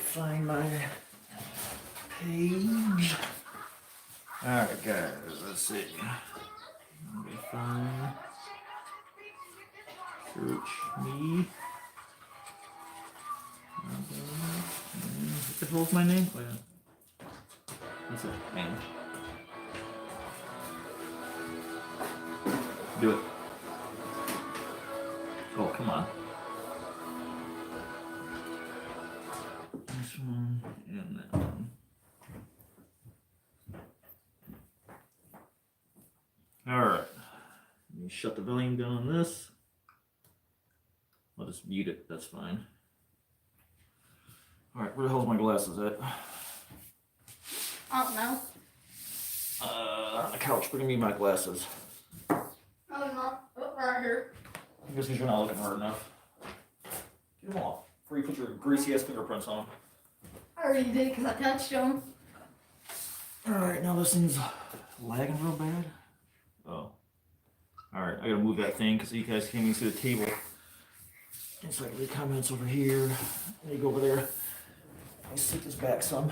find my page. Alright guys, let's see. Let me find, search me. What the hell's my name? Oh, yeah. What's it? Name. Do it. Oh, come on. This one and that one. Alright. Let me shut the volume down on this. I'll just mute it, that's fine. Alright, where the hell's my glasses at? I don't know. On the couch, bring me my glasses. Oh, not. Oh, right here. I guess you're not looking hard enough. Get them off before you put your greasy ass fingerprints on them. I already did because I touched them. Alright, now this thing's lagging real bad. Oh. Alright, I gotta move that thing because you guys can't even see the table. It's like the comments over here. There you go over there. Let me sit this back some.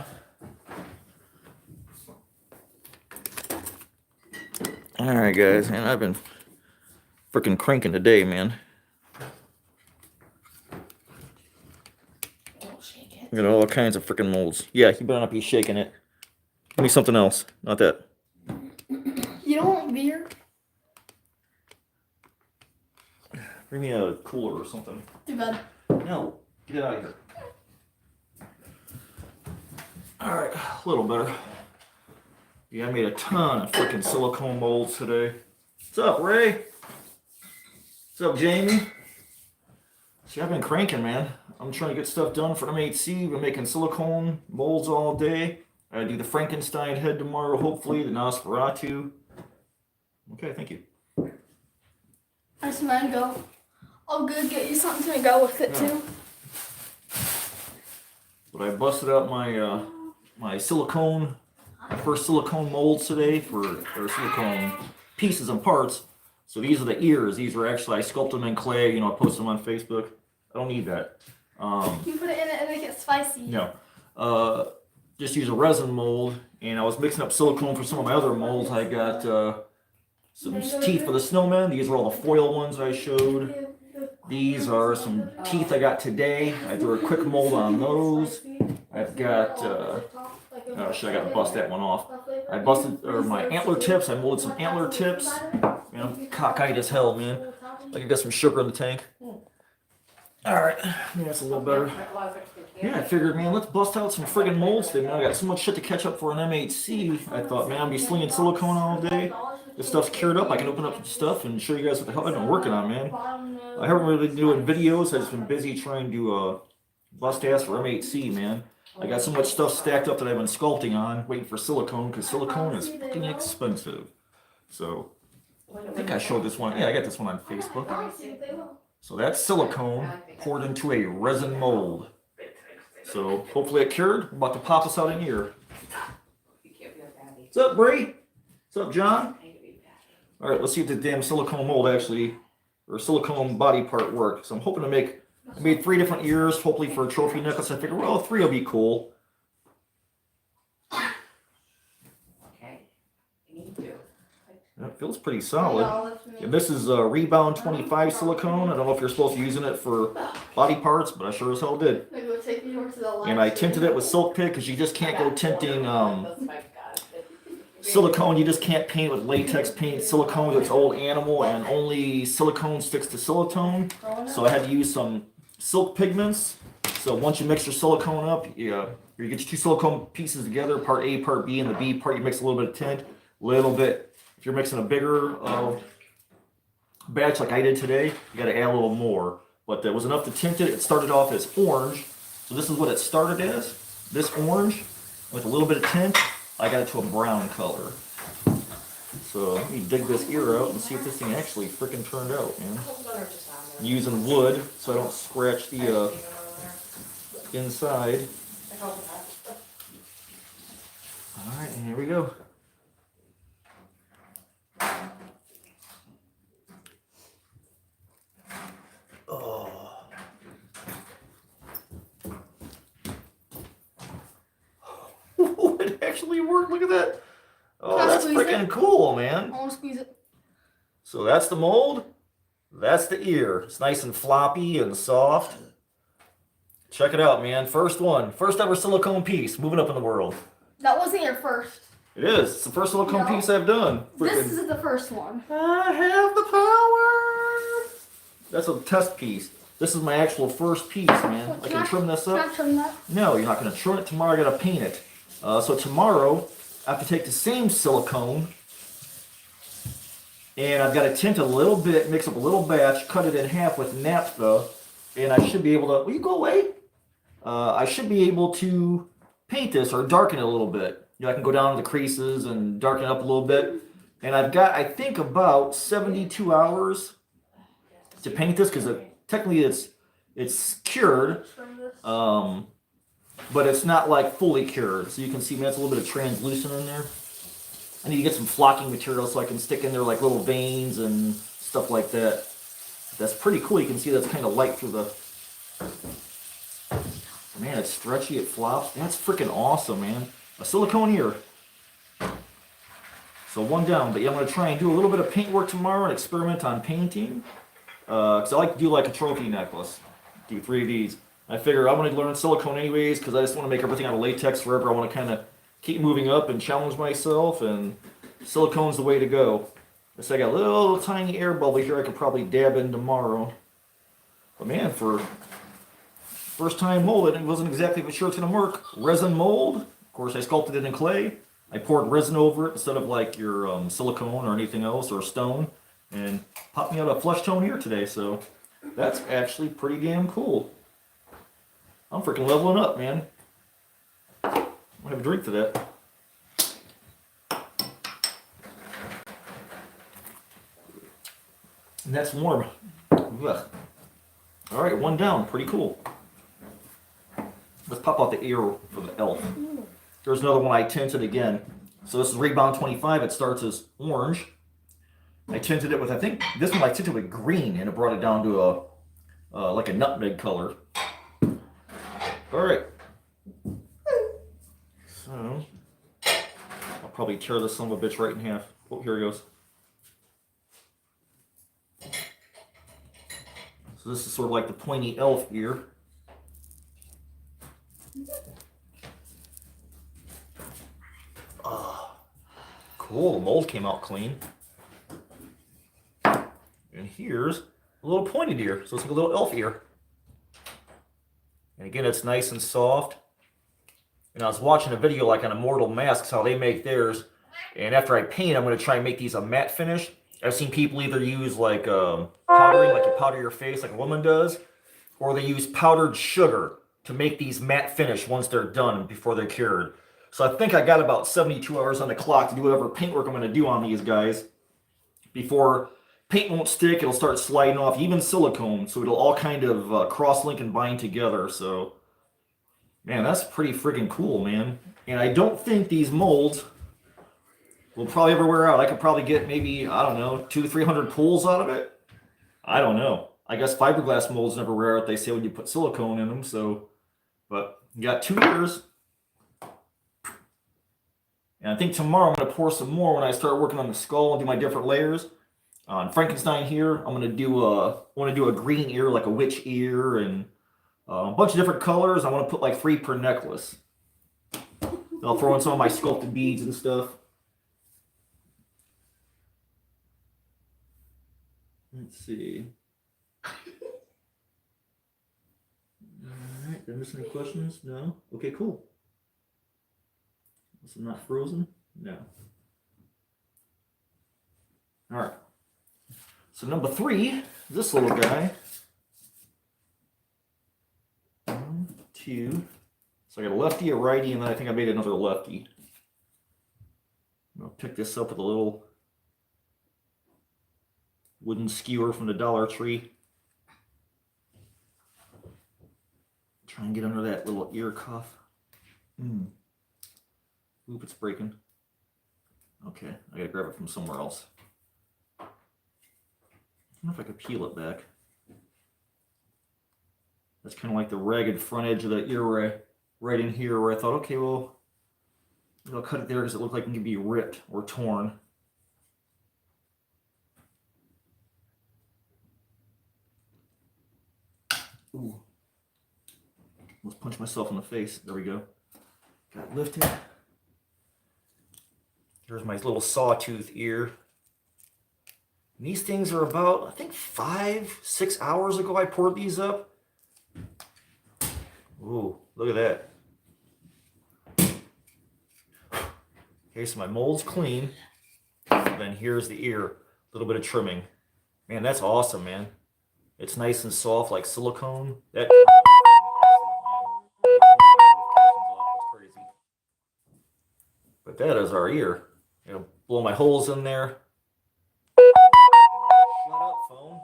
Alright guys, and I've been freaking cranking today, man. Don't shake it. I got all kinds of freaking molds. Yeah, you better not be shaking it. Give me something else, not that. You don't want beer? Bring me a cooler or something. Too bad. No, get it out of here. Alright, a little better. Yeah, I made a ton of freaking silicone molds today. What's up, Ray? What's up, Jamie? See, I've been cranking, man. I'm trying to get stuff done for M8C. Been making silicone molds all day. I do the Frankenstein head tomorrow, hopefully, the Nosferatu. Okay, thank you. Nice mango. I'll go get you something to go with it too. But I busted out my my silicone, my first silicone molds today for silicone pieces and parts. So these are the ears. These are actually, I sculpted them in clay. You know, I posted them on Facebook. I don't need that. You put it in it and make it spicy. No. Just use a resin mold. And I was mixing up silicone for some of my other molds. I got some teeth for the snowman. These are all the foil ones I showed. These are some teeth I got today. I threw a quick mold on those. I've got, oh shit, I gotta bust that one off. I busted, or my antler tips. I molded some antler tips. You know, cockeyed as hell, man. Like I got some sugar in the tank. Alright, that's a little better. Yeah, I figured, man, let's bust out some friggin' molds today, man. I got so much shit to catch up for an M8C. I thought, man, I'll be slinging silicone all day. This stuff's cured up. I can open up the stuff and show you guys what the hell I've been working on, man. I haven't really been doing videos. I've just been busy trying to bust ass for M8C, man. I got so much stuff stacked up that I've been sculpting on, waiting for silicone, because silicone is fucking expensive. So, I think I showed this one. Yeah, I got this one on Facebook. So that's silicone poured into a resin mold. So, hopefully it cured. I'm about to pop us out in here. What's up, Bree? What's up, John? Alright, let's see if the damn silicone mold actually, or silicone body part works. So I'm hoping to make, I made 3 different ears, hopefully for a trophy necklace. I figured, well, 3 will be cool. Okay, you need to. That feels pretty solid. And this is Rebound 25 silicone. I don't know if you're supposed to be using it for body parts, but I sure as hell did. And I tinted it with Silk Pig because you just can't go tinting silicone. You just can't paint with latex paint. Silicone is its old animal, and only silicone sticks to silicone. So I had to use some silk pigments. So once you mix your silicone up, you get your 2 silicone pieces together, part A, part B, and the B part you mix a little bit of tint, little bit. If you're mixing a bigger batch like I did today, you got to add a little more. But there was enough to tint it. It started off as orange. So this is what it started as. This orange with a little bit of tint. I got it to a brown color. So let me dig this ear out and see if this thing actually freaking turned out, man. I'm using wood so I don't scratch the inside. Alright, and here we go. Oh. actually work. Look at that. Oh, Can I that's squeeze freaking it? cool, I man. want to squeeze it. So that's the mold. That's the ear. It's nice and floppy and soft. Check it out, man. First one. First ever silicone piece. Moving up in the world. That wasn't your first. It is. It's the first silicone No. piece I've done. This is the first one. I have the power. That's a test piece. This is my actual first piece, man. Well, I can trim this Can up. I trim that? No, you're not going to trim it tomorrow. I got to paint it. So tomorrow, I have to take the same silicone, and I've got to tint a little bit, mix up a little batch, cut it in half with naphtha, and I should be able to. Will you go away? I should be able to paint this or darken it a little bit. You know, I can go down to the creases and darken it up a little bit. And I've got, I think, about 72 hours to paint this because technically it's cured. Trim this. But it's not like fully cured. So you can see, man, it's a little bit of translucent in there. I need to get some flocking material so I can stick in there like little veins and stuff like that. That's pretty cool. You can see that's kind of light through the... Man, it's stretchy, it flops. That's freaking awesome, man. A silicone ear. So one down, but yeah, I'm going to try and do a little bit of paint work tomorrow and experiment on painting. Because I like to do like a trophy necklace. Do 3 of these. I figure I'm going to learn silicone anyways because I just want to make everything out of latex forever. I want to kind of keep moving up and challenge myself, and silicone's the way to go. So I got a little tiny air bubble here I could probably dab in tomorrow. But man, for first time molded, it wasn't exactly for sure it's going to work. Resin mold. Of course, I sculpted it in clay. I poured resin over it instead of like your silicone or anything else or stone. And popped me out a flesh tone here today, so that's actually pretty damn cool. I'm freaking leveling up, man. I'm gonna have a drink to that. And that's warm. Ugh. All right, one down. Pretty cool. Let's pop out the ear for the elf. There's another one I tinted again. So this is Rebound 25. It starts as orange. I tinted it with, I think, this one I tinted with green, and it brought it down to a like a nutmeg color. All right. So I'll probably tear this son of a bitch right in half. Oh, here he goes. So this is sort of like the pointy elf ear. Cool, the mold came out clean. And here's a little pointed ear, so it's like a little elf ear. And again, it's nice and soft. And I was watching a video like on Immortal Masks, how they make theirs. And after I paint, I'm going to try and make these a matte finish. I've seen people either use like powdering, like you powder your face like a woman does, or they use powdered sugar to make these matte finish once they're done before they're cured. So I think I got about 72 hours on the clock to do whatever paintwork I'm going to do on these guys before paint won't stick. It'll start sliding off, even silicone, so it'll all kind of cross-link and bind together. So, man, that's pretty freaking cool, man. And I don't think these molds will probably ever wear out. I could probably get maybe, I don't know, 200 to 300 pulls out of it. I don't know. I guess fiberglass molds never wear out, they say, when you put silicone in them. So, but you got 2 years. And I think tomorrow I'm going to pour some more when I start working on the skull and do my different layers. On Frankenstein here, I'm going to do a green ear, like a witch ear, and a bunch of different colors. I want to put like 3 per necklace. I'll throw in some of my sculpted beads and stuff. Let's see. Alright, did I miss any questions? No? Okay, cool. I'm not frozen? No. Alright. So number 3, this little guy. 1, 2. So I got a lefty, a righty, and then I think I made another lefty. I'll pick this up with a little wooden skewer from the Dollar Tree. Try and get under that little ear cuff. Oop, it's breaking. Okay, I gotta grab it from somewhere else. I don't know if I could peel it back. That's kind of like the ragged front edge of the ear right in here where I thought, okay, well, I'll cut it there because it looks like it can be ripped or torn. Ooh. Almost punch myself in the face. There we go. Got it lifted. Here's my little sawtooth ear. And these things are about, I think 5-6 hours ago I poured these up. Ooh, look at that. Okay, so my mold's clean. And then here's the ear. A little bit of trimming. Man, that's awesome, man. It's nice and soft like silicone. That crazy. But that is our ear. You know, blow my holes in there. Shut up, phone.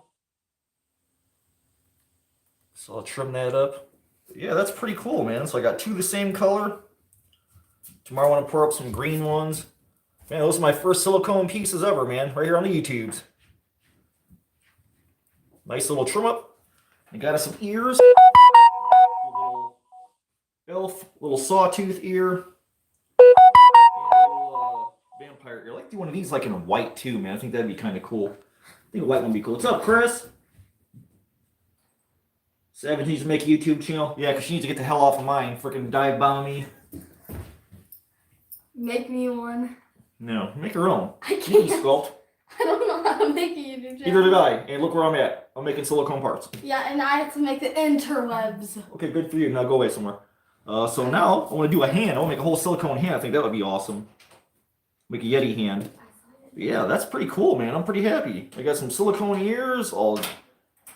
So I'll trim that up. Yeah, that's pretty cool, man. So I got 2 the same color. Tomorrow I want to pour up some green ones. Man, those are my first silicone pieces ever, man. Right here on the YouTubes. Nice little trim up. I got us some ears. Little elf, little sawtooth ear. And a little vampire ear. I like to do one of these like in white too, man. I think that'd be kind of cool. I think a white one would be cool. What's up, Chris? Savage needs to make a YouTube channel. Yeah, because she needs to get the hell off of mine. Freaking dive bomb me. Make me one. No, make her own. I You can can't. sculpt. I don't know how to make a YouTube channel. Neither did I. And look where I'm at. I'm making silicone parts. Yeah, and I have to make the interwebs. Okay, good for you. Now go away somewhere. So now I want to do a hand. I want to make a whole silicone hand. I think that would be awesome. Make a Yeti hand. Yeah, that's pretty cool, man. I'm pretty happy. I got some silicone ears. I'll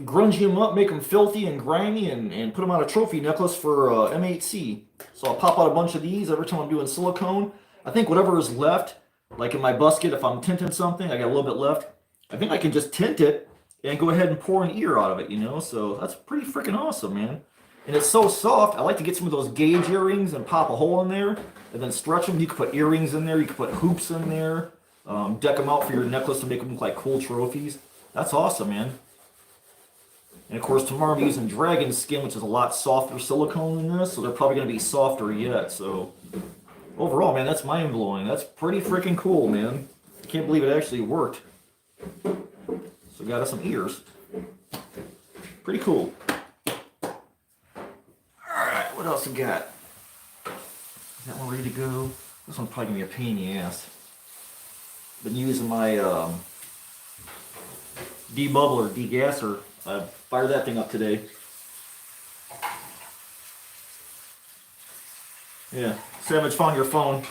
grunge them up, make them filthy and grimy, and put them on a trophy necklace for M8C. So I'll pop out a bunch of these every time I'm doing silicone. I think whatever is left, like in my busket, if I'm tinting something, I got a little bit left. I think I can just tint it and go ahead and pour an ear out of it, you know? So that's pretty freaking awesome, man. And it's so soft. I like to get some of those gauge earrings and pop a hole in there and then stretch them. You can put earrings in there. You can put hoops in there. Deck them out for your necklace to make them look like cool trophies. That's awesome, man. And of course, tomorrow I'm using dragon skin, which is a lot softer silicone than this. So they're probably going to be softer yet. So overall, man, that's mind-blowing. That's pretty freaking cool, man. I can't believe it actually worked. So got us some ears. Pretty cool. Alright, what else we got? Is that one ready to go? This one's probably going to be a pain in the ass. Been using my debubbler, degasser. I fired that thing up today. Yeah, Savage found your phone.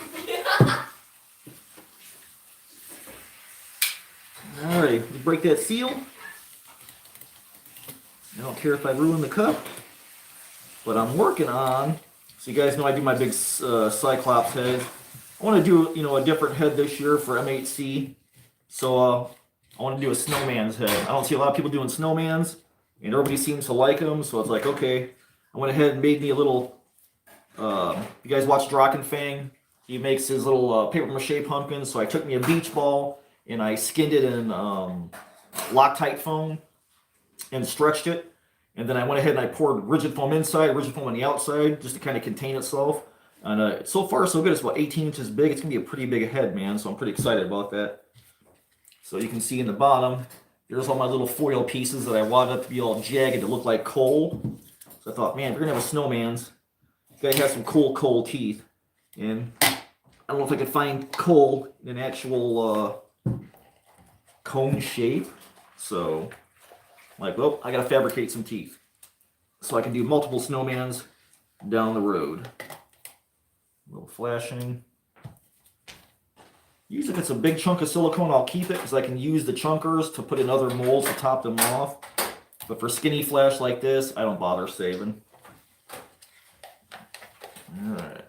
Alright, you break that seal. I don't care if I ruin the cup. But I'm working on, so you guys know I do my big Cyclops head. I want to do, you know, a different head this year for M8C. So I want to do a snowman's head. I don't see a lot of people doing snowmans, and everybody seems to like them. So it's like, okay, I went ahead and made me a little. You guys watch Drakenfang? He makes his little paper mache pumpkin. So I took me a beach ball and I skinned it in Loctite foam and stretched it. And then I went ahead and I poured rigid foam inside, rigid foam on the outside, just to kind of contain itself. And so far, so good. It's about 18 inches big. It's going to be a pretty big head, man. So I'm pretty excited about that. So you can see in the bottom, there's all my little foil pieces that I wanted up to be all jagged to look like coal. So I thought, man, if you're going to have a snowman's, you got to have some coal teeth. And I don't know if I could find coal in an actual cone shape. So I'm like, well, I got to fabricate some teeth. So I can do multiple snowmans down the road. A little flashing. Usually if it's a big chunk of silicone, I'll keep it because I can use the chunkers to put in other molds to top them off. But for skinny flash like this, I don't bother saving. Alright.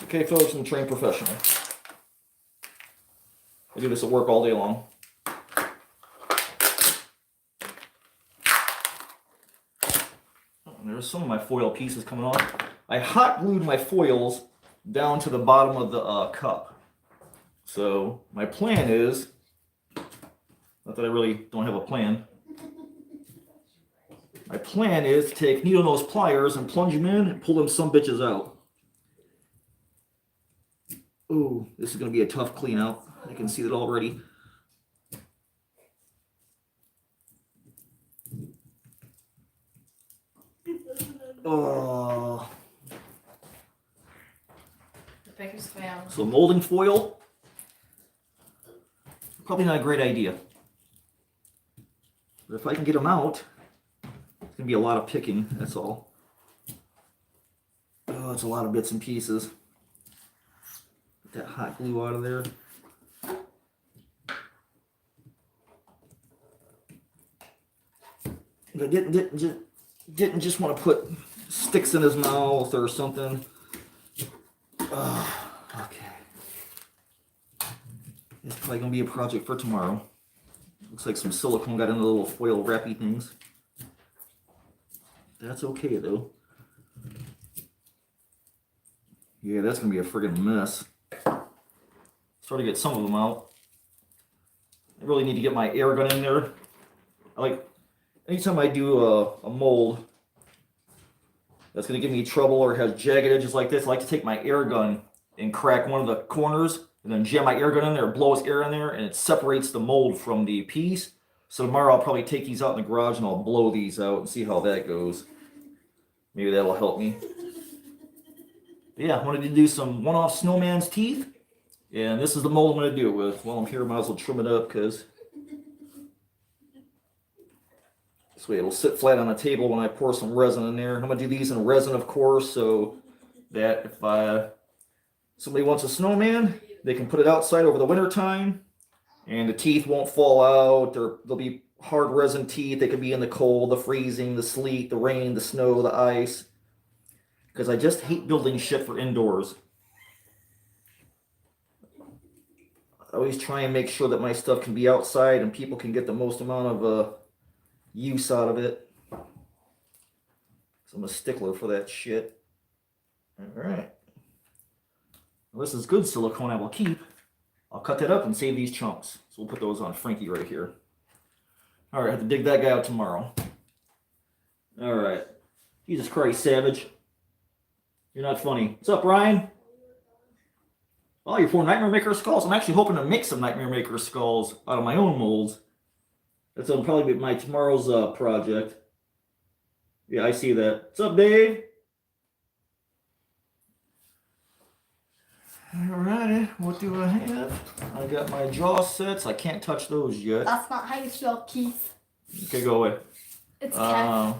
Okay, folks, I'm a trained professional. I do this at work all day long. Oh, there's some of my foil pieces coming off. I hot glued my foils down to the bottom of the cup. So my plan is, not that I really don't have a plan. My plan is to take needle nose pliers and plunge them in and pull them some bitches out. Ooh, this is going to be a tough clean out. I can see that already. Oh. The biggest fan. So molding foil, probably not a great idea. But if I can get them out, it's going to be a lot of picking, that's all. Oh, it's a lot of bits and pieces. Get that hot glue out of there. I didn't just want to put sticks in his mouth or something. Okay. It's probably going to be a project for tomorrow. Looks like some silicone got into the little foil wrappy things. That's okay though. Yeah, that's going to be a friggin' mess. Start to get some of them out. I really need to get my air gun in there. Anytime I do a mold that's going to give me trouble or has jagged edges like this, I like to take my air gun and crack one of the corners and then jam my air gun in there, blows air in there, and it separates the mold from the piece. So tomorrow I'll probably take these out in the garage and I'll blow these out and see how that goes. Maybe that'll help me. But yeah, I wanted to do some one-off snowman's teeth. And this is the mold I'm going to do it with. While I'm here, I might as well trim it up because this way it'll sit flat on the table when I pour some resin in there. I'm going to do these in resin, of course, so that if somebody wants a snowman, they can put it outside over the winter time and the teeth won't fall out, or they'll be hard resin teeth. They could be in the cold, the freezing, the sleet, the rain, the snow, the ice. Because I just hate building shit for indoors. I always try and make sure that my stuff can be outside and people can get the most amount of use out of it. So I'm a stickler for that shit. Alright. Well, this is good silicone I will keep. I'll cut that up and save these chunks. So we'll put those on Frankie right here. Alright, I have to dig that guy out tomorrow. Alright. Jesus Christ, Savage. You're not funny. What's up, Ryan? Oh, you're for Nightmare Maker skulls? I'm actually hoping to make some Nightmare Maker skulls out of my own molds. That'll probably be my tomorrow's project. Yeah, I see that. What's up, Dave? Alrighty, what do I have? I got my jaw sets. I can't touch those yet. That's not how you spell Keith. Okay, go away. It's Keith.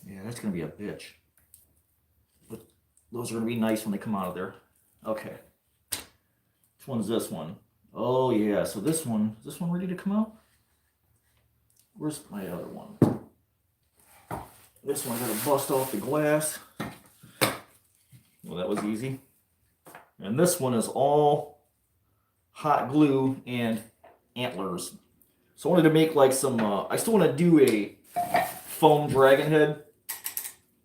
Yeah, that's going to be a bitch. But those are going to be nice when they come out of there. Okay. Which one's this one? Oh, yeah. So this one, is this one ready to come out? Where's my other one? This one, I got to bust off the glass. Well, that was easy. And this one is all hot glue and antlers. So I wanted to make like some, I still want to do a foam dragon head.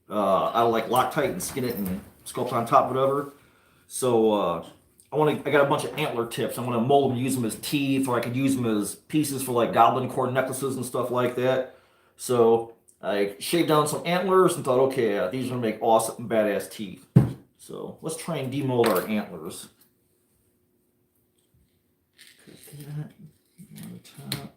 I'll like Loctite and skin it and sculpt on top, whatever. So I got a bunch of antler tips. I'm gonna mold them, use them as teeth, or I could use them as pieces for like goblin cord necklaces and stuff like that. So I shaved down some antlers and thought, okay, these are gonna make awesome, badass teeth. So let's try and demold our antlers. Put that on the top.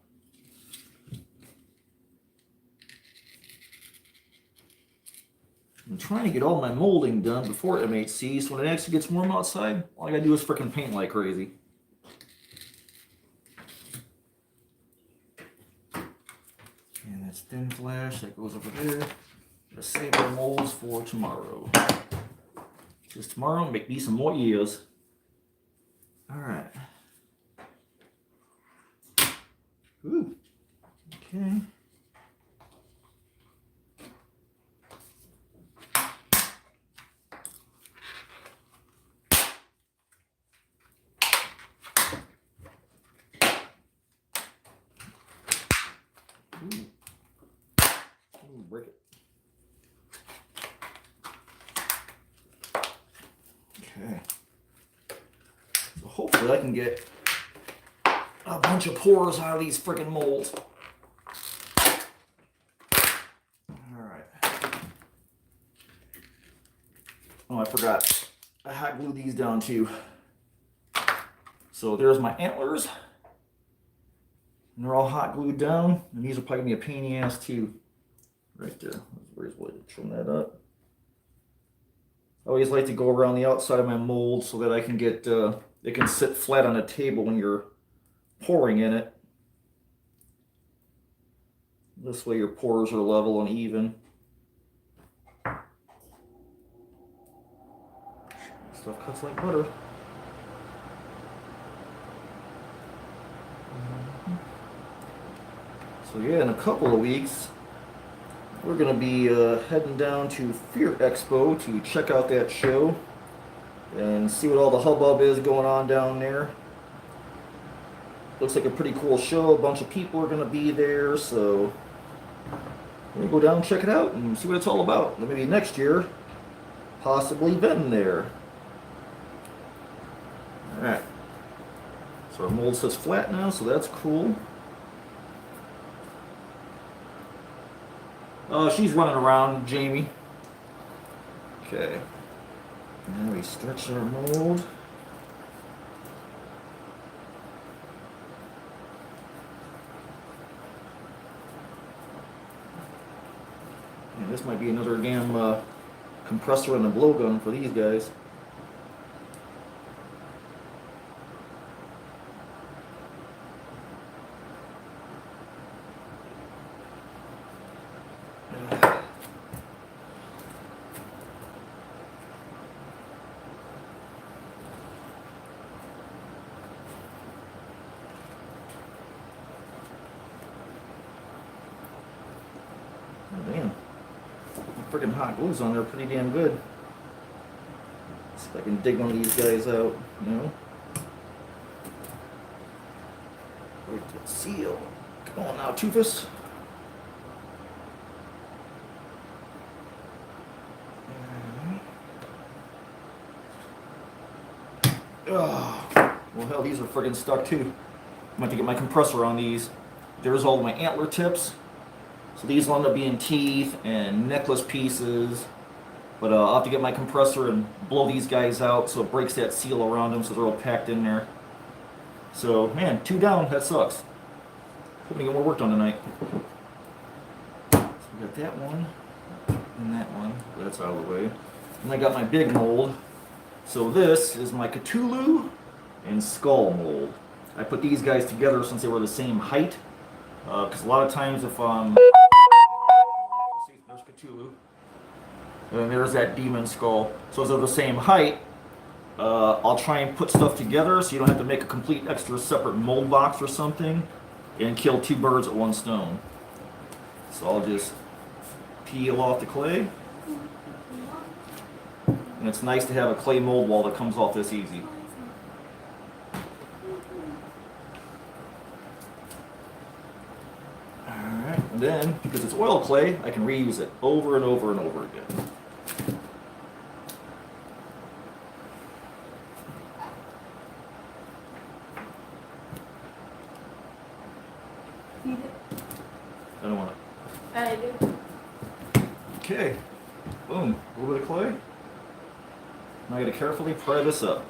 I'm trying to get all my molding done before MHC, so when it actually gets warm outside, all I gotta do is frickin' paint like crazy. And that's thin flash, that goes over there. Let's save our molds for tomorrow. Because tomorrow, make me some more years. Alright. Ooh. Okay. Break it. so that I can get a bunch of pores out of these freaking molds. Alright. Oh, I forgot. I hot glued these down too. So there's my antlers. And they're all hot glued down. And these are probably going to be a pain in the ass too. Right there. Where's the way to trim that up? I always like to go around the outside of my mold so that I can get, it can sit flat on a table when you're pouring in it. This way your pores are level and even. Stuff cuts like butter. So yeah, in a couple of weeks, we're going to be heading down to Fear Expo to check out that show and see what all the hubbub is going on down there. Looks like a pretty cool show. A bunch of people are going to be there, so we're going to go down and check it out and see what it's all about. And maybe next year, possibly been there. Alright. So our mold sits flat now, so that's cool. She's running around, Jamie. Okay. Now we stretch our mold. And this might be another damn compressor and a blowgun for these guys. Damn. Freaking hot glue's on there pretty damn good. See if I can dig one of these guys out, you know? Where's that seal? Come on now, Toofus. Oh, well, hell, these are friggin' stuck too. I'm going to have to get my compressor on these. There's all my antler tips. So these will end up being teeth and necklace pieces. But I'll have to get my compressor and blow these guys out so it breaks that seal around them so they're all packed in there. So, man, 2 down, that sucks. Hoping to get more work done tonight. So we got that one and that one. That's out of the way. And I got my big mold. So this is my Cthulhu and Skull mold. I put these guys together since they were the same height. Because a lot of times if see, there's Cthulhu. And there's that demon skull. So as they're the same height, I'll try and put stuff together so you don't have to make a complete extra separate mold box or something and kill 2 birds with 1 stone. So I'll just peel off the clay. And it's nice to have a clay mold wall that comes off this easy. Alright, and then, because it's oil clay, I can reuse it over and over and over again. I don't want it. I do. Okay, boom, a little bit of clay. Now I gotta carefully pry this up.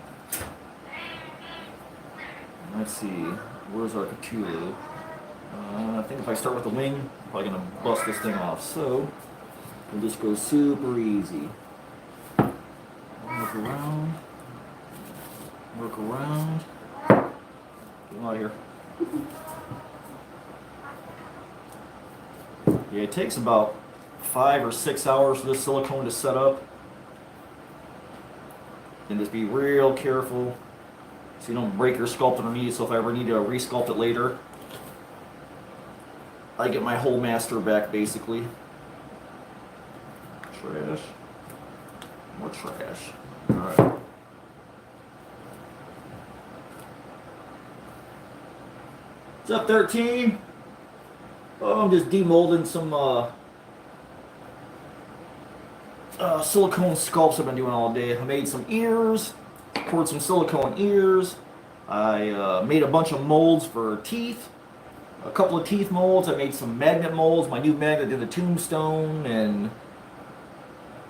Let's see, where's our Cthulhu? I think if I start with the wing, I'm probably gonna bust this thing off. So, we'll just go super easy. Work around. Work around. Get him out of here. Yeah, it takes about 5 or 6 hours for this silicone to set up. And just be real careful so you don't break your sculpt underneath. So if I ever need to resculpt it later, I get my whole master back basically. Trash. More trash. Alright. What's up, 13? Oh, I'm just demolding some silicone sculpts I've been doing all day. I made some ears, poured some silicone ears, I made a bunch of molds for teeth, a couple of teeth molds. I made some magnet molds. My new magnet did the tombstone and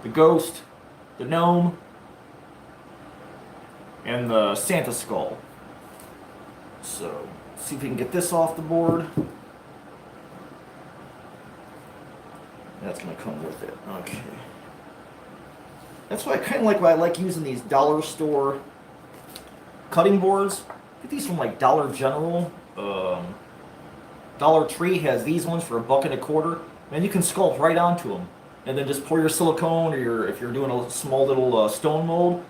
the ghost, the gnome, and the Santa skull. So, let's see if we can get this off the board. That's going to come with it. Okay. That's why I kind of like using these dollar store cutting boards. Get these from like Dollar General. Dollar Tree has these ones for $1.25. And you can sculpt right onto them. And then just pour your silicone, or if you're doing a small little stone mold,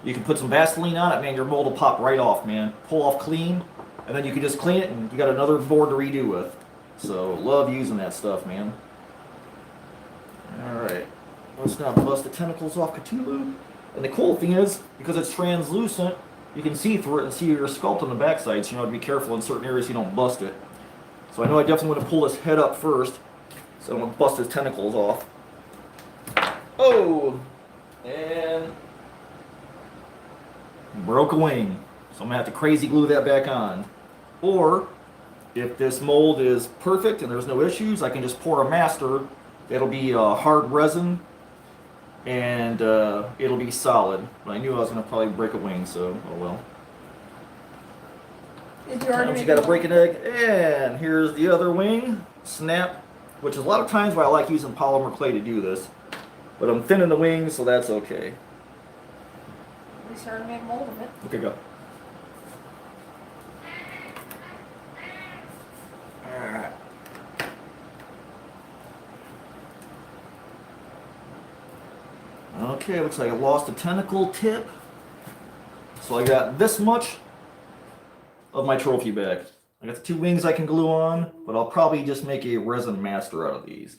you can put some Vaseline on it, man, your mold will pop right off, man. Pull off clean, and then you can just clean it, and you got another board to redo with. So, love using that stuff, man. Alright, let's now bust the tentacles off Cthulhu. And the cool thing is, because it's translucent, you can see through it and see your sculpt on the backside, so you know to be careful in certain areas you don't bust it. So I know I definitely want to pull his head up first, so I'm going to bust his tentacles off. Oh! And broke a wing. So I'm going to have to crazy glue that back on. Or, if this mold is perfect and there's no issues, I can just pour a master. It'll be hard resin, and it'll be solid. But I knew I was going to probably break a wing, so oh well. Sometimes you got to break an egg. And here's the other wing. Snap. Which is a lot of times why I like using polymer clay to do this. But I'm thinning the wings, so that's okay. We started to make a mold of it. Okay, go. Alright. Okay, looks like I lost a tentacle tip. So I got this much of my trophy bag. I got the 2 wings I can glue on, but I'll probably just make a resin master out of these.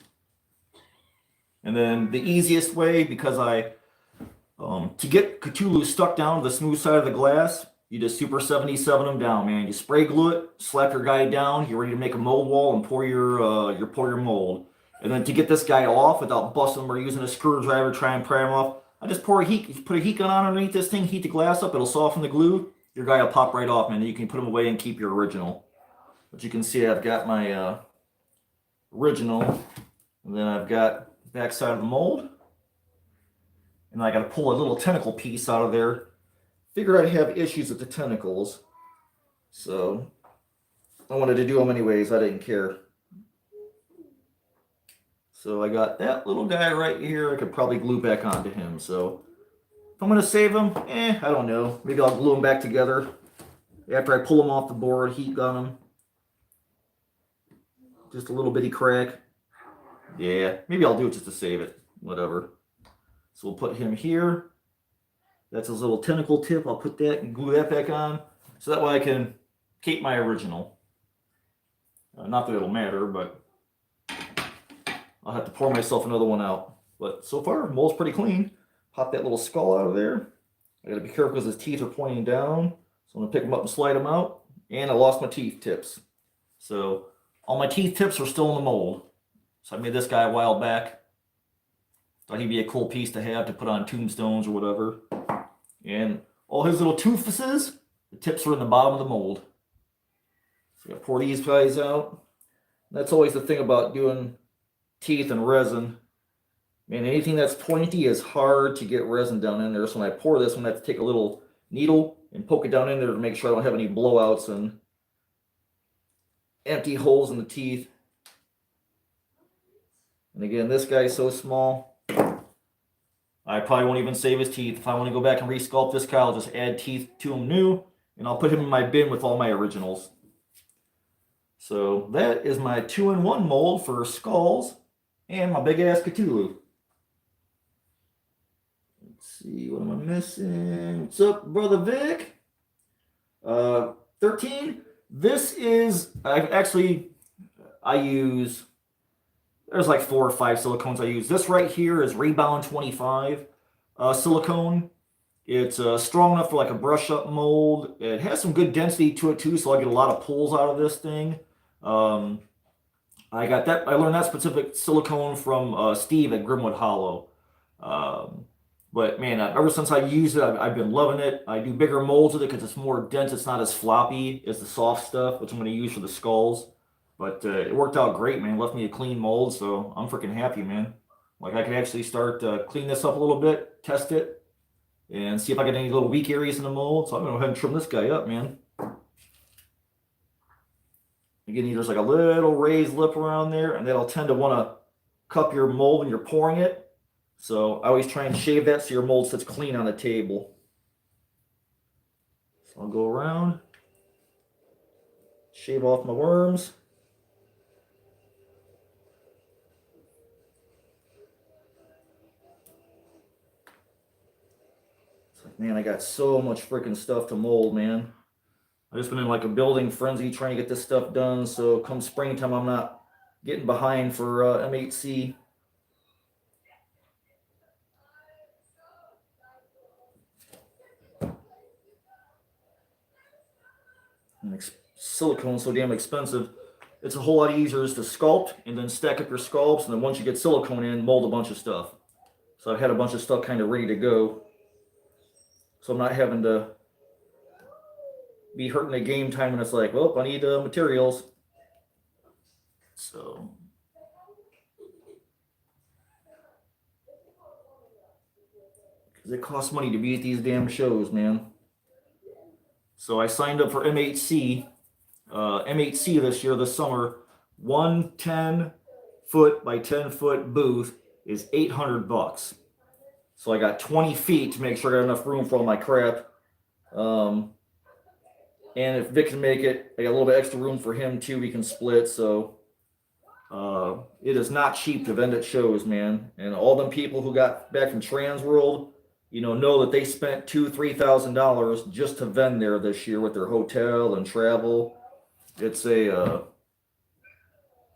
And then the easiest way, because to get Cthulhu stuck down to the smooth side of the glass, you just Super 77 them down, man. You spray glue it, slap your guy down, you're ready to make a mold wall and pour your mold. And then to get this guy off without busting him or using a screwdriver, try and pry him off, I just pour a heat, put a heat gun on underneath this thing, heat the glass up, it'll soften the glue. Your guy will pop right off, man. You can put him away and keep your original. But you can see I've got my original, and then I've got the back side of the mold. And I got to pull a little tentacle piece out of there. Figured I'd have issues with the tentacles, so I wanted to do them anyways. I didn't care. So I got that little guy right here. I could probably glue back onto him. So if I'm going to save him, I don't know. Maybe I'll glue them back together after I pull them off the board, heat gun them. Just a little bitty crack. Yeah, maybe I'll do it just to save it. Whatever. So we'll put him here. That's his little tentacle tip. I'll put that and glue that back on. So that way I can keep my original. Not that it'll matter, but I'll have to pour myself another one out. But so far, mold's pretty clean. Pop that little skull out of there. I gotta be careful because his teeth are pointing down. So I'm gonna pick them up and slide them out. And I lost my teeth tips. So all my teeth tips are still in the mold. So I made this guy a while back. Thought he'd be a cool piece to have to put on tombstones or whatever. And all his little toofuses, the tips are in the bottom of the mold. So I pour these guys out. That's always the thing about doing teeth and resin. Man, anything that's pointy is hard to get resin down in there. So when I pour this, I'm going to have to take a little needle and poke it down in there to make sure I don't have any blowouts and empty holes in the teeth. And again, this guy's so small, I probably won't even save his teeth. If I want to go back and resculpt this guy, I'll just add teeth to him new, and I'll put him in my bin with all my originals. So that is my 2-in-1 mold for skulls and my big ass Cthulhu. Let's see, what am I missing? What's up, Brother Vic? 13. This is, I use, there's like 4 or 5 silicones I use. This right here is Rebound 25 silicone. It's strong enough for like a brush up mold. It has some good density to it too, so I get a lot of pulls out of this thing. I got that. I learned that specific silicone from Steve at Grimwood Hollow. But man, ever since I used it, I've been loving it. I do bigger molds with it because it's more dense. It's not as floppy as the soft stuff, which I'm going to use for the skulls. But it worked out great, man. It left me a clean mold, so I'm freaking happy, man. Like I can actually start clean this up a little bit, test it, and see if I get any little weak areas in the mold. So I'm going to go ahead and trim this guy up, man. Again, there's like a little raised lip around there, and that'll tend to want to cup your mold when you're pouring it. So I always try and shave that so your mold sits clean on the table. So I'll go around, shave off my worms. It's like, man, I got so much freaking stuff to mold, man. I've just been in like a building frenzy trying to get this stuff done, so come springtime I'm not getting behind for M8C. And silicone's so damn expensive. It's a whole lot easier just to sculpt and then stack up your sculpts, and then once you get silicone in, mold a bunch of stuff. So I've had a bunch of stuff kind of ready to go. So I'm not having to be hurting at game time when it's like, well, I need materials. So because it costs money to be at these damn shows, man. So I signed up for M8C. M8C this summer. One 10-foot by 10-foot booth is $800. So I got 20 feet to make sure I got enough room for all my crap. And if Vic can make it, I got a little bit extra room for him too. We can split. So it is not cheap to vend at shows, man. And all them people who got back from Trans World, know that they spent $2,000-$3,000 just to vend there this year with their hotel and travel. It's a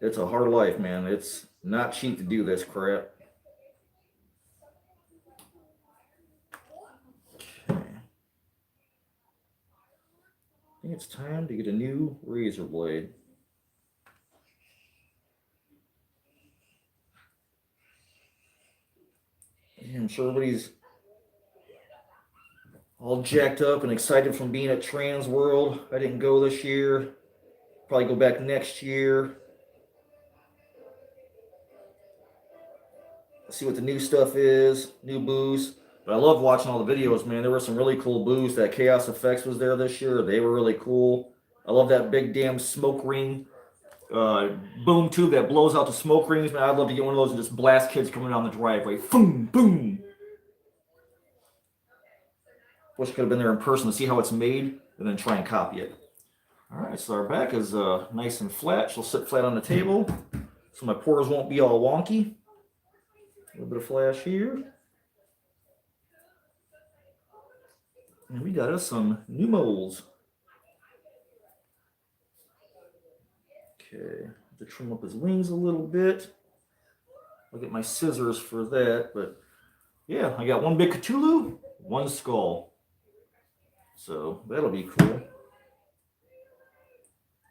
hard life, man. It's not cheap to do this crap. Okay. I think it's time to get a new razor blade. Yeah, I'm sure everybody's all jacked up and excited from being at Trans World. I didn't go this year. Probably go back next year. See what the new stuff is, new booths. But I love watching all the videos, man. There were some really cool booths. That Chaos Effects was there this year. They were really cool. I love that big damn smoke ring boom tube that blows out the smoke rings. Man, I'd love to get one of those and just blast kids coming down the driveway. Boom, boom. Wish I could have been there in person to see how it's made and then try and copy it. All right, so our back is nice and flat. She'll sit flat on the table so my pores won't be all wonky. A little bit of flash here. And we got us some new molds. Okay, to trim up his wings a little bit. I'll get my scissors for that, but yeah, I got one big Cthulhu, one skull. So that'll be cool.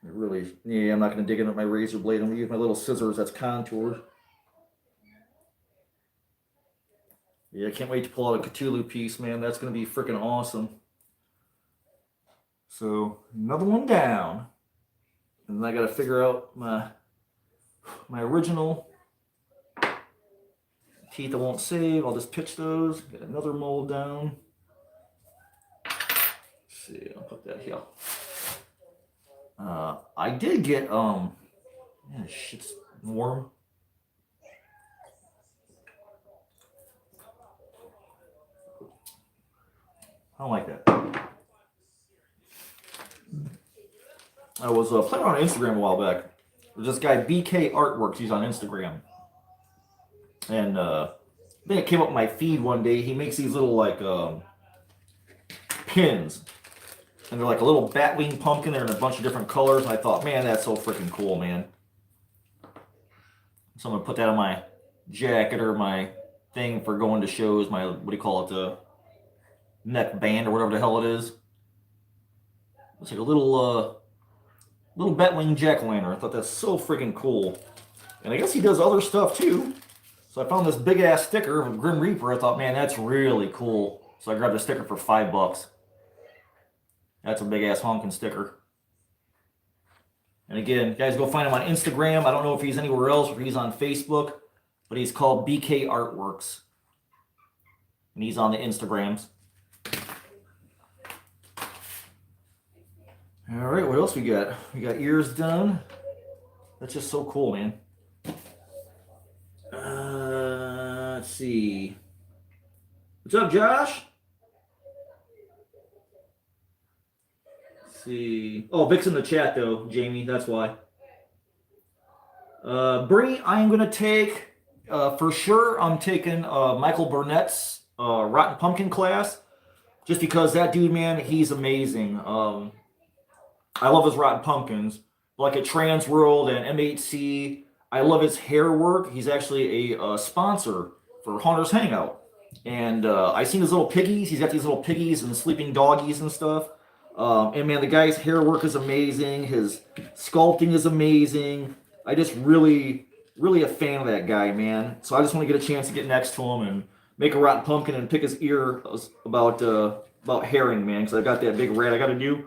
I'm not going to dig in with my razor blade. I'm going to use my little scissors that's contoured. Yeah, I can't wait to pull out a Cthulhu piece, man. That's going to be freaking awesome. So another one down. And then I got to figure out my original teeth I won't save. I'll just pitch those. Get another mold down. Let's see, I'll put that here. I did get shit's warm. I don't like that. I was playing around on Instagram a while back. There's this guy BK Artworks. He's on Instagram, and I think it came up in my feed one day. He makes these little like pins. And they're like a little batwing pumpkin. They're in a bunch of different colors. I thought, man, that's so freaking cool, man. So I'm going to put that on my jacket or my thing for going to shows. My, what do you call it? The neck band or whatever the hell it is. It's like a little batwing jack-o'-lantern. I thought that's so freaking cool. And I guess he does other stuff too. So I found this big ass sticker of Grim Reaper. I thought, man, that's really cool. So I grabbed a sticker for $5. That's a big ass honking sticker. And again, guys, go find him on Instagram. I don't know if he's anywhere else or if he's on Facebook, but he's called BK Artworks. And he's on the Instagrams. All right, what else we got? We got ears done. That's just so cool, man. Let's see. What's up, Josh? Let's see. Oh, Vic's in the chat, though, Jamie. That's why. Bree, I'm going to take, for sure, I'm taking Michael Burnett's Rotten Pumpkin class. Just because that dude, man, he's amazing. I love his Rotten Pumpkins. Like at Trans World and MHC, I love his hair work. He's actually a sponsor for Hunter's Hangout. And I seen his little piggies. He's got these little piggies and sleeping doggies and stuff. And man, the guy's hair work is amazing. His sculpting is amazing. I just really a fan of that guy, man. So I just want to get a chance to get next to him and make a Rotten Pumpkin and pick his ear about herring, man. Because I got that big rat I got to do.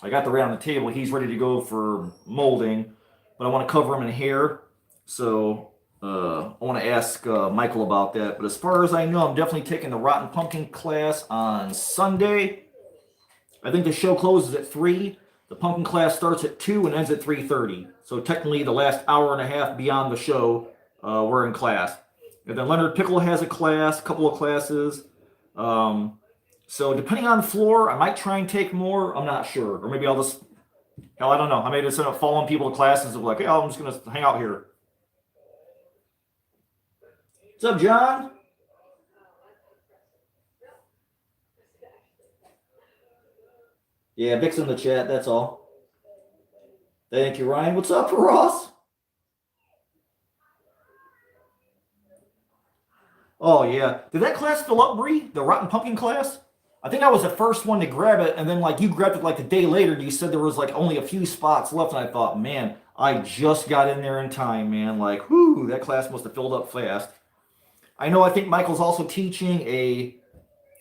I got the rat on the table. He's ready to go for molding, but I want to cover him in hair. So I want to ask Michael about that. But as far as I know, I'm definitely taking the Rotten Pumpkin class on Sunday. I think the show closes at 3. The pumpkin class starts at 2 and ends at 3:30. So technically the last hour and a half beyond the show, we're in class. And then Leonard Pickle has a class, a couple of classes. So depending on the floor, I might try and take more. I'm not sure. Or maybe I'll just, hell, I don't know. I may just end up following people to classes of like, hey, I'm just going to hang out here. What's up, John? Yeah, Vic's in the chat, that's all. Thank you, Ryan. What's up, Ross? Oh, yeah. Did that class fill up, Bree? The Rotten Pumpkin class? I think I was the first one to grab it, and then like you grabbed it like the day later, and you said there was like only a few spots left, and I thought, man, I just got in there in time, man. Like, whoo, that class must have filled up fast. I think Michael's also teaching a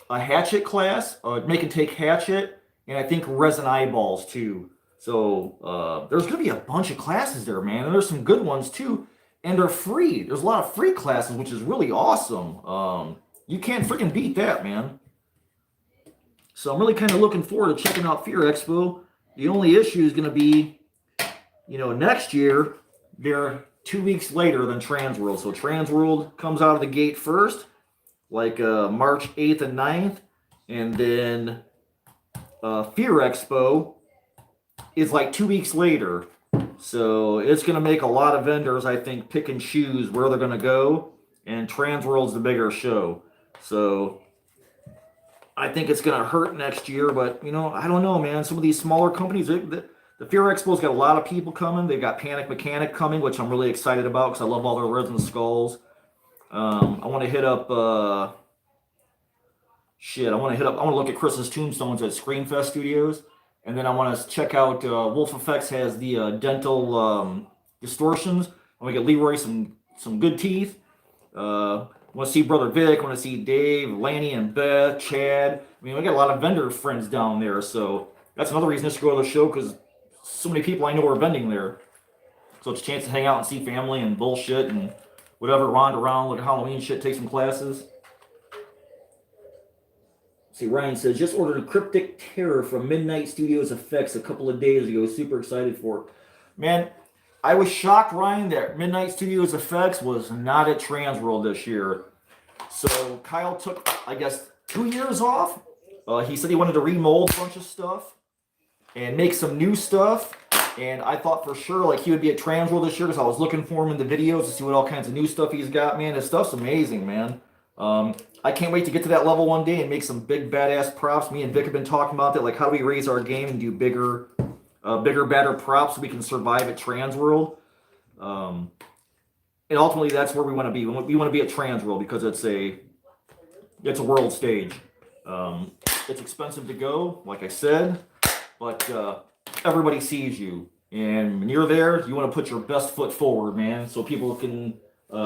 hatchet class, make and take hatchet, and I think resin eyeballs too. So there's going to be a bunch of classes there, man, and there's some good ones too, and they're free. There's a lot of free classes, which is really awesome. You can't freaking beat that, man. So I'm really kind of looking forward to checking out Fear Expo. The only issue is going to be, next year, they're 2 weeks later than Trans World. So Trans World comes out of the gate first, like March 8th and 9th. And then Fear Expo is like 2 weeks later. So it's going to make a lot of vendors, I think, pick and choose where they're going to go. And Trans World's the bigger show. So I think it's going to hurt next year, but, I don't know, man. Some of these smaller companies, the Fear Expo's got a lot of people coming. They've got Panic Mechanic coming, which I'm really excited about because I love all their resin skulls. I want to hit up, I want to look at Chris's Tombstones at Screamfest Studios. And then I want to check out, Wolf Effects has the dental distortions. I want to get Leroy some good teeth. I want to see Brother Vic. I want to see Dave, Lanny, and Beth, Chad. I mean, we got a lot of vendor friends down there, so that's another reason just to go to the show because so many people I know are vending there. So it's a chance to hang out and see family and bullshit and whatever, wander around, look at Halloween shit, take some classes. See, Ryan says, just ordered Cryptic Terror from Midnight Studios Effects a couple of days ago. Super excited for it. Man, I was shocked, Ryan, that Midnight Studios Effects was not at Trans World this year. So Kyle took, I guess, 2 years off. He said he wanted to remold a bunch of stuff and make some new stuff. And I thought for sure like he would be at Trans World this year because I was looking for him in the videos to see what all kinds of new stuff he's got, man. His stuff's amazing, man. I can't wait to get to that level one day and make some big badass props. Me and Vic have been talking about that, like how do we raise our game and do bigger, badder props so we can survive at Trans World. And ultimately that's where we want to be. We want to be at Trans World because it's a world stage. It's expensive to go, like I said, but everybody sees you. And when you're there, you want to put your best foot forward, man, so people can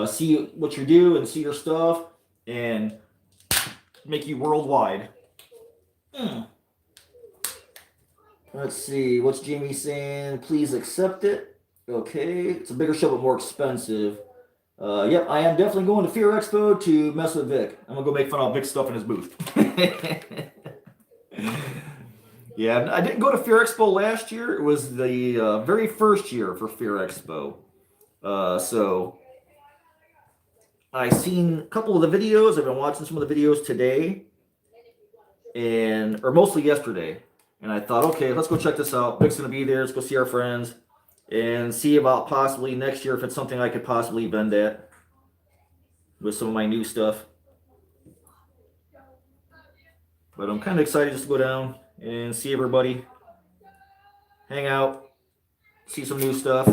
see what you do and see your stuff and make you worldwide. Let's see, what's Jamie saying? Please accept it. Okay, it's a bigger show but more expensive. Yep, I am definitely going to Fear Expo to mess with Vic. I'm gonna go make fun of Vic's stuff in his booth. Yeah, I didn't go to Fear Expo last year. It was the very first year for Fear Expo. So I seen a couple of the videos. I've been watching some of the videos today, or mostly yesterday. And I thought, okay, let's go check this out. Vic's gonna be there. Let's go see our friends and see about possibly next year if it's something I could possibly vend at with some of my new stuff. But I'm kind of excited just to go down and see everybody, hang out, see some new stuff.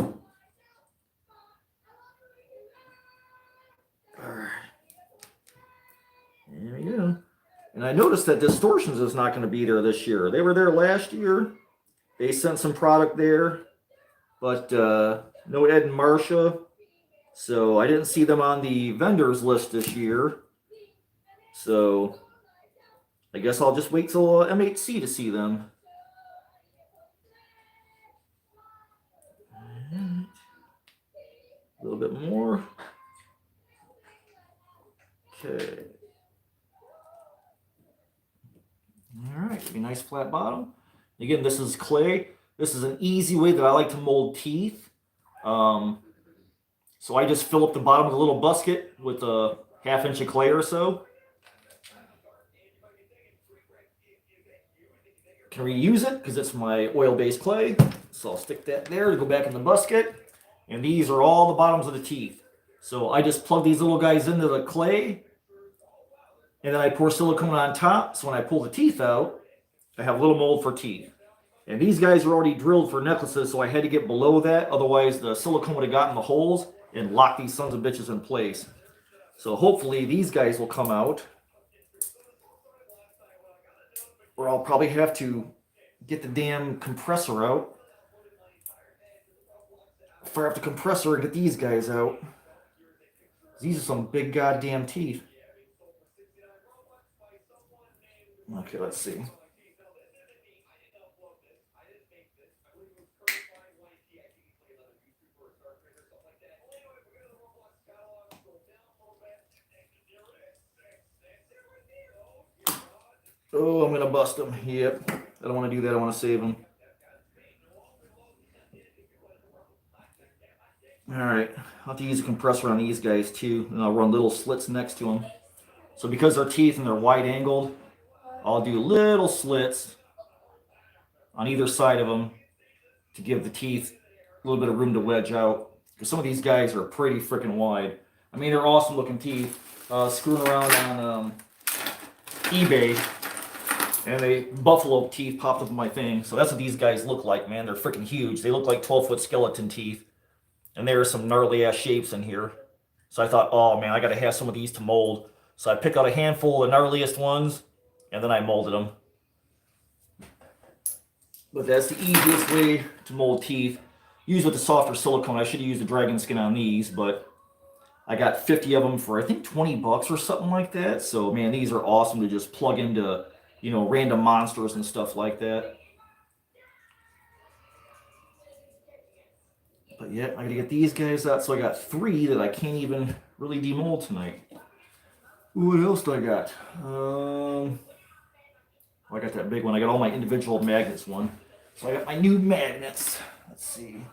Alright. There we go. And I noticed that Distortions is not going to be there this year. They were there last year. They sent some product there. But no Ed and Marcia. So I didn't see them on the vendors list this year. So I guess I'll just wait till MHC to see them. A little bit more. Okay. All right, be nice flat bottom. Again, this is clay. This is an easy way that I like to mold teeth. So I just fill up the bottom of the little basket with a ½ inch of clay or so. Can reuse it because it's my oil-based clay. So I'll stick that there to go back in the basket. And these are all the bottoms of the teeth. So I just plug these little guys into the clay. And then I pour silicone on top. So when I pull the teeth out, I have a little mold for teeth. And these guys are already drilled for necklaces, so I had to get below that. Otherwise, the silicone would have gotten the holes and locked these sons of bitches in place. So hopefully these guys will come out. Or I'll probably have to get the damn compressor out. Fire up the compressor and get these guys out. These are some big goddamn teeth. Okay, let's see. Oh, I'm going to bust them. Yep. I don't want to do that. I want to save them. All right. I'll have to use a compressor on these guys too. And I'll run little slits next to them. So because they're teeth and they're wide angled, I'll do little slits on either side of them to give the teeth a little bit of room to wedge out. Because some of these guys are pretty freaking wide. I mean, they're awesome looking teeth. Screwing around on eBay. And they buffalo teeth popped up in my thing. So that's what these guys look like, man. They're freaking huge. They look like 12-foot skeleton teeth. And there are some gnarly ass shapes in here. So I thought, oh man, I got to have some of these to mold. So I picked out a handful of the gnarliest ones. And then I molded them. But that's the easiest way to mold teeth. Use with the softer silicone. I should have used the dragon skin on these. But I got 50 of them for, I think, 20 bucks or something like that. So man, these are awesome to just plug into, you know, random monsters and stuff like that. But yeah, I gotta get these guys out. So I got 3 that I can't even really demold tonight. What else do I got? I got that big one. I got all my individual magnets one. So I got my new magnets. Let's see.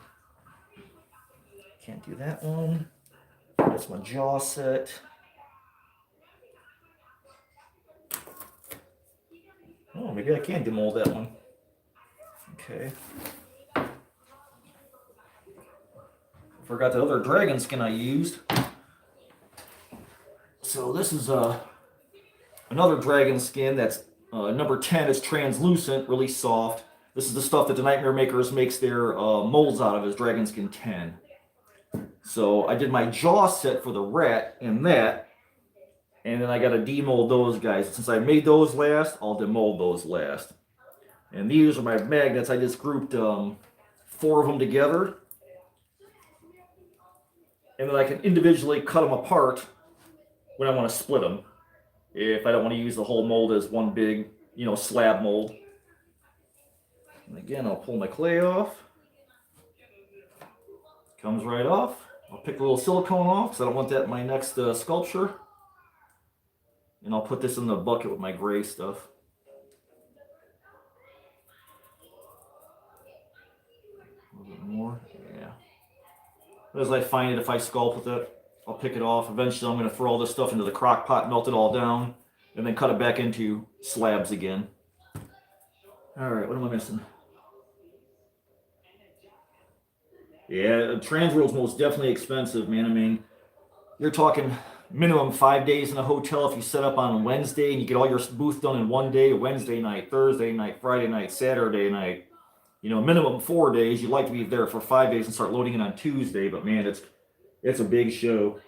Can't do that one. That's my jaw set. Oh, maybe I can demold that one. Okay. Forgot the other dragon skin I used. So this is another dragon skin that's number 10. It's translucent, really soft. This is the stuff that the Nightmare Makers makes their molds out of, is dragon skin 10. So I did my jaw set for the rat in that. And then I got to demold those guys. Since I made those last, I'll demold those last. And these are my magnets. I just grouped 4 of them together. and then I can individually cut them apart when I want to split them. If I don't want to use the whole mold as one big, you know, slab mold. And again, I'll pull my clay off. Comes right off. I'll pick a little silicone off because I don't want that in my next sculpture. And I'll put this in the bucket with my gray stuff. A little bit more, yeah. As I find it, if I sculpt with it, I'll pick it off. Eventually I'm going to throw all this stuff into the crock pot, melt it all down, and then cut it back into slabs again. Alright, what am I missing? Yeah, Transworld's most definitely expensive, man. I mean, you're talking minimum 5 days in a hotel if you set up on Wednesday and you get all your booth done in one day, Wednesday night, Thursday night, Friday night, Saturday night. You know, minimum 4 days. You'd like to be there for 5 days and start loading it on Tuesday, but man, it's a big show.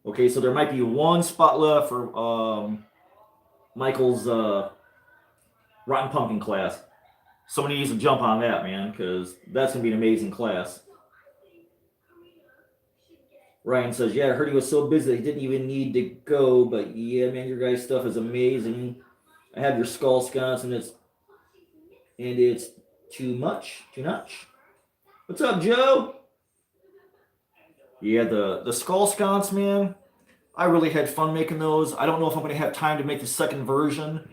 Okay, so there might be one spot left for Michael's Rotten Pumpkin class. Somebody needs to jump on that, man, because that's going to be an amazing class. Ryan says, yeah, I heard he was so busy that he didn't even need to go, but yeah, man, your guys' stuff is amazing. I have your skull sconce, and it's too much. What's up, Joe? Yeah, the skull sconce, man, I really had fun making those. I don't know if I'm going to have time to make the second version.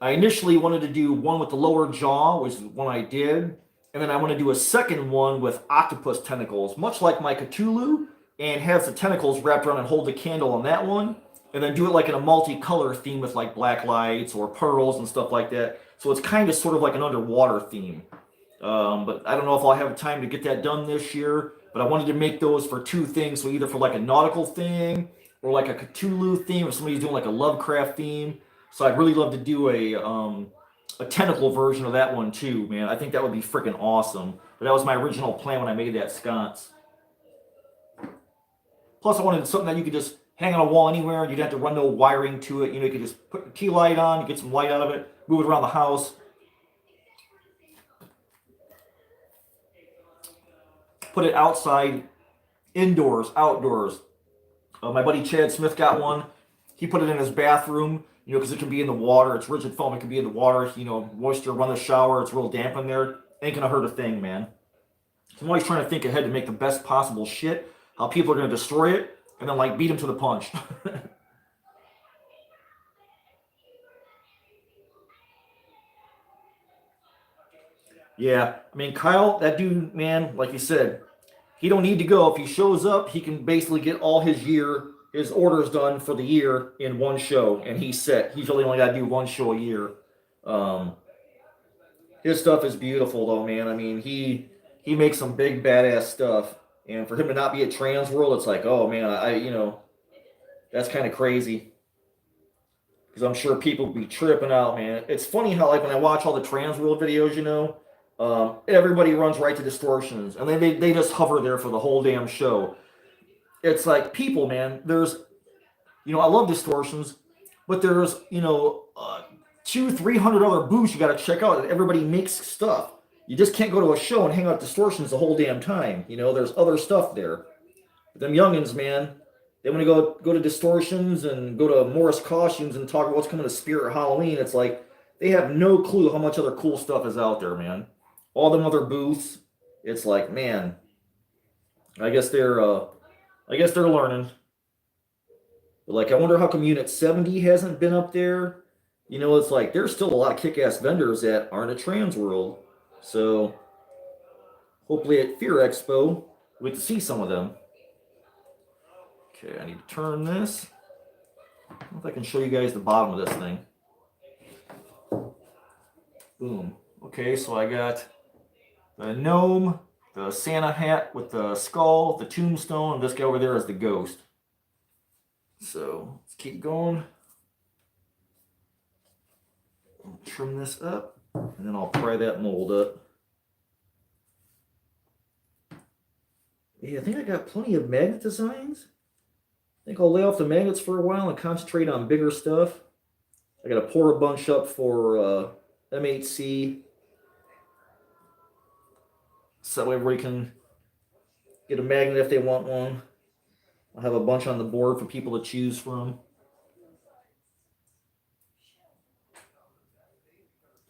I initially wanted to do one with the lower jaw, which is one I did. And then I want to do a second one with octopus tentacles, much like my Cthulhu, and has the tentacles wrapped around and hold the candle on that one. And then do it like in a multicolor theme with like black lights or pearls and stuff like that. So it's kind of sort of like an underwater theme. But I don't know if I'll have time to get that done this year. But I wanted to make those for two things. So either for like a nautical thing or like a Cthulhu theme if somebody's doing like a Lovecraft theme. So I'd really love to do a tentacle version of that one too, man. I think that would be freaking awesome. But that was my original plan when I made that sconce. Plus I wanted something that you could just hang on a wall anywhere. You'd have to run no wiring to it. You know, you could just put the key light on, get some light out of it, move it around the house. Put it outside, indoors, outdoors. My buddy Chad Smith got one. He put it in his bathroom, you know, because it can be in the water. It's rigid foam. It can be in the water. You know, moisture, run the shower. It's real damp in there. Ain't going to hurt a thing, man. So I'm always trying to think ahead to make the best possible shit. How people are going to destroy it. And then, like, beat them to the punch. Yeah, I mean, Kyle, that dude, man, like you said, he don't need to go. If he shows up, he can basically get all his orders done for the year in one show, and he's set. He's really only got to do one show a year. His stuff is beautiful, though, man. I mean, he makes some big, badass stuff, and for him to not be at Transworld, it's like, oh, man, you know, that's kind of crazy. Because I'm sure people will be tripping out, man. It's funny how, like, when I watch all the Transworld videos, you know, everybody runs right to distortions, and they just hover there for the whole damn show. It's like, people, man, there's, you know, I love distortions, but there's, you know, 200-300 other booths you got to check out. Everybody makes stuff. You just can't go to a show and hang out distortions the whole damn time. You know, there's other stuff there. But them youngins, man, they want to go to distortions and go to Morris Costumes and talk about what's coming to Spirit Halloween. It's like they have no clue how much other cool stuff is out there, man. All them other booths. It's like, man, I guess they're learning. But like, I wonder how come Unit 70 hasn't been up there. You know, it's like there's still a lot of kick-ass vendors that aren't at Transworld. So hopefully at Fear Expo we get to see some of them. Okay, I need to turn this. I don't know if I can show you guys the bottom of this thing. Boom. Okay, so I got the gnome, the Santa hat with the skull, the tombstone, and this guy over there is the ghost. So let's keep going. I'll trim this up, and then I'll pry that mold up. Yeah, I think I got plenty of magnet designs. I think I'll lay off the magnets for a while and concentrate on bigger stuff. I got to pour a bunch up for MHC. So everybody can get a magnet if they want one. I'll have a bunch on the board for people to choose from.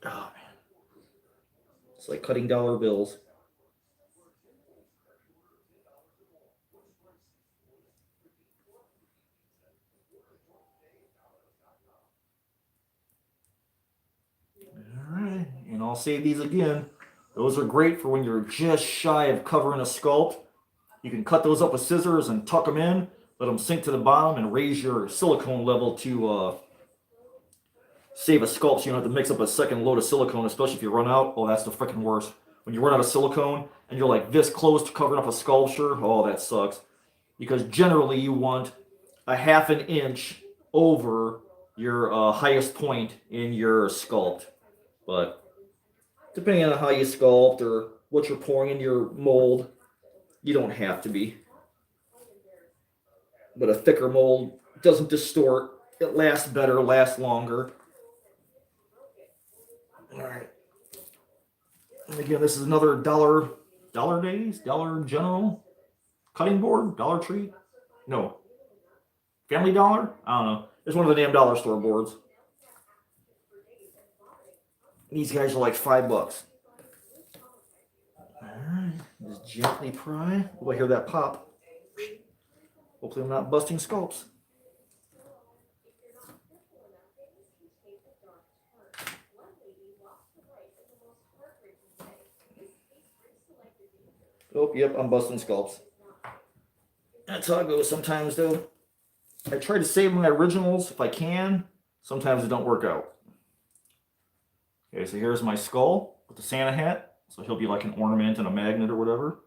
Oh, man. It's like cutting dollar bills. Alright, and I'll say these again. Those are great for when you're just shy of covering a sculpt. You can cut those up with scissors and tuck them in, let them sink to the bottom, and raise your silicone level to save a sculpt so you don't have to mix up a second load of silicone, especially if you run out. Oh, that's the freaking worst. When you run out of silicone and you're like this close to covering up a sculpture, oh, that sucks. Because generally you want a ½ an inch over your highest point in your sculpt. But depending on how you sculpt or what you're pouring in your mold, you don't have to be. But a thicker mold doesn't distort. It lasts better, lasts longer. Alright. And again, this is another Dollar General cutting board? Dollar Tree? No. Family Dollar? I don't know. It's one of the damn dollar store boards. These guys are like $5. Alright. Just gently pry. Oh, I hear that pop. Hopefully I'm not busting sculpts. Oh, yep, I'm busting sculpts. That's how it goes sometimes, though. I try to save my originals if I can. Sometimes it don't work out. Okay, so here's my skull with the Santa hat. So he'll be like an ornament and a magnet or whatever.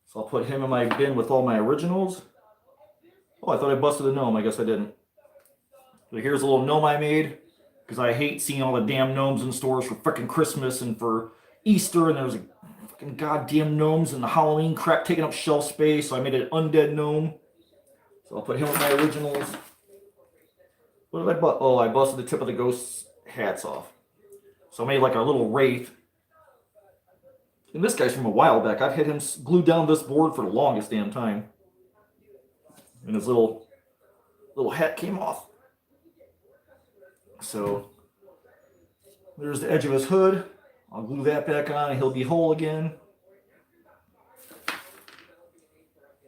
So I'll put him in my bin with all my originals. Oh, I thought I busted a gnome. I guess I didn't. So here's a little gnome I made. Because I hate seeing all the damn gnomes in stores for frickin' Christmas and for Easter. And there's a fucking goddamn gnomes and the Halloween crap taking up shelf space. So I made an undead gnome. So I'll put him with my originals. What did I bust? Oh, I busted the tip of the ghost's hats off. So I made like a little wraith. And this guy's from a while back. I've had him glued down this board for the longest damn time. And his little hat came off. So there's the edge of his hood. I'll glue that back on and he'll be whole again.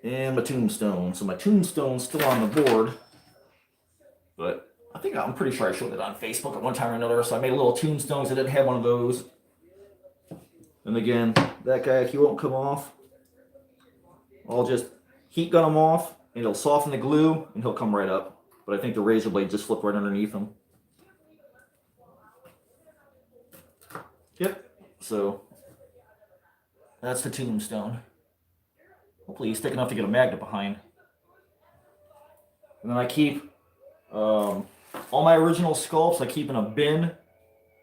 And my tombstone. So my tombstone's still on the board. But I'm pretty sure I showed it on Facebook at one time or another. So I made a little tombstone because I didn't have one of those. And again, that guy, he won't come off. I'll just heat gun him off and it'll soften the glue and he'll come right up. But I think the razor blade just slipped right underneath him. Yep, so that's the tombstone. Hopefully he's thick enough to get a magnet behind. And then I keep all my original sculpts, I keep in a bin.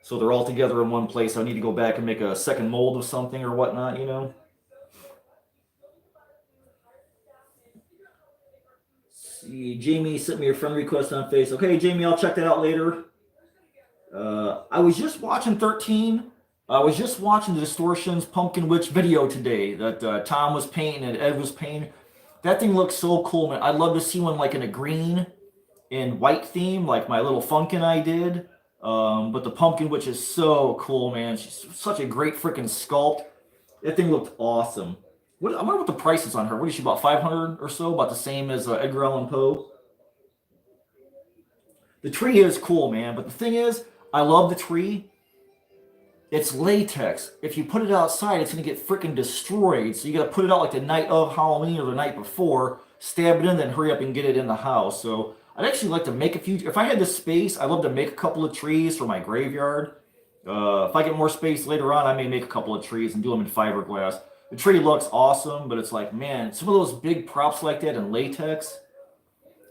So they're all together in one place. I need to go back and make a second mold of something or whatnot, you know. Let's see, Jamie sent me a friend request on Facebook. Okay, Jamie, I'll check that out later. I was just watching 13. I was just watching the Distortions Pumpkin Witch video today that Tom was painting and Ed was painting. That thing looks so cool, man. I'd love to see one like in a green and white theme, like my little Funkin' I did. But the Pumpkin Witch is so cool, man. She's such a great freaking sculpt. That thing looked awesome. I wonder what the price is on her. What is she, about $500 or so? About the same as Edgar Allan Poe. The tree is cool, man. But the thing is, I love the tree. It's latex. If you put it outside, it's going to get freaking destroyed. So you got to put it out like the night of Halloween or the night before, stab it in, then hurry up and get it in the house. So I'd actually like to make a few. If I had the space, I'd love to make a couple of trees for my graveyard. If I get more space later on, I may make a couple of trees and do them in fiberglass. The tree looks awesome, but it's like, man, some of those big props like that in latex,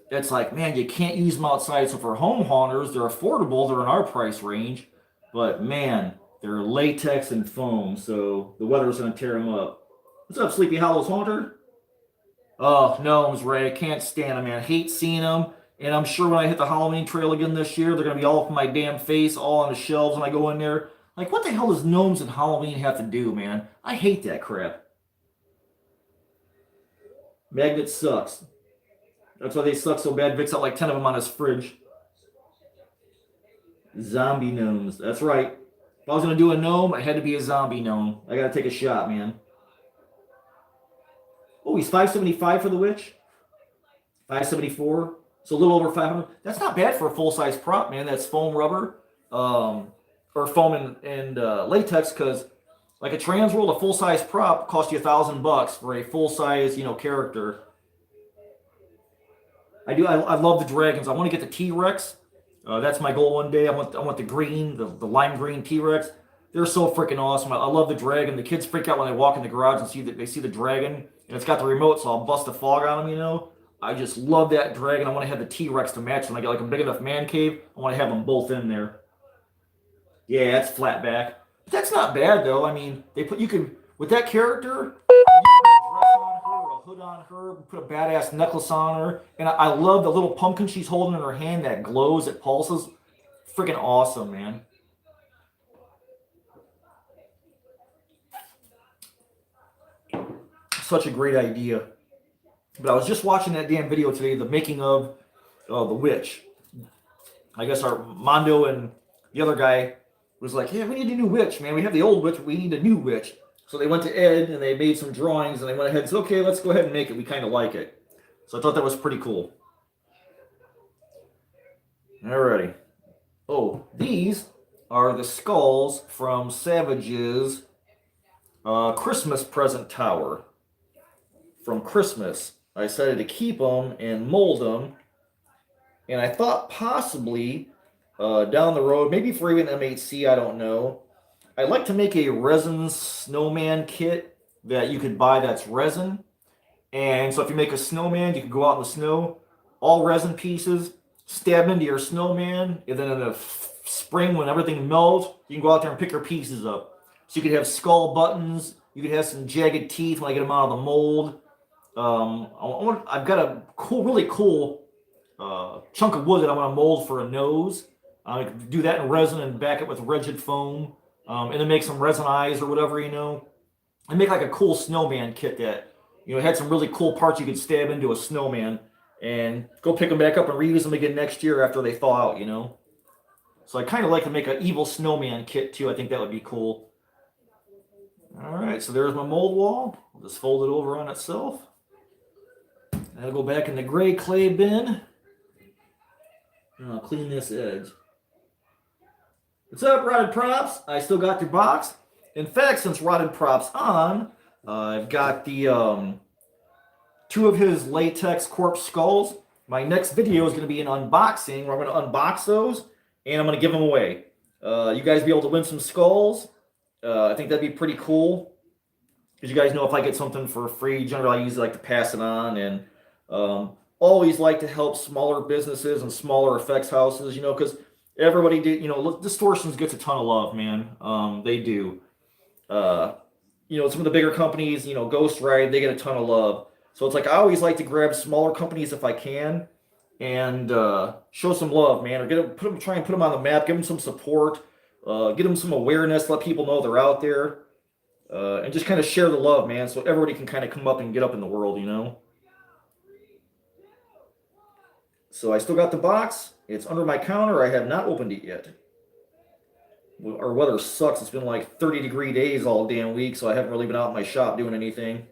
it's like, man, you can't use them outside. So for home haunters, they're affordable. They're in our price range. But, man, they're latex and foam, so the weather's going to tear them up. What's up, Sleepy Hollows Haunter? Oh, gnomes, Ray. I can't stand them, man. I hate seeing them. And I'm sure when I hit the Halloween trail again this year, they're going to be all up in my damn face, all on the shelves when I go in there. Like, what the hell does gnomes and Halloween have to do, man? I hate that crap. Magnet sucks. That's why they suck so bad. Vic's got like 10 of them on his fridge. Zombie gnomes. That's right. If I was going to do a gnome, I had to be a zombie gnome. I got to take a shot, man. Oh, he's $575 for the witch? $574? So a little over 500. That's not bad for a full-size prop, man. That's foam rubber. Or foam and latex, because like a trans world, a full-size prop cost you $1,000 for a full-size, character. I love the dragons. I want to get the T-Rex. That's my goal one day. I want the green, the lime green T-Rex. They're so freaking awesome. I love the dragon. The kids freak out when they walk in the garage and they see the dragon, and it's got the remote, so I'll bust the fog on them, I just love that dragon. I want to have the T-Rex to match when I get like a big enough man cave. I want to have them both in there. Yeah, that's flat back. But that's not bad though. I mean, with that character, you can put a dress on her or a hood on her, put a badass necklace on her, and I love the little pumpkin she's holding in her hand that glows, that pulses. Freaking awesome, man. Such a great idea. But I was just watching that damn video today, the making of the witch. I guess our Mondo and the other guy was like, yeah, we need a new witch, man. We have the old witch, but we need a new witch. So they went to Ed and they made some drawings and they went ahead and said, okay, let's go ahead and make it. We kind of like it. So I thought that was pretty cool. Alrighty. Oh, these are the skulls from Savage's Christmas present tower. From Christmas. I decided to keep them and mold them. And I thought possibly down the road, maybe for even MHC, I don't know. I'd like to make a resin snowman kit that you could buy that's resin. And so if you make a snowman, you can go out in the snow, all resin pieces, stab into your snowman, and then in the spring when everything melts, you can go out there and pick your pieces up. So you could have skull buttons, you could have some jagged teeth when I get them out of the mold. I've got a really cool chunk of wood that I want to mold for a nose. I could do that in resin and back it with rigid foam, and then make some resin eyes or whatever, and make like a cool snowman kit that had some really cool parts you could stab into a snowman and go pick them back up and reuse them again next year after they thaw out. So I kind of like to make an evil snowman kit too. I think that would be cool. All right, so there's my mold wall. I'll just fold it over on itself. That'll go back in the gray clay bin. And I'll clean this edge. What's up, Rotted Props? I still got your box. In fact, since Rotted Props on, I've got the 2 of his latex corpse skulls. My next video is going to be an unboxing where I'm going to unbox those and I'm going to give them away. You guys be able to win some skulls. I think that'd be pretty cool. Because you guys know if I get something for free, generally I usually like to pass it on, and always like to help smaller businesses and smaller effects houses, because everybody Distortions gets a ton of love, man. They do. Some of the bigger companies, Ghost Ride, they get a ton of love. So it's like I always like to grab smaller companies if I can and show some love, man, or try and put them on the map, give them some support, get them some awareness, let people know they're out there. And just kind of share the love, man, so everybody can kind of come up and get up in the world, So I still got the box. It's under my counter. I have not opened it yet. Our weather sucks. It's been like 30-degree days all damn week, so I haven't really been out in my shop doing anything.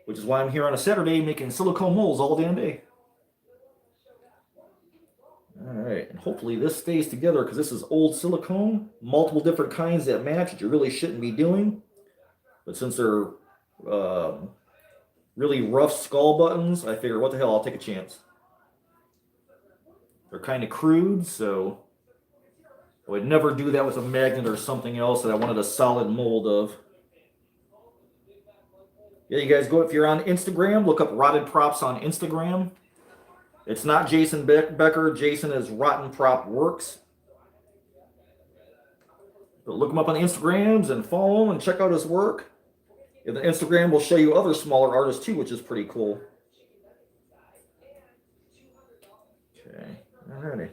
Which is why I'm here on a Saturday making silicone molds all damn day. Alright, and hopefully this stays together because this is old silicone. Multiple different kinds that match, which you really shouldn't be doing. But since they're really rough skull buttons, I figure, what the hell, I'll take a chance. They're kind of crude, so I would never do that with a magnet or something else that I wanted a solid mold of. Yeah, you guys go, if you're on Instagram, look up Rotted Props on Instagram. It's not Jason Becker. Jason is Rotten Prop Works. But look him up on the Instagrams and follow him and check out his work. And the Instagram will show you other smaller artists too, which is pretty cool. Okay, alrighty.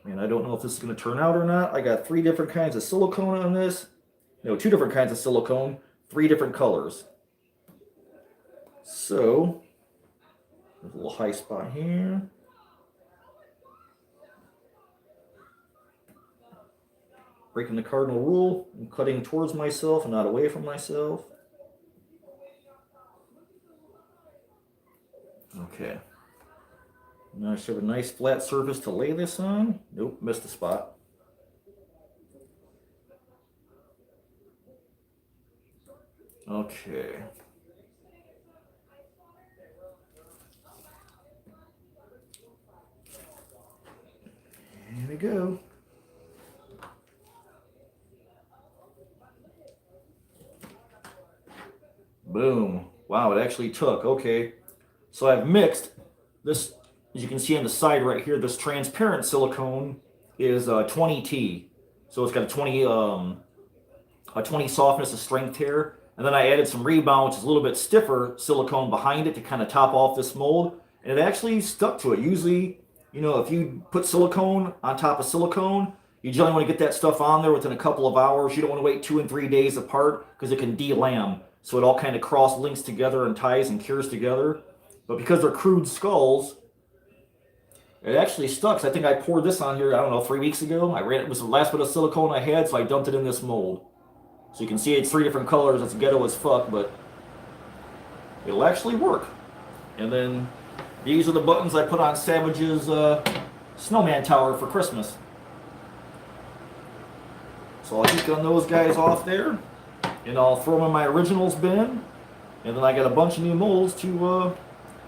And I don't know if this is going to turn out or not. I got 3 different kinds of silicone on this. No, 2 different kinds of silicone, 3 different colors. So, there's a little high spot here. Breaking the cardinal rule. I'm cutting towards myself and not away from myself. Okay. Now I should have a nice flat surface to lay this on. Nope, missed a spot. Okay. Here we go. Boom. Wow, it actually took. Okay. So I've mixed this, as you can see on the side right here, this transparent silicone is 20T. So it's got a 20 softness, a strength here. And then I added some rebound, which is a little bit stiffer silicone behind it to kind of top off this mold. And it actually stuck to it. Usually, you know, if you put silicone on top of silicone, you generally want to get that stuff on there within a couple of hours. You don't want to wait 2 and 3 days apart because it can delam. So it all kind of cross-links together and ties and cures together. But because they're crude skulls, it actually stuck. So I think I poured this on here, I don't know, 3 weeks ago. It was the last bit of silicone I had, so I dumped it in this mold. So you can see it's 3 different colors. It's ghetto as fuck, but it'll actually work. And then these are the buttons I put on Savage's snowman tower for Christmas. So I'll just gun those guys off there, and I'll throw them in my originals bin. And then I got a bunch of new molds to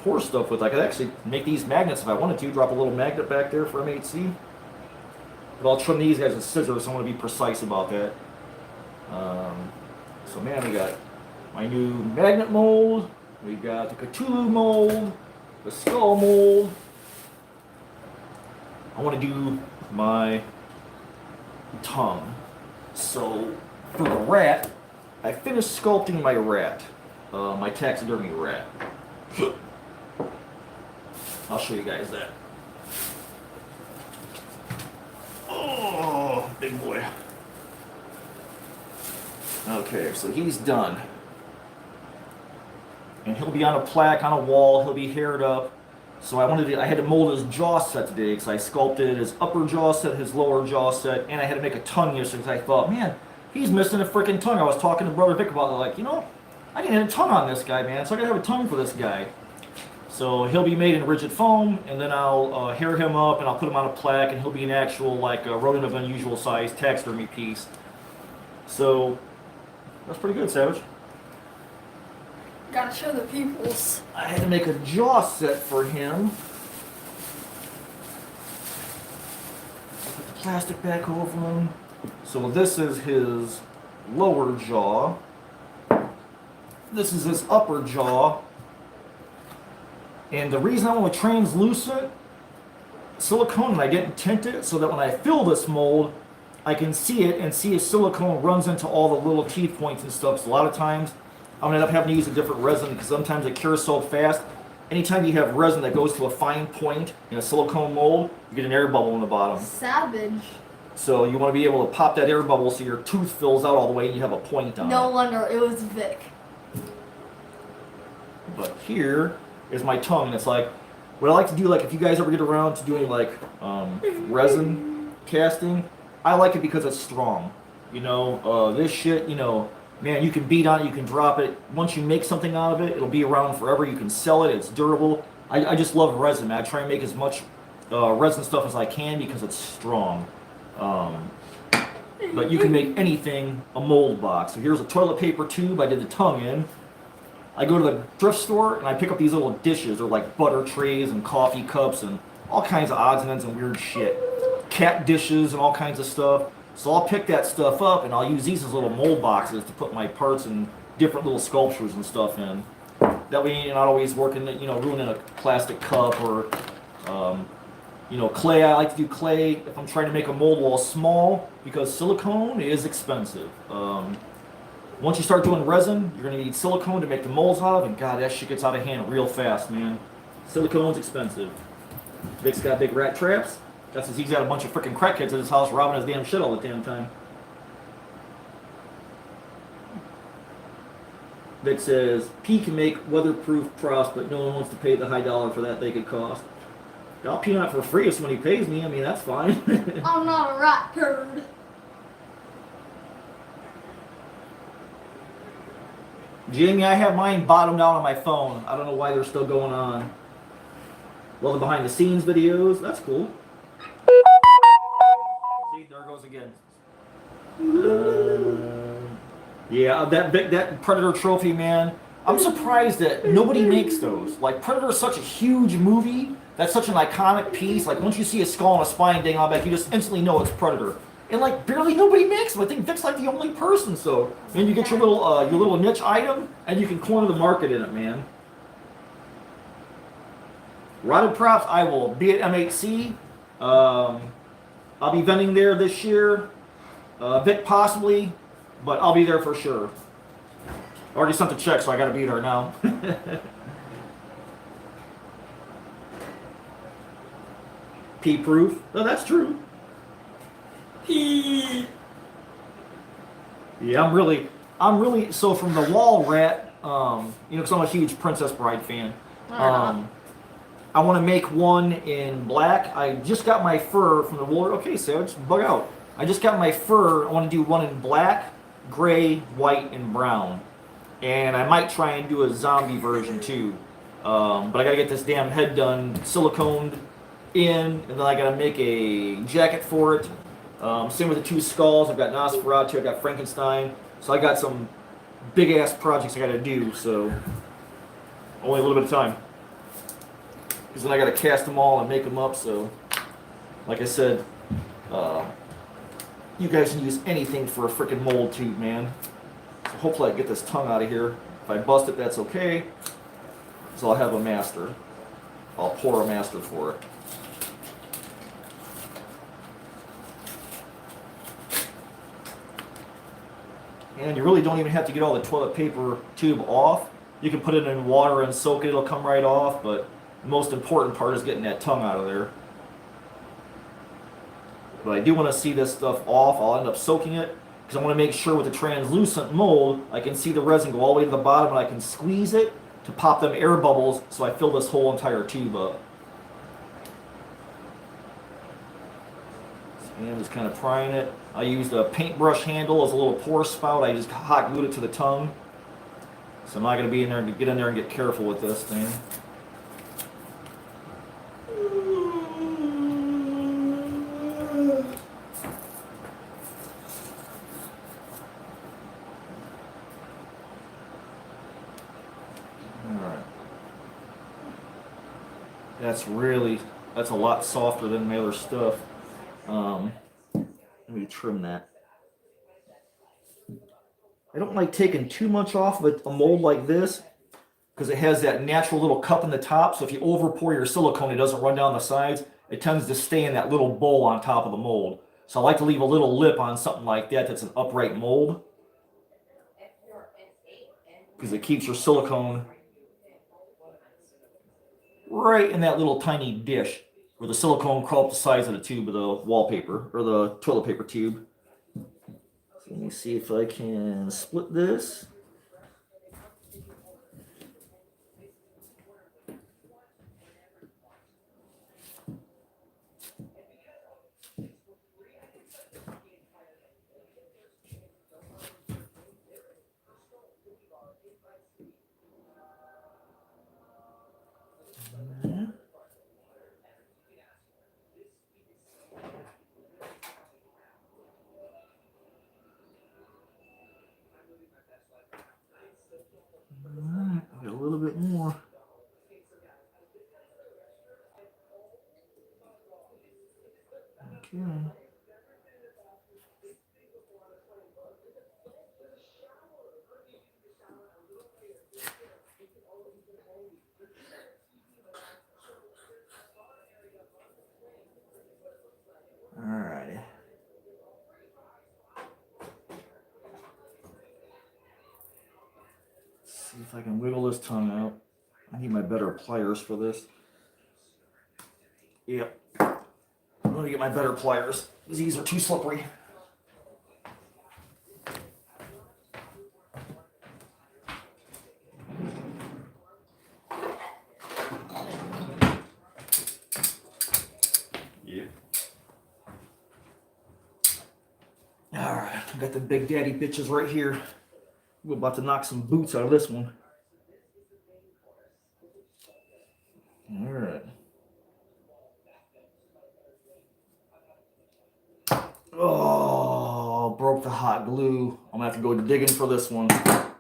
pour stuff with. I could actually make these magnets if I wanted to. Drop a little magnet back there for MHC. But I'll trim these guys with scissors, so I want to be precise about that. So man, we got my new magnet mold. We got the Cthulhu mold. The skull mold. I want to do my tongue. So for the rat, I finished sculpting my rat. My taxidermy rat. I'll show you guys that. Oh, big boy. Okay, so he's done. And he'll be on a plaque on a wall. He'll be haired up. So I had to mold his jaw set today because I sculpted his upper jaw set, his lower jaw set, and I had to make a tongue yesterday because I thought, man, he's missing a freaking tongue. I was talking to Brother Vic about it, like, you know, I can hit a tongue on this guy, man, so I gotta have a tongue for this guy. So he'll be made in rigid foam, and then I'll hair him up, and I'll put him on a plaque, and he'll be an actual, like, rodent of unusual size taxidermy piece. So that's pretty good, Savage. Gotta show the peoples. I had to make a jaw set for him. Put the plastic back over him. So this is his lower jaw. This is his upper jaw. And the reason I want to translucent silicone and I didn't tint it so that when I fill this mold, I can see it and see if silicone runs into all the little teeth points and stuff. So a lot of times I'm going to end up having to use a different resin because sometimes it cures so fast. Anytime you have resin that goes to a fine point in a silicone mold, you get an air bubble in the bottom. Savage. So you want to be able to pop that air bubble so your tooth fills out all the way and you have a point on No it. wonder it was Vic. But here is my tongue. And it's like, what I like to do, like if you guys ever get around to doing like resin casting, I like it because it's strong. You know, this shit, you know, man, you can beat on it, you can drop it. Once you make something out of it, it'll be around forever. You can sell it, it's durable. I just love resin, man. I try and make as much resin stuff as I can because it's strong. But you can make anything a mold box. So here's a toilet paper tube I did the tongue in. I go to the thrift store and I pick up these little dishes. They're like butter trays and coffee cups and all kinds of odds and ends and weird shit. Cat dishes and all kinds of stuff. So I'll pick that stuff up and I'll use these as little mold boxes to put my parts and different little sculptures and stuff in. That way you're not always working, you know, ruining a plastic cup or, you know, clay. I like to do clay if I'm trying to make a mold wall small because silicone is expensive. Once you start doing resin, you're going to need silicone to make the molds out of, and God, that shit gets out of hand real fast, man. Silicone's expensive. Vic's got big rat traps. That's because he's got a bunch of freaking crackheads at his house robbing his damn shit all the damn time. Vic says, P can make weatherproof props, but no one wants to pay the high dollar for that they could cost. I'll pee on it for free if somebody pays me. I mean, that's fine. I'm not a rat turd. Jamie, I have mine bottomed out on my phone. I don't know why they're still going on. Well, the behind the scenes videos, that's cool. See, there it goes again. Yeah, that Predator trophy, man. I'm surprised that nobody makes those. Like, Predator is such a huge movie. That's such an iconic piece. Like, once you see a skull and a spine dang on back, you just instantly know it's Predator. And, like, barely nobody makes them. I think Vic's like the only person, so. And you get your little niche item, and you can corner the market in it, man. Rotted props, I will be at M8C. I'll be vending there this year. Vic possibly, but I'll be there for sure. Already sent the check, so I gotta be there now. P-proof. Oh, that's true. P. Yeah, I'm really, so from the wall rat, you know, because I'm a huge Princess Bride fan. I want to make one in black. I just got my fur from the wool. Okay, Savage, bug out. I just got my fur. I want to do one in black, gray, white, and brown. And I might try and do a zombie version too. But I gotta get this damn head done, siliconed in, and then I gotta make a jacket for it. Same with the two skulls. I've got Nosferatu, I've got Frankenstein. So I got some big ass projects I gotta do. So only a little bit of time. Because then I gotta cast them all and make them up. So, like I said, you guys can use anything for a freaking mold tube, man. So hopefully I get this tongue out of here. If I bust it, that's okay. So I'll have a master. I'll pour a master for it. And you really don't even have to get all the toilet paper tube off. You can put it in water and soak it. It'll come right off. But the most important part is getting that tongue out of there. But I do want to see this stuff off. I'll end up soaking it. Because I want to make sure with the translucent mold, I can see the resin go all the way to the bottom and I can squeeze it to pop them air bubbles so I fill this whole entire tube up. And I'm just kind of prying it. I used a paintbrush handle as a little pour spout. I just hot glued it to the tongue. So I'm not going to be in there and get in there and get careful with this thing. That's a lot softer than my other stuff. Let me trim that. I don't like taking too much off of a mold like this because it has that natural little cup in the top. So if you over pour your silicone, it doesn't run down the sides. It tends to stay in that little bowl on top of the mold. So I like to leave a little lip on something like that that's an upright mold because it keeps your silicone right in that little tiny dish where the silicone crawl up the size of the tube of the wallpaper or the toilet paper tube. So let me see if I can split this. Alright, a little bit more. Okay. Alrighty. See if I can wiggle this tongue out. I need my better pliers for this. Yep. gonna get my better pliers. These are too slippery. Yeah. All right, I got the big daddy bitches right here. We're about to knock some boots out of this one. All right. Oh, broke the hot glue. I'm gonna have to go digging for this one. I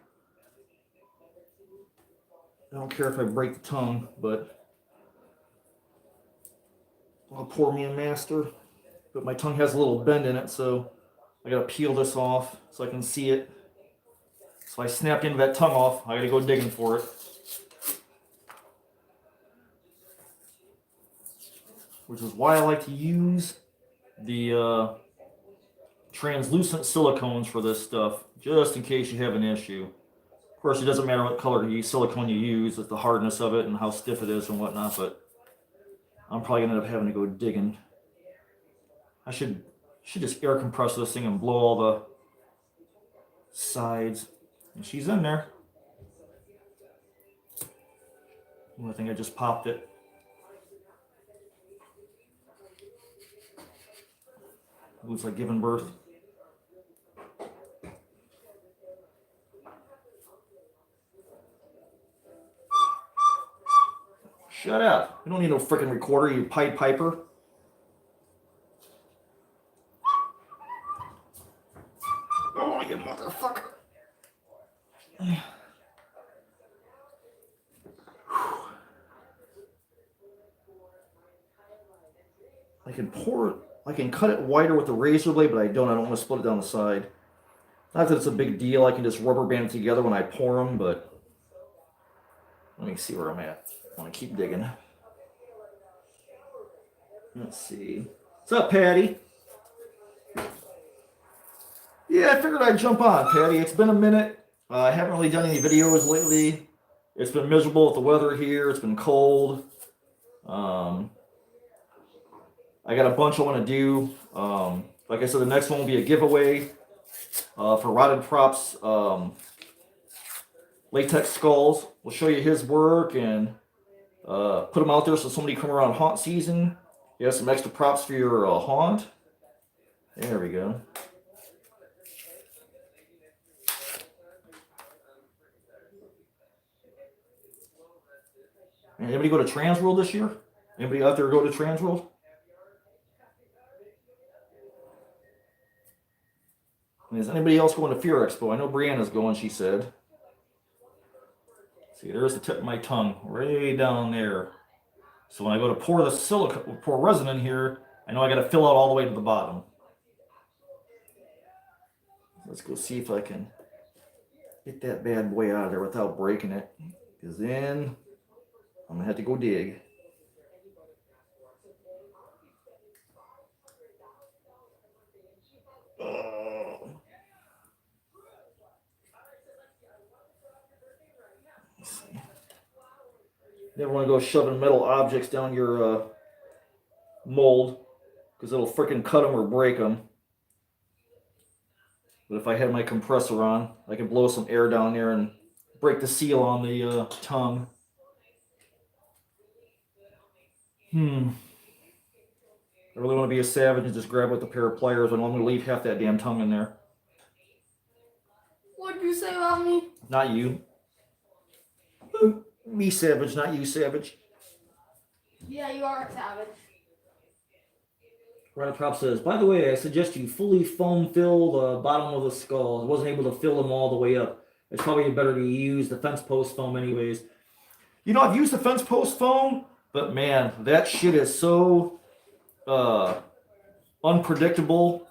don't care if I break the tongue, but I'll pour me a master. But my tongue has a little bend in it, so I gotta peel this off so I can see it. So I snapped into that tongue off. I gotta go digging for it. Which is why I like to use the translucent silicones for this stuff, just in case you have an issue. Of course, it doesn't matter what color silicone you use, it's the hardness of it and how stiff it is and whatnot, but I'm probably gonna end up having to go digging. I should just air compress this thing and blow all the sides. And she's in there. I think I just popped it. Looks like giving birth. Shut up. You don't need no freaking recorder, you Pied Piper. Oh, you motherfucker. I can cut it wider with the razor blade, but I don't want to split it down the side. Not that it's a big deal, I can just rubber band it together when I pour them, but let me see where I'm at. I want to keep digging. Let's see. What's up, Patty? Yeah, I figured I'd jump on, Patty. It's been a minute. I haven't really done any videos lately. It's been miserable with the weather here. It's been cold. I got a bunch I want to do. Like I said, the next one will be a giveaway for Rotted Props latex skulls. We'll show you his work and put them out there so somebody come around haunt season. You have some extra props for your haunt. There we go. Anybody go to Transworld this year? Anybody out there go to Transworld? Is anybody else going to Fear Expo? I know Brianna's going, she said. See, there's the tip of my tongue, way down there. So when I go to pour the silicone, pour resin in here, I know I got to fill out all the way to the bottom. Let's go see if I can get that bad boy out of there without breaking it. Because then I'm going to have to go dig. Never want to go shoving metal objects down your mold because it'll freaking cut them or break them. But if I had my compressor on, I can blow some air down there and break the seal on the tongue. I really want to be a savage and just grab with a pair of pliers, and I'm going to leave half that damn tongue in there. What'd you say about me? Not you. Me savage, not you savage. Yeah, you are a savage. Rotted Prop says, by the way, I suggest you fully foam fill the bottom of the skull. I wasn't able to fill them all the way up. It's probably better to use the fence post foam anyways. You know, I've used the fence post foam, but man, that shit is so unpredictable.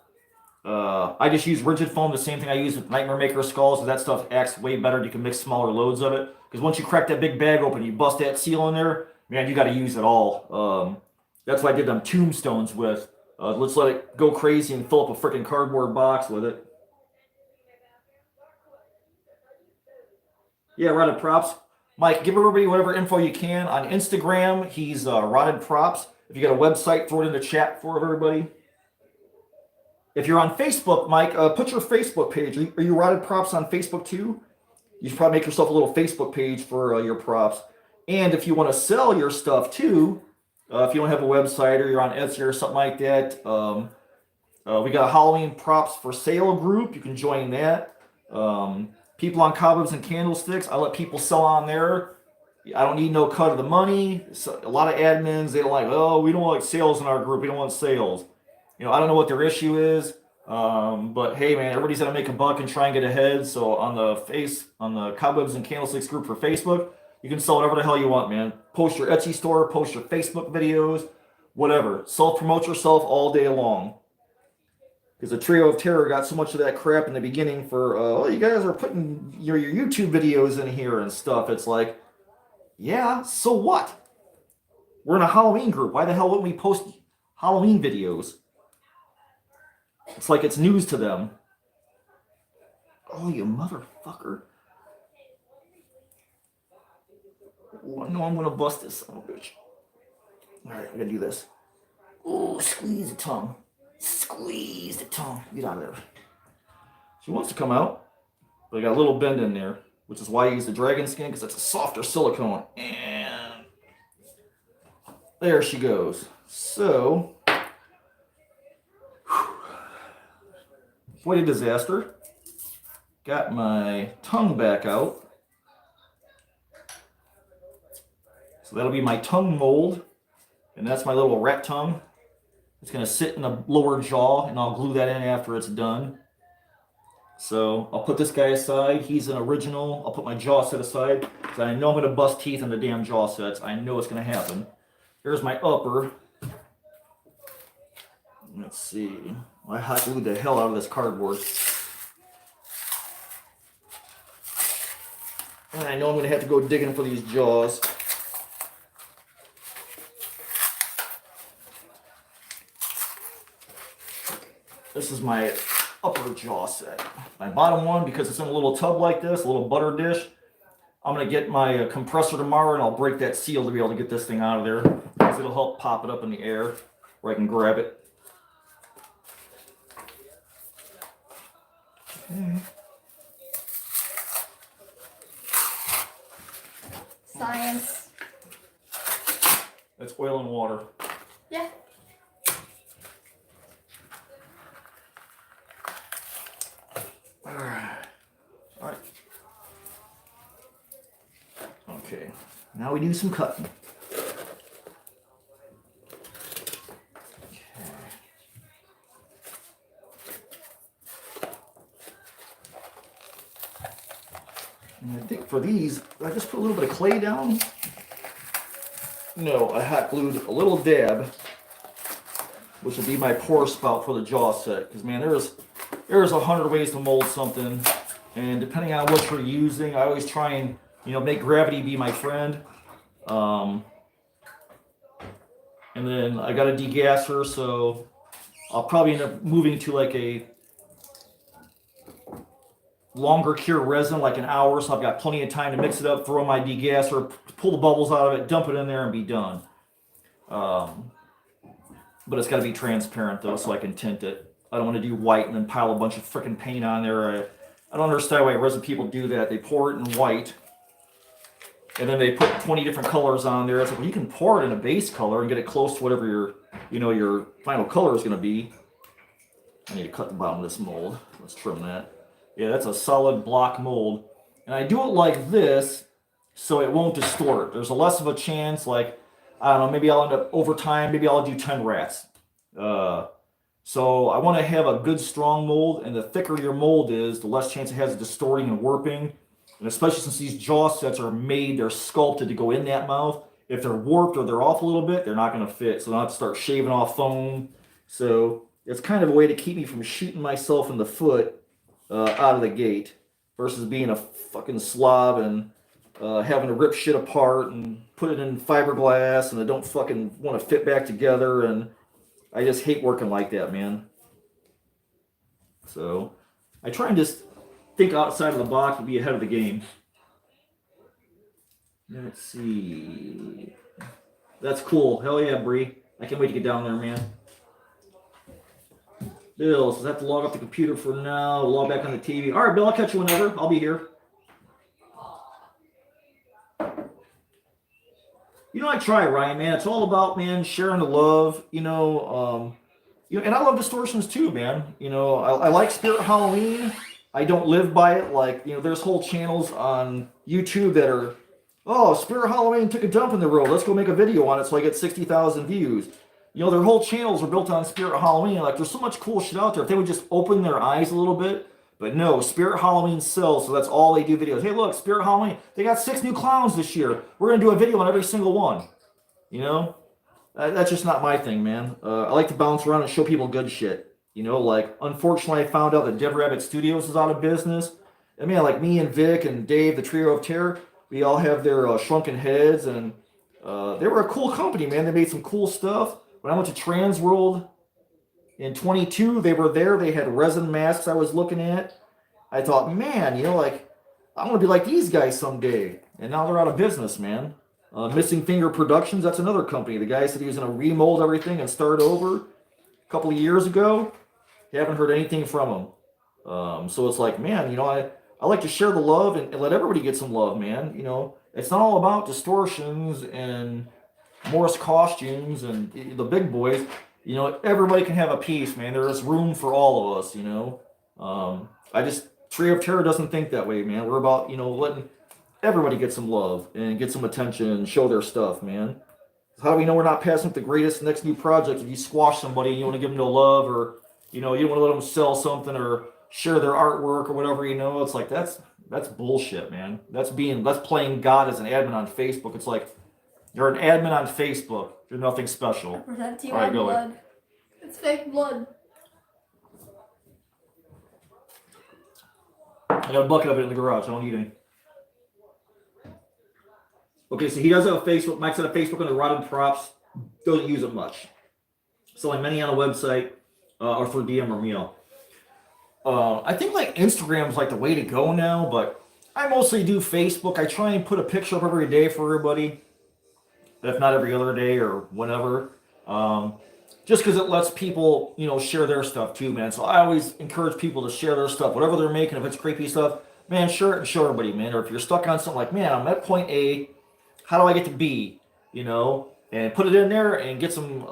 I just use rigid foam, the same thing I use with Nightmare Maker skulls, so that stuff acts way better. You can mix smaller loads of it. Because once you crack that big bag open, you bust that seal in there, man, you got to use it all. That's what I did them tombstones with. Let's let it go crazy and fill up a freaking cardboard box with it. Yeah, Rotted Props. Mike, give everybody whatever info you can. On Instagram, he's Rotted Props. If you got a website, throw it in the chat for everybody. If you're on Facebook, Mike, put your Facebook page. Are you Rotted Props on Facebook too? You should probably make yourself a little Facebook page for your props. And if you want to sell your stuff too, if you don't have a website or you're on Etsy or something like that, we got a Halloween props for sale group. You can join that. People on Cobwebs and Candlesticks, I let people sell on there. I don't need no cut of the money. So a lot of admins, they don't like, oh, we don't like sales in our group. We don't want sales. I don't know what their issue is. But hey, man, everybody's got to make a buck and try and get ahead. So on the Cobwebs and Candlesticks group for Facebook, you can sell whatever the hell you want, man. Post your Etsy store, post your Facebook videos, whatever. Self-promote yourself all day long. Because the Trio of Terror got so much of that crap in the beginning for, oh, you guys are putting your YouTube videos in here and stuff. It's like, yeah, so what? We're in a Halloween group. Why the hell wouldn't we post Halloween videos? It's like it's news to them. Oh, you motherfucker. Oh, no, I'm going to bust this son of a bitch. Alright, I'm going to do this. Oh, squeeze the tongue. Squeeze the tongue. Get out of there. She wants to come out, but I got a little bend in there, which is why I use the dragon skin, because it's a softer silicone. And there she goes. So, quite a disaster. Got my tongue back out. So that'll be my tongue mold. And that's my little rat tongue. It's going to sit in the lower jaw, and I'll glue that in after it's done. So I'll put this guy aside. He's an original. I'll put my jaw set aside, because I know I'm going to bust teeth in the damn jaw sets. I know it's going to happen. Here's my upper. Let's see. I hot glued the hell out of this cardboard. And I know I'm going to have to go digging for these jaws. This is my upper jaw set. My bottom one, because it's in a little tub like this, a little butter dish, I'm going to get my compressor tomorrow and I'll break that seal to be able to get this thing out of there, because it'll help pop it up in the air where I can grab it. Okay. Science. That's oil and water. Yeah. All right. Okay. Now we do some cutting. And I think for these, I just put a little bit of clay down. No, I hot glued a little dab, which will be my pour spout for the jaw set. Because man, there's 100 ways to mold something, and depending on what you're using, I always try and make gravity be my friend. And then I got a degasser, so I'll probably end up moving to like a longer cure resin, like an hour, so I've got plenty of time to mix it up, throw in my degasser, pull the bubbles out of it, dump it in there, and be done. But it's got to be transparent though, so I can tint it. I don't want to do white and then pile a bunch of freaking paint on there. I don't understand why resin people do that. They pour it in white, and then they put 20 different colors on there. It's like, well, you can pour it in a base color and get it close to whatever your final color is going to be. I need to cut the bottom of this mold. Let's trim that. Yeah, that's a solid block mold. And I do it like this so it won't distort. There's a less of a chance, like, I don't know, maybe I'll end up over time, maybe I'll do 10 rats. So I want to have a good strong mold, and the thicker your mold is, the less chance it has of distorting and warping. And especially since these jaw sets are made, they're sculpted to go in that mouth. If they're warped or they're off a little bit, they're not going to fit. So I'll have to start shaving off foam. So it's kind of a way to keep me from shooting myself in the foot out of the gate, versus being a fucking slob and having to rip shit apart and put it in fiberglass, and I don't fucking want to fit back together, and I just hate working like that, man. So I try and just think outside of the box and be ahead of the game. Let's see. That's cool. Hell yeah, Bree. I can't wait to get down there, man. Bill says I have to log off the computer for now, log back on the TV. All right, Bill, I'll catch you whenever. I'll be here. You know, I try, Ryan, man. It's all about, man, sharing the love, you know, and I love distortions too, man. You know, I like Spirit Halloween. I don't live by it. Like, you know, there's whole channels on YouTube that are, oh, Spirit Halloween took a dump in the road. Let's go make a video on it so I get 60,000 views. You know, their whole channels are built on Spirit Halloween. Like, there's so much cool shit out there. If they would just open their eyes a little bit. But no, Spirit Halloween sells, so that's all they do videos. Hey, look, Spirit Halloween, they got 6 new clowns this year. We're going to do a video on every single one. You know? That's just not my thing, man. I like to bounce around and show people good shit. You know, like, unfortunately, I found out that Dead Rabbit Studios is out of business. I mean, like, me and Vic and Dave, the Trio of Terror, we all have their shrunken heads, and they were a cool company, man. They made some cool stuff. When I went to Trans World in 22, they were there. They had resin masks I was looking at. I thought, man, you know, like, I want to be like these guys someday. And now they're out of business, man. Missing Finger Productions, that's another company. The guy said he was going to remold everything and start over a couple of years ago. Haven't heard anything from him. So it's like, man, you know, I like to share the love and let everybody get some love, man. You know, it's not all about distortions and Morris costumes and the big boys. You know, everybody can have a piece, man. There is room for all of us, you know. Trio of Terror doesn't think that way, man. We're about, you know, letting everybody get some love and get some attention and show their stuff, man. How do we know we're not passing up the greatest next new project if you squash somebody and you want to give them no love, or, you know, you don't want to let them sell something or share their artwork or whatever, you know? It's like, that's bullshit, man. That's playing God as an admin on Facebook. It's like, you're an admin on Facebook. You're nothing special. Represents you All right, on go blood. ahead. It's fake blood. I got a bucket of it in the garage. I don't need any. Okay, so he does have a Facebook. Mike's got a Facebook under Rotted Props. Doesn't use it much. Selling many on a website or for DM or meal. I think like Instagram's like the way to go now, but I mostly do Facebook. I try and put a picture up every day for everybody, if not every other day or whenever. Just because it lets people, you know, share their stuff too, man. So I always encourage people to share their stuff, whatever they're making. If it's creepy stuff, man, share it and show everybody, man. Or if you're stuck on something like, man, I'm at point A, how do I get to B? You know, and put it in there and get some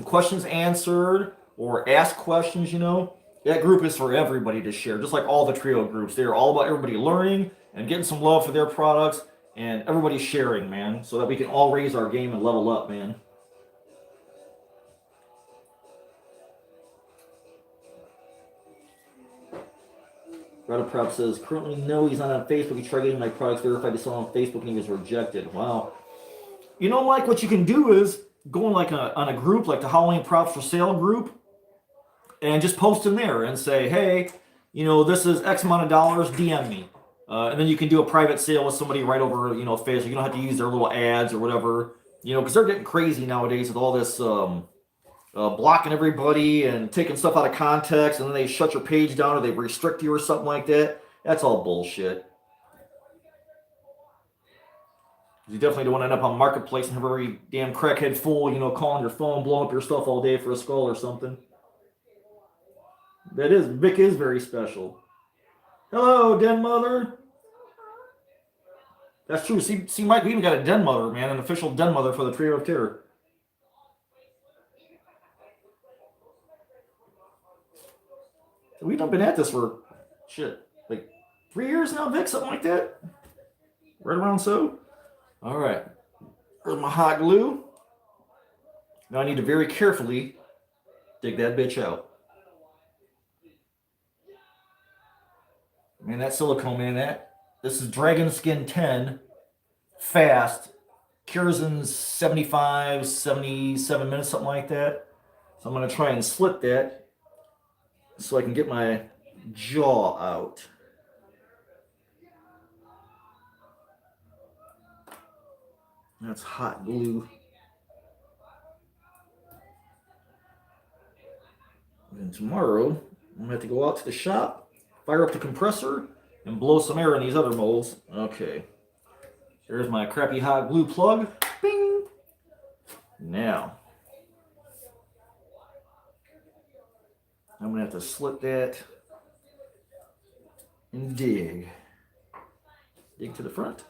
questions answered or ask questions. You know, that group is for everybody to share, just like all the Trio groups. They're all about everybody learning and getting some love for their products and everybody sharing, man, so that we can all raise our game and level up, man. Rotted Prop says, currently no, he's not on Facebook. He tried getting my products verified to sell on Facebook and he was rejected. Wow. You know, Mike, what you can do is go on like on a group, like the Halloween Props for Sale group, and just post in there and say, hey, you know, this is X amount of dollars, DM me. And then you can do a private sale with somebody right over, you know, Facebook. You don't have to use their little ads or whatever, you know, because they're getting crazy nowadays with all this blocking everybody and taking stuff out of context, and then they shut your page down or they restrict you or something like that. That's all bullshit. You definitely don't want to end up on Marketplace and have every damn crackhead fool, you know, calling your phone, blowing up your stuff all day for a skull or something. Vic is very special. Hello, Den Mother. That's true. See, Mike, we even got a Den Mother, man, an official Den Mother for the Trio of Terror. We've been at this for, shit, like 3 years now, Vic, something like that? Right around so? All right. There's my hot glue. Now I need to very carefully dig that bitch out. Man, that silicone, man, this is Dragon Skin 10, fast, cures in 75, 77 minutes, something like that. So I'm going to try and slit that so I can get my jaw out. That's hot glue. And tomorrow, I'm going to have to go out to the shop, fire up the compressor, and blow some air in these other molds. Okay. There's my crappy hot glue plug. Bing! Now, I'm going to have to slit that and dig. Dig to the front.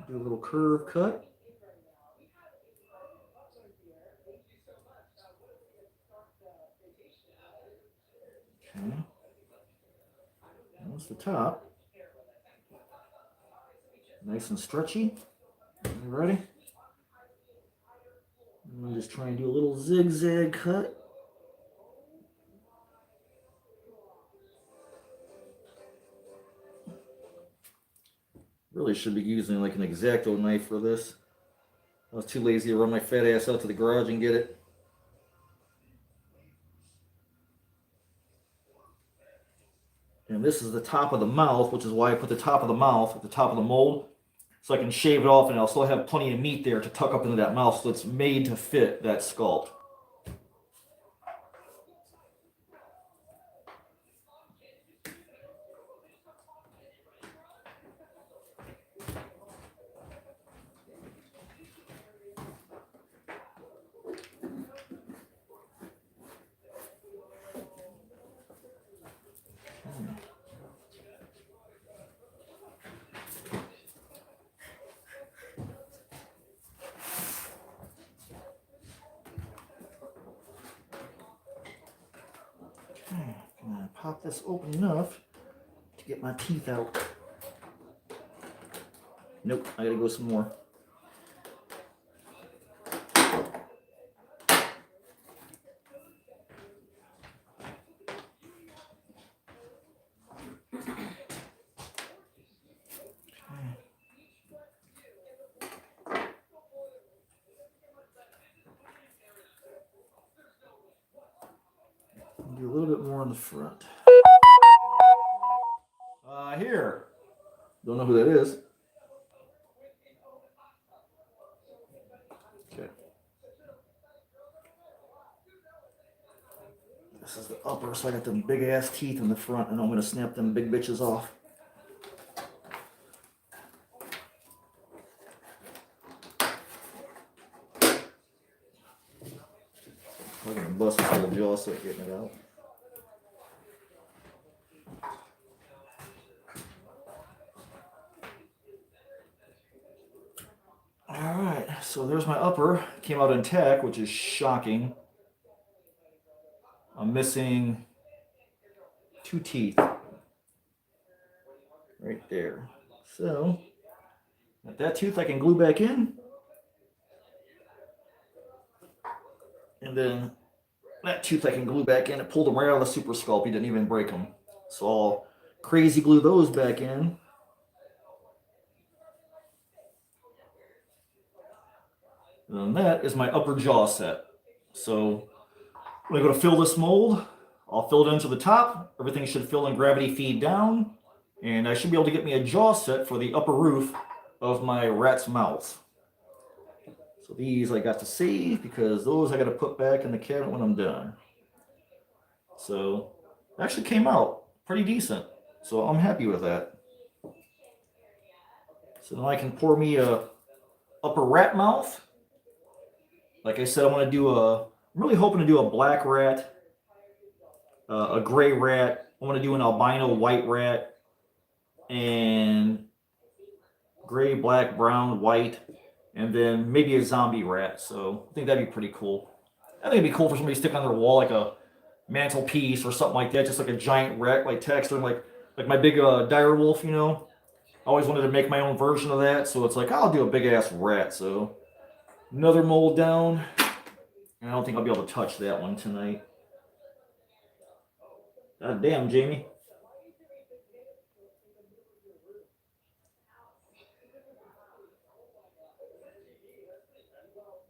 Do a little curve cut. Okay. That's the top. Nice and stretchy. You ready? I'm just trying to do a little zigzag cut. Really should be using like an X-Acto knife for this. I was too lazy to run my fat ass out to the garage and get it. And this is the top of the mouth, which is why I put the top of the mouth at the top of the mold. So I can shave it off and I'll still have plenty of meat there to tuck up into that mouth, so it's made to fit that sculpt. Okay, I'm gonna pop this open enough to get my teeth out. Nope, I gotta go some more. Do a little bit more on the front. Here. Don't know who that is. Okay. This is the upper, so I got them big ass teeth in the front, and I'm gonna snap them big bitches off. I'm gonna bust this little jaw so I'm getting it out. Alright, so there's my upper. Came out intact, which is shocking. I'm missing 2 teeth. Right there. So, got that tooth I can glue back in. And then that tooth I can glue back in. It pulled them right out of the Super Sculpt. He didn't even break them. So I'll crazy glue those back in. And then that is my upper jaw set. So when I go to fill this mold, I'll fill it into the top. Everything should fill and gravity feed down. And I should be able to get me a jaw set for the upper roof of my rat's mouth. So these I got to save because those I got to put back in the cabinet when I'm done. So it actually came out pretty decent. So I'm happy with that. So now I can pour me a upper rat mouth. Like I said, I'm really hoping to do a black rat, a gray rat. I want to do an albino white rat, and gray, black, brown, white, and then maybe a zombie rat. So I think that'd be pretty cool. I think it'd be cool for somebody to stick on their wall, like a mantelpiece or something like that, just like a giant rat, like texture, like my big dire wolf, you know. I always wanted to make my own version of that, so it's like I'll do a big ass rat. So another mold down, and I don't think I'll be able to touch that one tonight. God damn, Jamie.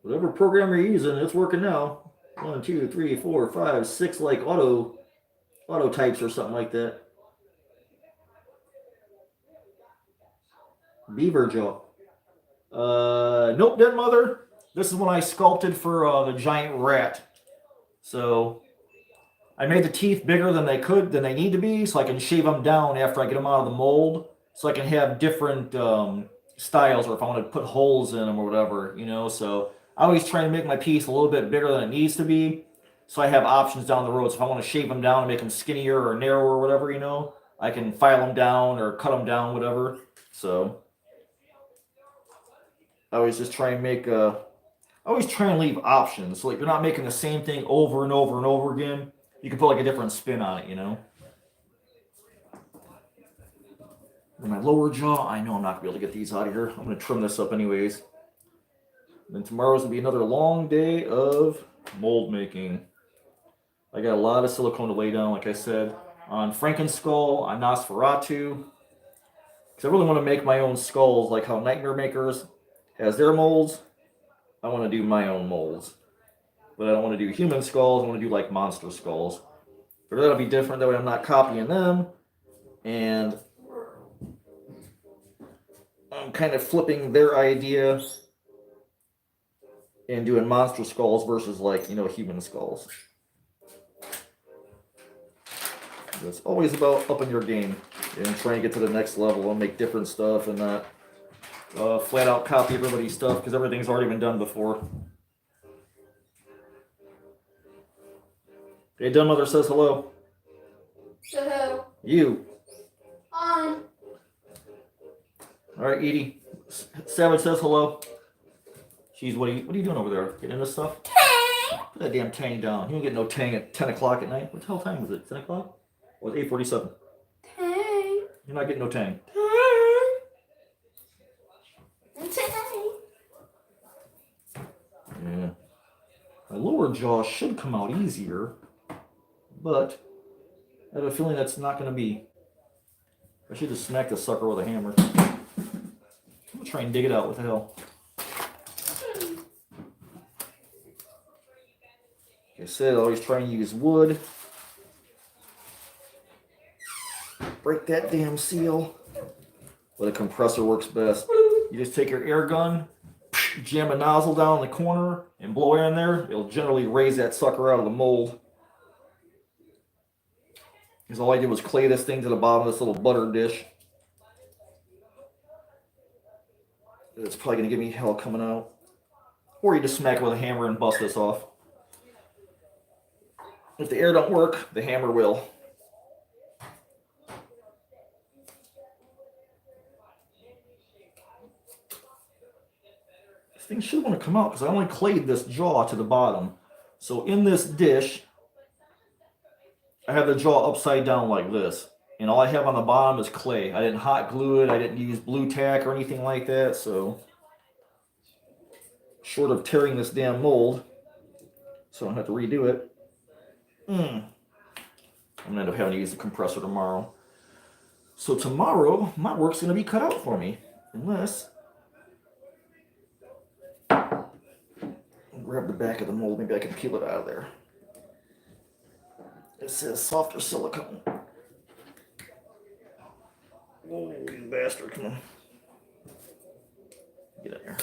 Whatever program you're using, it's working now. 1, 2, 3, 4, 5, 6 like auto types or something like that. Beaver jaw. Nope, dead mother. This is when I sculpted for the giant rat. So I made the teeth bigger than they need to be, so I can shave them down after I get them out of the mold, so I can have different styles, or if I want to put holes in them or whatever, you know. So I always try to make my piece a little bit bigger than it needs to be, so I have options down the road. So if I want to shave them down and make them skinnier or narrower or whatever, you know, I can file them down or cut them down, whatever. So I always just try and make I always try and leave options, so like you're not making the same thing over and over and over again. You can put like a different spin on it, you know. And my lower jaw, I know I'm not gonna be able to get these out of here. I'm gonna trim this up anyways. And then tomorrow's gonna be another long day of mold making. I got a lot of silicone to lay down, like I said, on Frankenskull, on Nosferatu. Because I really want to make my own skulls, like how Nightmare Makers has their molds. I want to do my own molds. But I don't want to do human skulls, I want to do like monster skulls. But that'll be different, that way I'm not copying them. And I'm kind of flipping their idea and doing monster skulls versus, like, you know, human skulls. It's always about upping your game and trying to get to the next level and make different stuff and not flat out copy everybody's stuff, because everything's already been done before. Hey, Dumb Mother says hello. So, You. on. Alright, Edie. Savage says hello. She's, what are you doing over there? Getting into stuff? Tang. Put that damn tang down. You don't get no tang at 10 o'clock at night. What the hell time was it? 10 o'clock? Or 8:47? Tang. You're not getting no tang. Tang. Yeah. My lower jaw should come out easier, but I have a feeling that's not going to be. I should just smack the sucker with a hammer. I'm going to try and dig it out. What the hell? Like I said, I always try and use wood. Break that damn seal. But a compressor works best. You just take your air gun, jam a nozzle down in the corner, and blow air in there. It'll generally raise that sucker out of the mold. Because all I did was clay this thing to the bottom of this little butter dish. It's probably going to give me hell coming out. Or you just smack it with a hammer and bust this off. If the air don't work, the hammer will. This thing should want to come out because I only clayed this jaw to the bottom. So in this dish, I have the jaw upside down like this. And all I have on the bottom is clay. I didn't hot glue it. I didn't use blue tack or anything like that. So short of tearing this damn mold, so I don't have to redo it. I'm going to end up having to use the compressor tomorrow. So tomorrow, my work's going to be cut out for me. Unless grab the back of the mold, maybe I can peel it out of there. It says softer silicone. Oh, you bastard, come on. Get in there.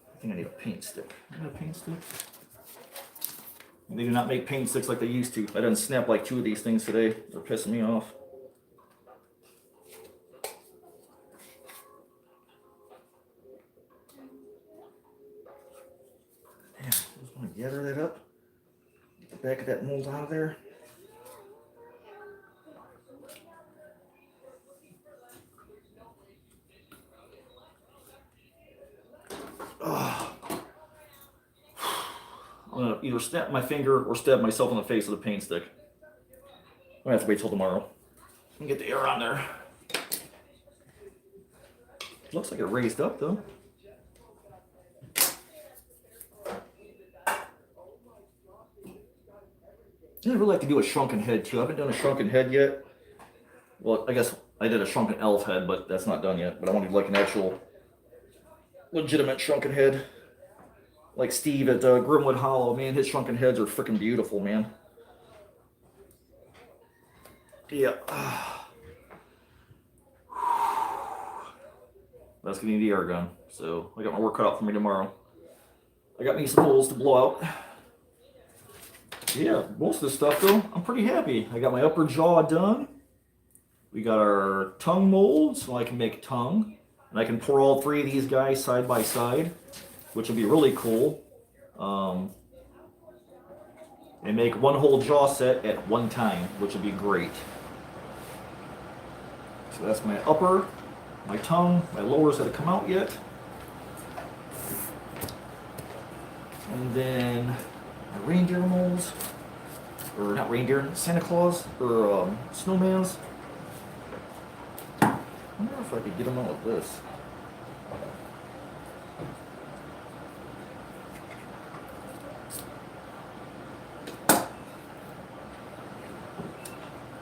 I think I need a paint stick. You got a paint stick? They do not make paint sticks like they used to. I done snapped like 2 of these things today. They're pissing me off. Damn, I just want to gather that up. Get the back of that mold out of there. I'm going to either snap my finger or stab myself in the face with a paint stick. I'm going to have to wait till tomorrow. And get the air on there. Looks like it raised up though. I'd really like to do a shrunken head too. I haven't done a shrunken head yet. Well, I guess I did a shrunken elf head, but that's not done yet. But I want to do like an actual legitimate shrunken head. Like Steve at Grimwood Hollow. Man, his shrunken heads are freaking beautiful, man. Yeah. That's gonna need the air gun. So I got my work cut out for me tomorrow. I got me some holes to blow out. Yeah, most of the stuff though, I'm pretty happy. I got my upper jaw done. We got our tongue mold, so I can make tongue. And I can pour all three of these guys side by side, which will be really cool. And make one whole jaw set at one time, which will be great. So that's my upper, my tongue, my lowers haven't come out yet. And then my reindeer molds, or not reindeer, Santa Claus, or snowmans. I wonder if I could get them out with this.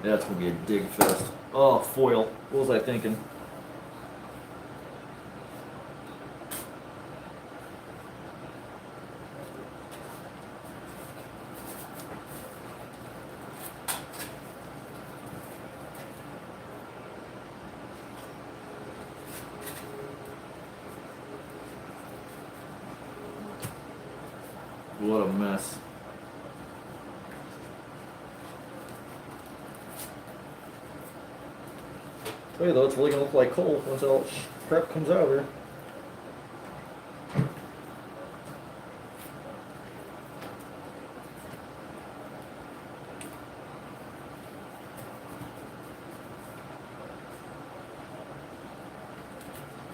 That's gonna be a dig fest. Oh, foil. What was I thinking? What a mess. Tell you though, it's really gonna look like coal once all that crap comes out of there.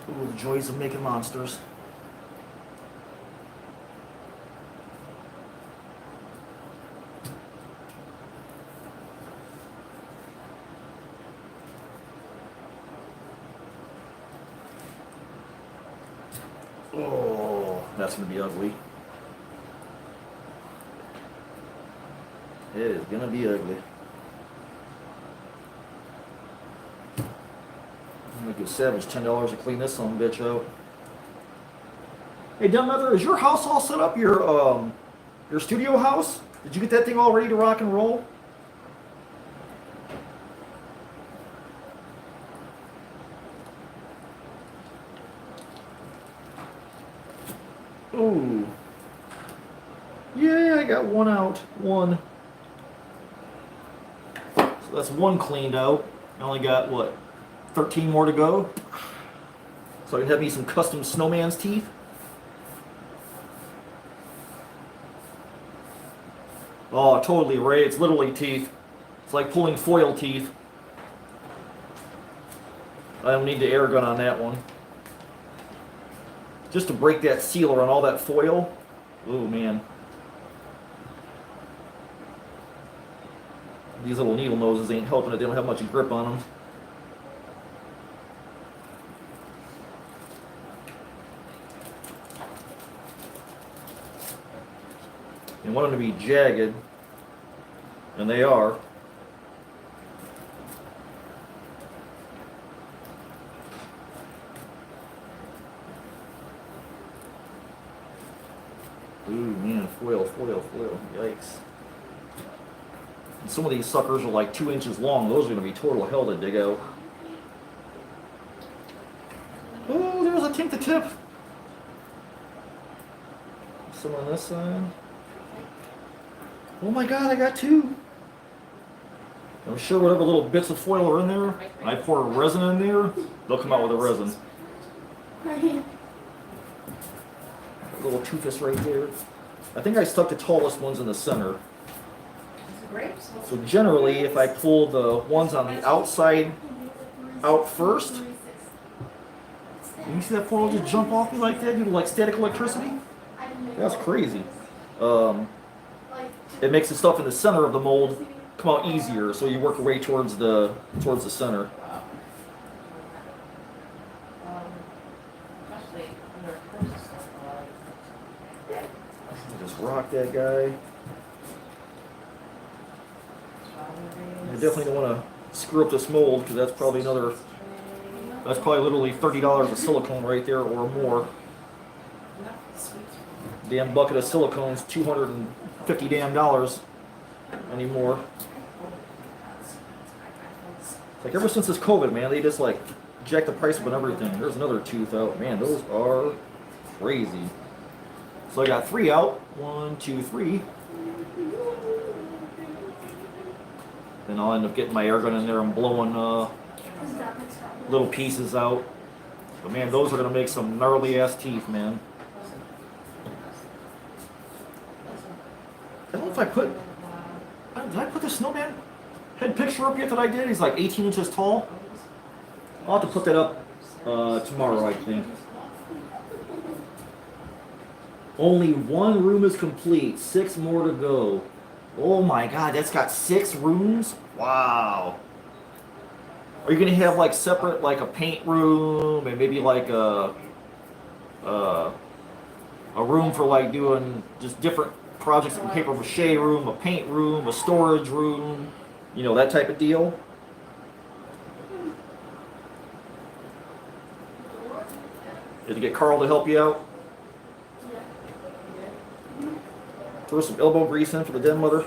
Ooh, the joys of making monsters. Oh, that's gonna be ugly. It is gonna be ugly. I'm gonna give Savage $10 to clean this son of a bitch out. Hey, Dumb is your house all set up? Your studio house? Did you get that thing all ready to rock and roll? Ooh. Yeah, I got one out. One. So that's one cleaned out. I only got, what, 13 more to go? So I can have me some custom snowman's teeth. Oh, totally, Ray. It's literally teeth. It's like pulling foil teeth. I don't need the air gun on that one. Just to break that sealer on all that foil. Oh man. These little needle noses ain't helping it. They don't have much grip on them. And want them to be jagged. And they are. Ooh, man, foil. Yikes. And some of these suckers are like 2 inches long. Those are going to be total hell to dig out. Oh, there's a tink the tip. Some on this side. Oh my god, I got two. I'm sure whatever little bits of foil are in there, I pour resin in there, they'll come out with the resin. A little toothus right there. I think I stuck the tallest ones in the center. So generally, if I pull the ones on the outside out first, you see that foil just jump off me like that due to like static electricity? That's crazy. It makes the stuff in the center of the mold come out easier, so you work your way towards the center. Just rock that guy. You definitely don't want to screw up this mold because that's probably literally $30 of silicone right there or more. Damn bucket of silicone's $250 damn anymore. It's like ever since this COVID, man, they just like jack the price up on everything. There's another tooth out. Man, those are crazy. So I got 3 out. 1, 2, 3. Then I'll end up getting my air gun in there and blowing little pieces out. But man, those are gonna make some gnarly ass teeth, man. I don't know if I put. Did I put the snowman head picture up yet that I did? He's like 18 inches tall. I'll have to put that up tomorrow, I think. Only 1 room is complete. 6 more to go. Oh my god, that's got 6 rooms? Wow. Are you gonna have like separate, like a paint room and maybe like a room for like doing just different projects, like a paper mache room, a paint room, a storage room, you know, that type of deal? Did you get Carl to help you out? Throw some elbow grease in for the den mother.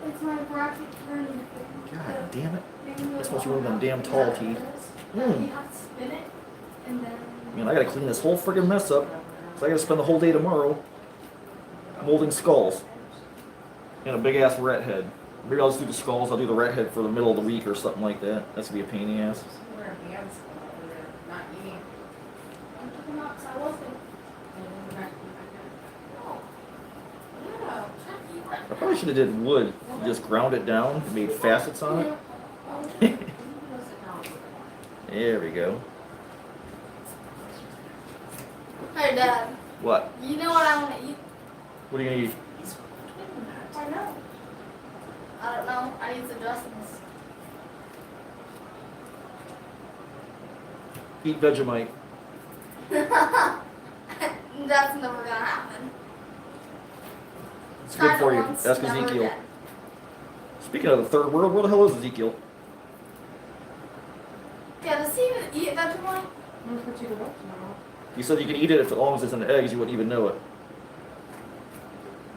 It's my bracket turning. God damn it. That's supposed to be one of them damn tall teeth. You have to spin it and then. Man, I gotta clean this whole friggin' mess up. So I gotta spend the whole day tomorrow molding skulls. And a big ass rat head. Maybe I'll just do the skulls, I'll do the rat head for the middle of the week or something like that. That's gonna be a pain in the ass. I took them out 'cause I wasn't. I probably should have did wood. Just ground it down, made facets on it. There we go. Hey Dad, What? you know what I want to eat? What are you gonna eat? I know. I don't know. I need the dressings. Eat Vegemite. That's never gonna happen. It's good for you. Once, Ask never Ezekiel. again. Speaking of the third world, where the hell is Ezekiel? Yeah, does he even eat Vegemite? I'm gonna put you to work tomorrow. You said you can eat it as long as it's in the eggs, you wouldn't even know it.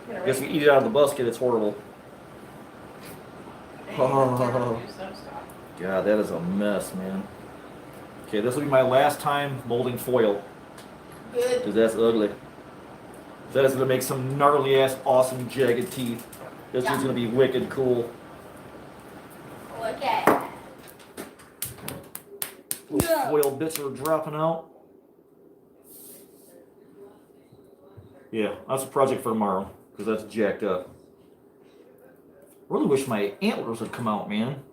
Get I guess if you eat it out of the basket, it's horrible. Oh. God, that is a mess, man. Okay, this will be my last time molding foil, Good. because that's ugly. That is going to make some gnarly ass, awesome, jagged teeth. This is going to be wicked cool. Okay. Little foil bits are dropping out. Yeah, that's a project for tomorrow, because that's jacked up. Really wish my antlers would come out, man.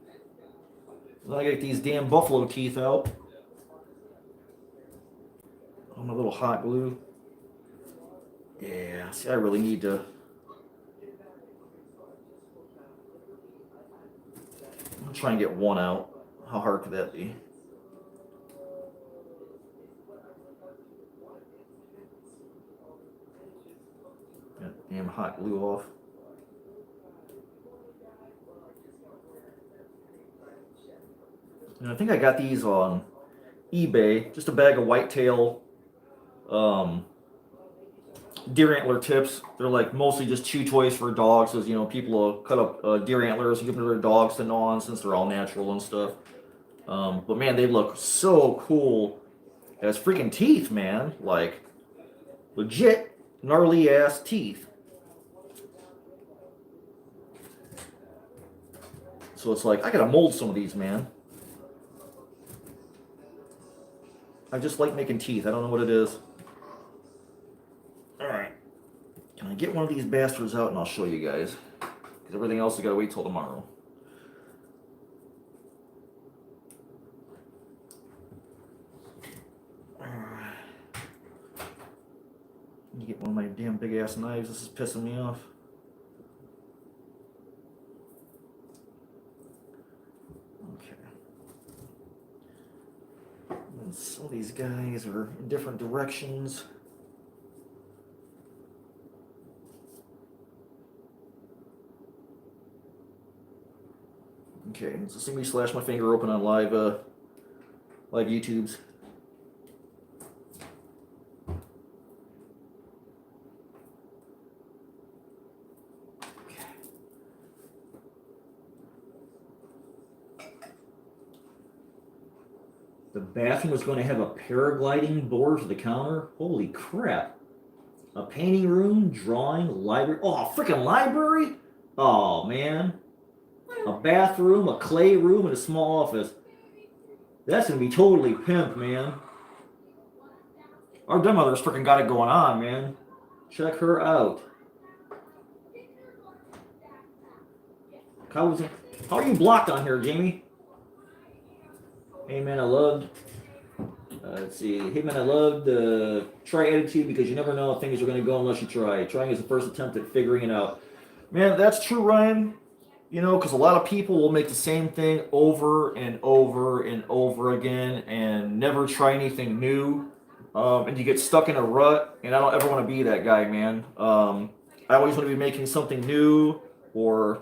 I got these damn buffalo teeth out. On a little hot glue. Yeah, see, I really need to. I'm gonna try and get one out. How hard could that be? Got damn hot glue off. And I think I got these on eBay. Just a bag of whitetail deer antler tips. They're like mostly just chew toys for dogs, because you know people will cut up deer antlers and give them to their dogs to gnaw on, since they're all natural and stuff. But man, they look so cool as freaking teeth, man. Like legit gnarly ass teeth. So it's like I gotta mold some of these, man. I just like making teeth. I don't know what it is. Alright. Can I get one of these bastards out and I'll show you guys? Because everything else I gotta wait till tomorrow. Alright. Let me get one of my damn big ass knives. This is pissing me off. Some of these guys are in different directions. Okay, so see me slash my finger open on live YouTubes. The bathroom is going to have a paragliding board for the counter. Holy crap. A painting room, drawing, library. Oh, freaking library? Oh, man. A bathroom, a clay room, and a small office. That's going to be totally pimp, man. Our grandmother's freaking got it going on, man. Check her out. How are you blocked on here, Jamie? Hey, man, I loved... let's see. Hey, man, I loved the try attitude because you never know how things are going to go unless you try. Trying is the first attempt at figuring it out. Man, that's true, Ryan. You know, because a lot of people will make the same thing over and over and over again and never try anything new. And you get stuck in a rut, and I don't ever want to be that guy, man. I always want to be making something new or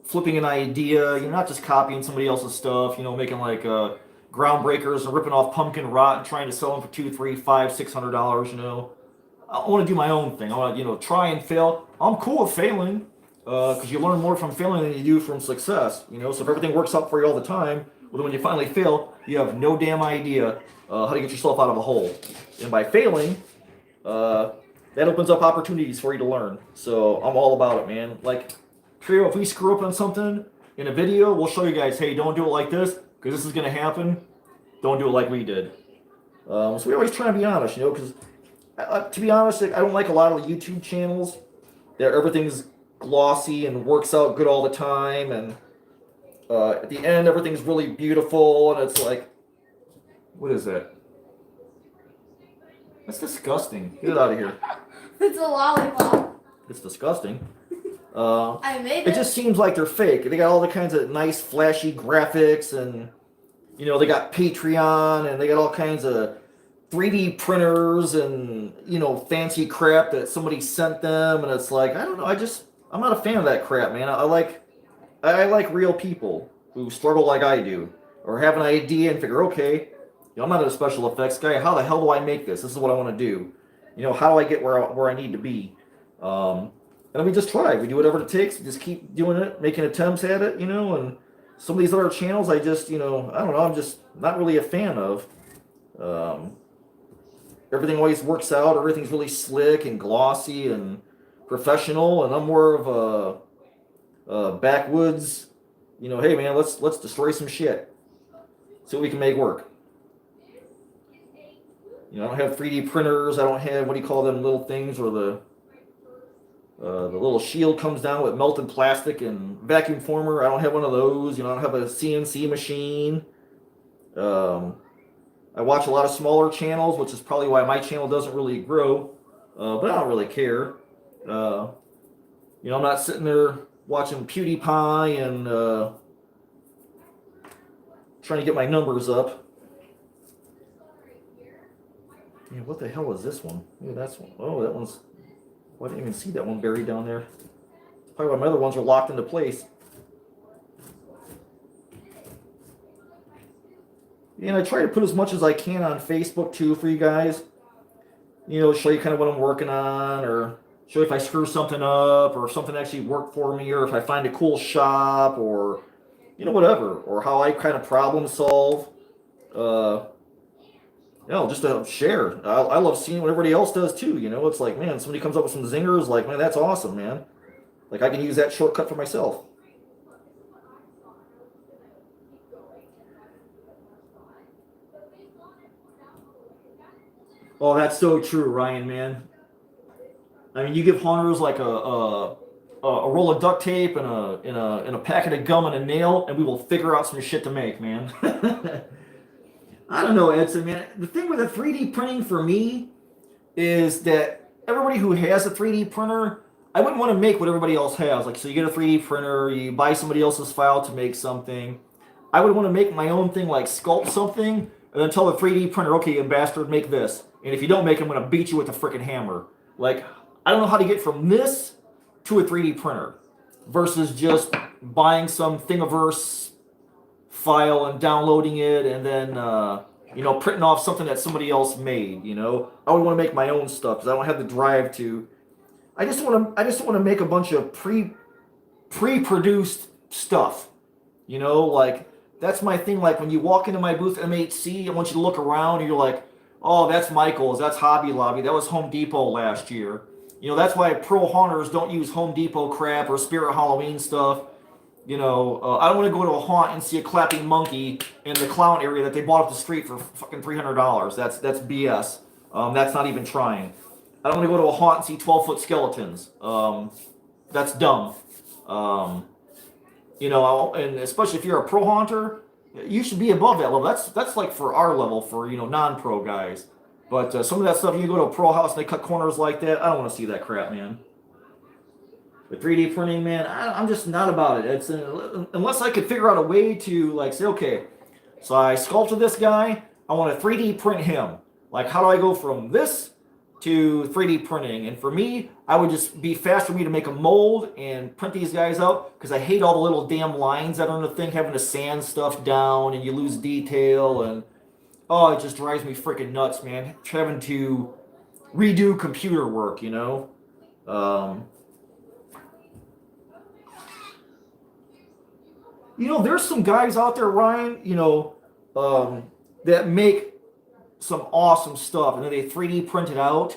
flipping an idea. You're not just copying somebody else's stuff, you know, making like groundbreakers and ripping off pumpkin rot and trying to sell them for $200, $300, $500, $600, you know. I want to do my own thing. I want to, you know, try and fail. I'm cool with failing because you learn more from failing than you do from success, you know. So if everything works out for you all the time, well, then when you finally fail, you have no damn idea how to get yourself out of a hole. And by failing, that opens up opportunities for you to learn. So I'm all about it, man. Like, if we screw up on something in a video, we'll show you guys, hey, don't do it like this because this is going to happen. Don't do it like we did. So we always try to be honest, you know, because to be honest, I don't like a lot of the YouTube channels that everything's glossy and works out good all the time, and at the end everything's really beautiful, and it's like, what is that? That's disgusting. Get it out of here. It's a lollipop. It's disgusting. I made it. It just seems like they're fake. They got all the kinds of nice flashy graphics, and you know, they got Patreon, and they got all kinds of 3D printers and, you know, fancy crap that somebody sent them, and it's like, I don't know, I'm not a fan of that crap, man. I like real people who struggle like I do, or have an idea and figure, okay, you know, I'm not a special effects guy. How the hell do I make this? This is what I want to do. You know, how do I get where I need to be? And then we just try. We do whatever it takes. We just keep doing it, making attempts at it, you know. And some of these other channels, I just, you know, I don't know. I'm just not really a fan of. Everything always works out. Everything's really slick and glossy and professional. And I'm more of a backwoods, you know, hey, man, let's destroy some shit. See what we can make work. You know, I don't have 3D printers. I don't have, what do you call them, little things where the little shield comes down with melted plastic and vacuum former. I don't have one of those. You know, I don't have a CNC machine. I watch a lot of smaller channels, which is probably why my channel doesn't really grow. But I don't really care. You know, I'm not sitting there watching PewDiePie and trying to get my numbers up. Yeah, what the hell is this one? Maybe that's one. Oh, that one's... Well, I didn't even see that one buried down there. That's probably why my other ones are locked into place. And I try to put as much as I can on Facebook, too, for you guys. You know, show you kind of what I'm working on, or show you if I screw something up, or if something actually worked for me, or if I find a cool shop, or, you know, whatever. Or how I kind of problem solve. You know, just to share. I love seeing what everybody else does too. You know, it's like, man, somebody comes up with some zingers, like, man, that's awesome, man. Like, I can use that shortcut for myself. Oh, that's so true, Ryan, man. I mean, you give hunters like a roll of duct tape and a packet of gum and a nail, and we will figure out some shit to make, man. I don't know, Edson, man. The thing with the 3D printing for me is that everybody who has a 3D printer, I wouldn't want to make what everybody else has. Like, so you get a 3D printer, you buy somebody else's file to make something. I would want to make my own thing, like sculpt something, and then tell the 3D printer, okay, you bastard, make this. And if you don't make it, I'm going to beat you with a freaking hammer. Like, I don't know how to get from this to a 3D printer versus just buying some Thingiverse file and downloading it and then you know, printing off something that somebody else made. You know, I would want to make my own stuff because I don't have the drive to. I just want to make a bunch of pre-produced stuff. You know, like that's my thing. Like when you walk into my booth MHC, I want you to look around and you're like, oh, that's Michael's, that's Hobby Lobby, that was Home Depot last year. You know, that's why pro hunters don't use Home Depot crap or Spirit Halloween stuff. You know, I don't want to go to a haunt and see a clapping monkey in the clown area that they bought up the street for fucking $300. That's BS. That's not even trying. I don't want to go to a haunt and see 12-foot skeletons. That's dumb. You know, and especially if you're a pro haunter, you should be above that level. That's like for our level, for, you know, non-pro guys. But some of that stuff, you go to a pro house and they cut corners like that. I don't want to see that crap, man. The 3D printing, man, I'm just not about it. It's unless I could figure out a way to like say, okay, so I sculpted this guy, I want to 3D print him. Like, how do I go from this to 3D printing? And for me, I would just be fast for me to make a mold and print these guys out, because I hate all the little damn lines that are in the thing, having to sand stuff down and you lose detail, and oh, it just drives me freaking nuts, man. Having to redo computer work, you know. You know, there's some guys out there, Ryan, you know, that make some awesome stuff, and then they 3D print it out.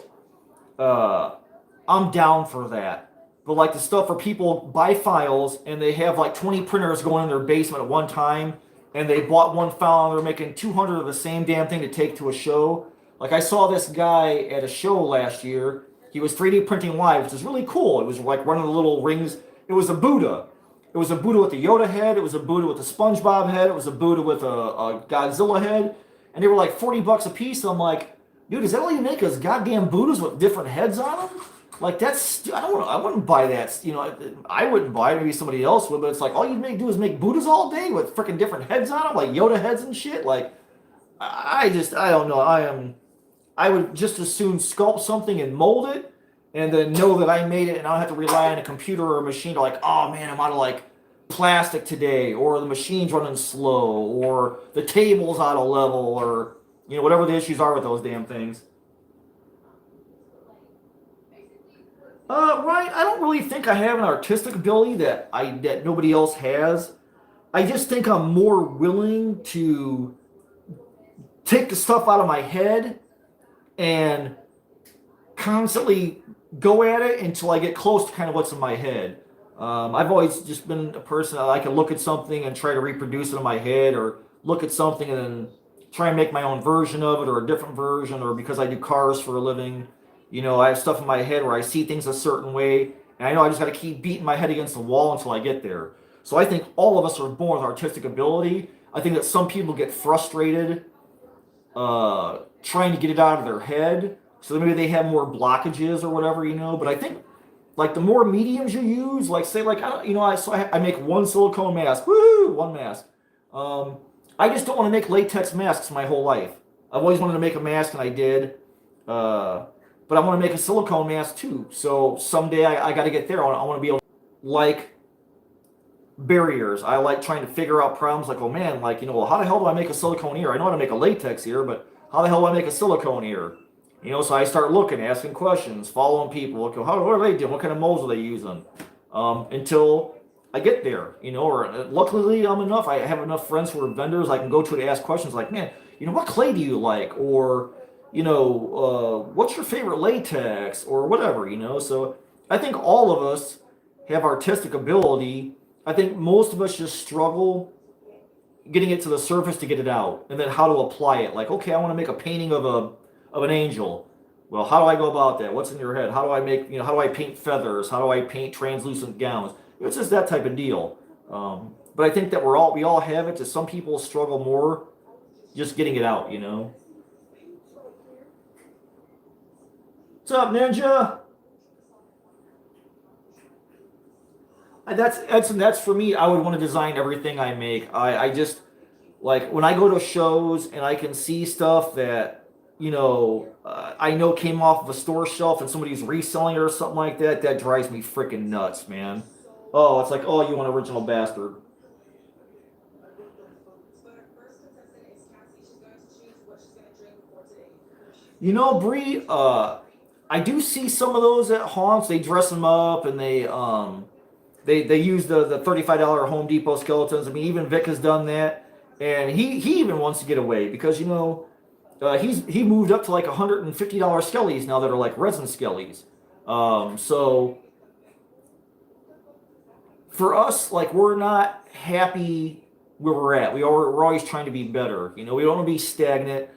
I'm down for that. But like the stuff where people buy files and they have like 20 printers going in their basement at one time, and they bought one file and they're making 200 of the same damn thing to take to a show. Like I saw this guy at a show last year. He was 3D printing live, which is really cool. It was like one of the little rings. It was a Buddha. It was a Buddha with the Yoda head. It was a Buddha with a SpongeBob head. It was a Buddha with a Godzilla head. And they were like $40 a piece. I'm like, dude, is that all you make is goddamn Buddhas with different heads on them? Like, that's, I wouldn't buy that. You know, I wouldn't buy it. Maybe somebody else would. But it's like, all you do is make Buddhas all day with freaking different heads on them, like Yoda heads and shit. Like, I don't know. I would just as soon sculpt something and mold it, and then know that I made it, and I don't have to rely on a computer or a machine to like, oh man, I'm out of like plastic today, or the machine's running slow, or the table's out of level, or, you know, whatever the issues are with those damn things. Right, I don't really think I have an artistic ability that nobody else has. I just think I'm more willing to take the stuff out of my head and constantly go at it until I get close to kind of what's in my head. I've always just been a person that I can look at something and try to reproduce it in my head, or look at something and then try and make my own version of it, or a different version, or because I do cars for a living, you know, I have stuff in my head where I see things a certain way, and I know I just got to keep beating my head against the wall until I get there. So I think all of us are born with artistic ability. I think that some people get frustrated trying to get it out of their head, so maybe they have more blockages or whatever, you know. But I think, like, the more mediums you use, like, say, like, I make one silicone mask, woo, one mask. I just don't want to make latex masks my whole life. I've always wanted to make a mask, and I did. But I want to make a silicone mask too. So someday I got to get there. I want to be able to, like, barriers. I like trying to figure out problems. Like, oh man, like, you know, well, how the hell do I make a silicone ear? I know how to make a latex ear, but how the hell do I make a silicone ear? You know, so I start looking, asking questions, following people. Okay, what are they doing? What kind of molds are they using? Until I get there, you know. Or luckily, I have enough friends who are vendors. I can go to ask questions like, man, you know, what clay do you like? Or, you know, what's your favorite latex? Or whatever, you know. So I think all of us have artistic ability. I think most of us just struggle getting it to the surface to get it out, and then how to apply it. Like, okay, I want to make a painting of an angel. Well, how do I go about that? What's in your head? How do I make, you know, how do I paint feathers? How do I paint translucent gowns? It's just that type of deal. But I think that we all have it. Just some people struggle more just getting it out, you know. What's up, Ninja? That's for me. I would want to design everything I make. I just, like, when I go to shows and I can see stuff that, you know, I know came off of a store shelf and somebody's reselling it or something like that, that drives me freaking nuts, man. Oh, it's like, oh, you want original bastard. You know, Bree, I do see some of those at haunts. They dress them up and they use the $35 Home Depot skeletons. I mean, even Vic has done that. and he even wants to get away because he moved up to like $150 skellies now that are like resin skellies. So for us, like we're not happy where we're at. We're always trying to be better. We don't want to be stagnant.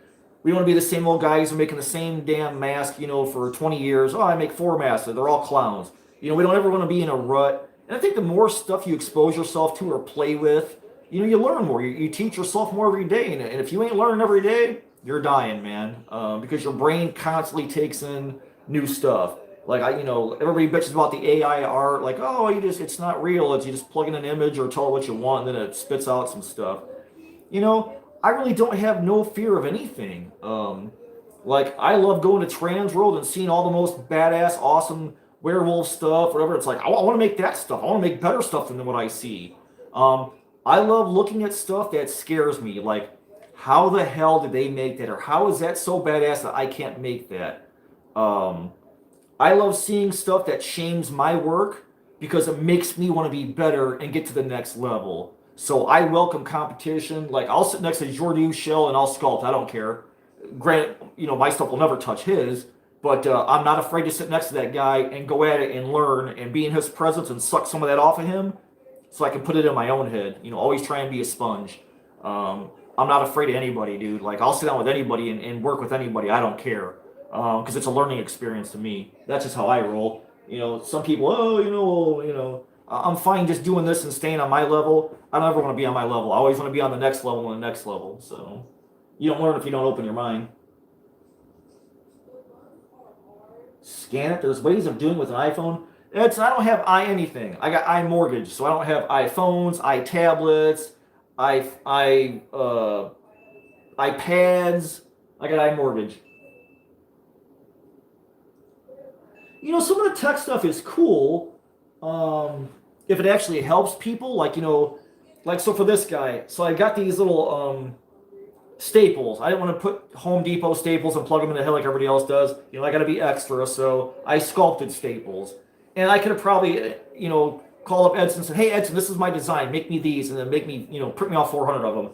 We don't want to be the same old guys who are making the same damn mask, for 20 years. Oh, I make 4 masks. They're all clowns. We don't ever want to be in a rut. And I think the more stuff you expose yourself to or play with, you learn more. You teach yourself more every day. And if you ain't learning every day, you're dying, man. Because your brain constantly takes in new stuff. Like everybody bitches about the AI art, like, oh, it's not real. You just plug in an image or tell it what you want, and then it spits out some stuff. I really don't have no fear of anything. Like I love going to Trans World and seeing all the most badass, awesome werewolf stuff, whatever. It's like I want to make that stuff. I want to make better stuff than what I see. I love looking at stuff that scares me, like how the hell did they make that, or how is that so badass that I can't make that? I love seeing stuff that shames my work because it makes me want to be better and get to the next level. So I welcome competition. Like I'll sit next to Jordi Shell and I'll sculpt. I don't care. Granted, my stuff will never touch his, but I'm not afraid to sit next to that guy and go at it and learn and be in his presence and suck some of that off of him so I can put it in my own head. Always try and be a sponge. I'm not afraid of anybody, dude. Like I'll sit down with anybody and work with anybody. I don't care. Because it's a learning experience to me. That's just how I roll. Some people, I'm fine just doing this and staying on my level. I don't ever want to be on my level. I always want to be on the next level and the next level. So you don't learn if you don't open your mind. Scan it. There's ways of doing it with an iPhone. I don't have anything. I got iMortgage, so I don't have iPhones, iTablets, iPads. I got iMortgage. Some of the tech stuff is cool if it actually helps people. So for this guy, so I got these little staples. I didn't want to put Home Depot staples and plug them in the head like everybody else does. I got to be extra, so I sculpted staples. And I could have probably, called up Edson and said, hey, Edson, this is my design. Make me these, and then make me, print me off 400 of them.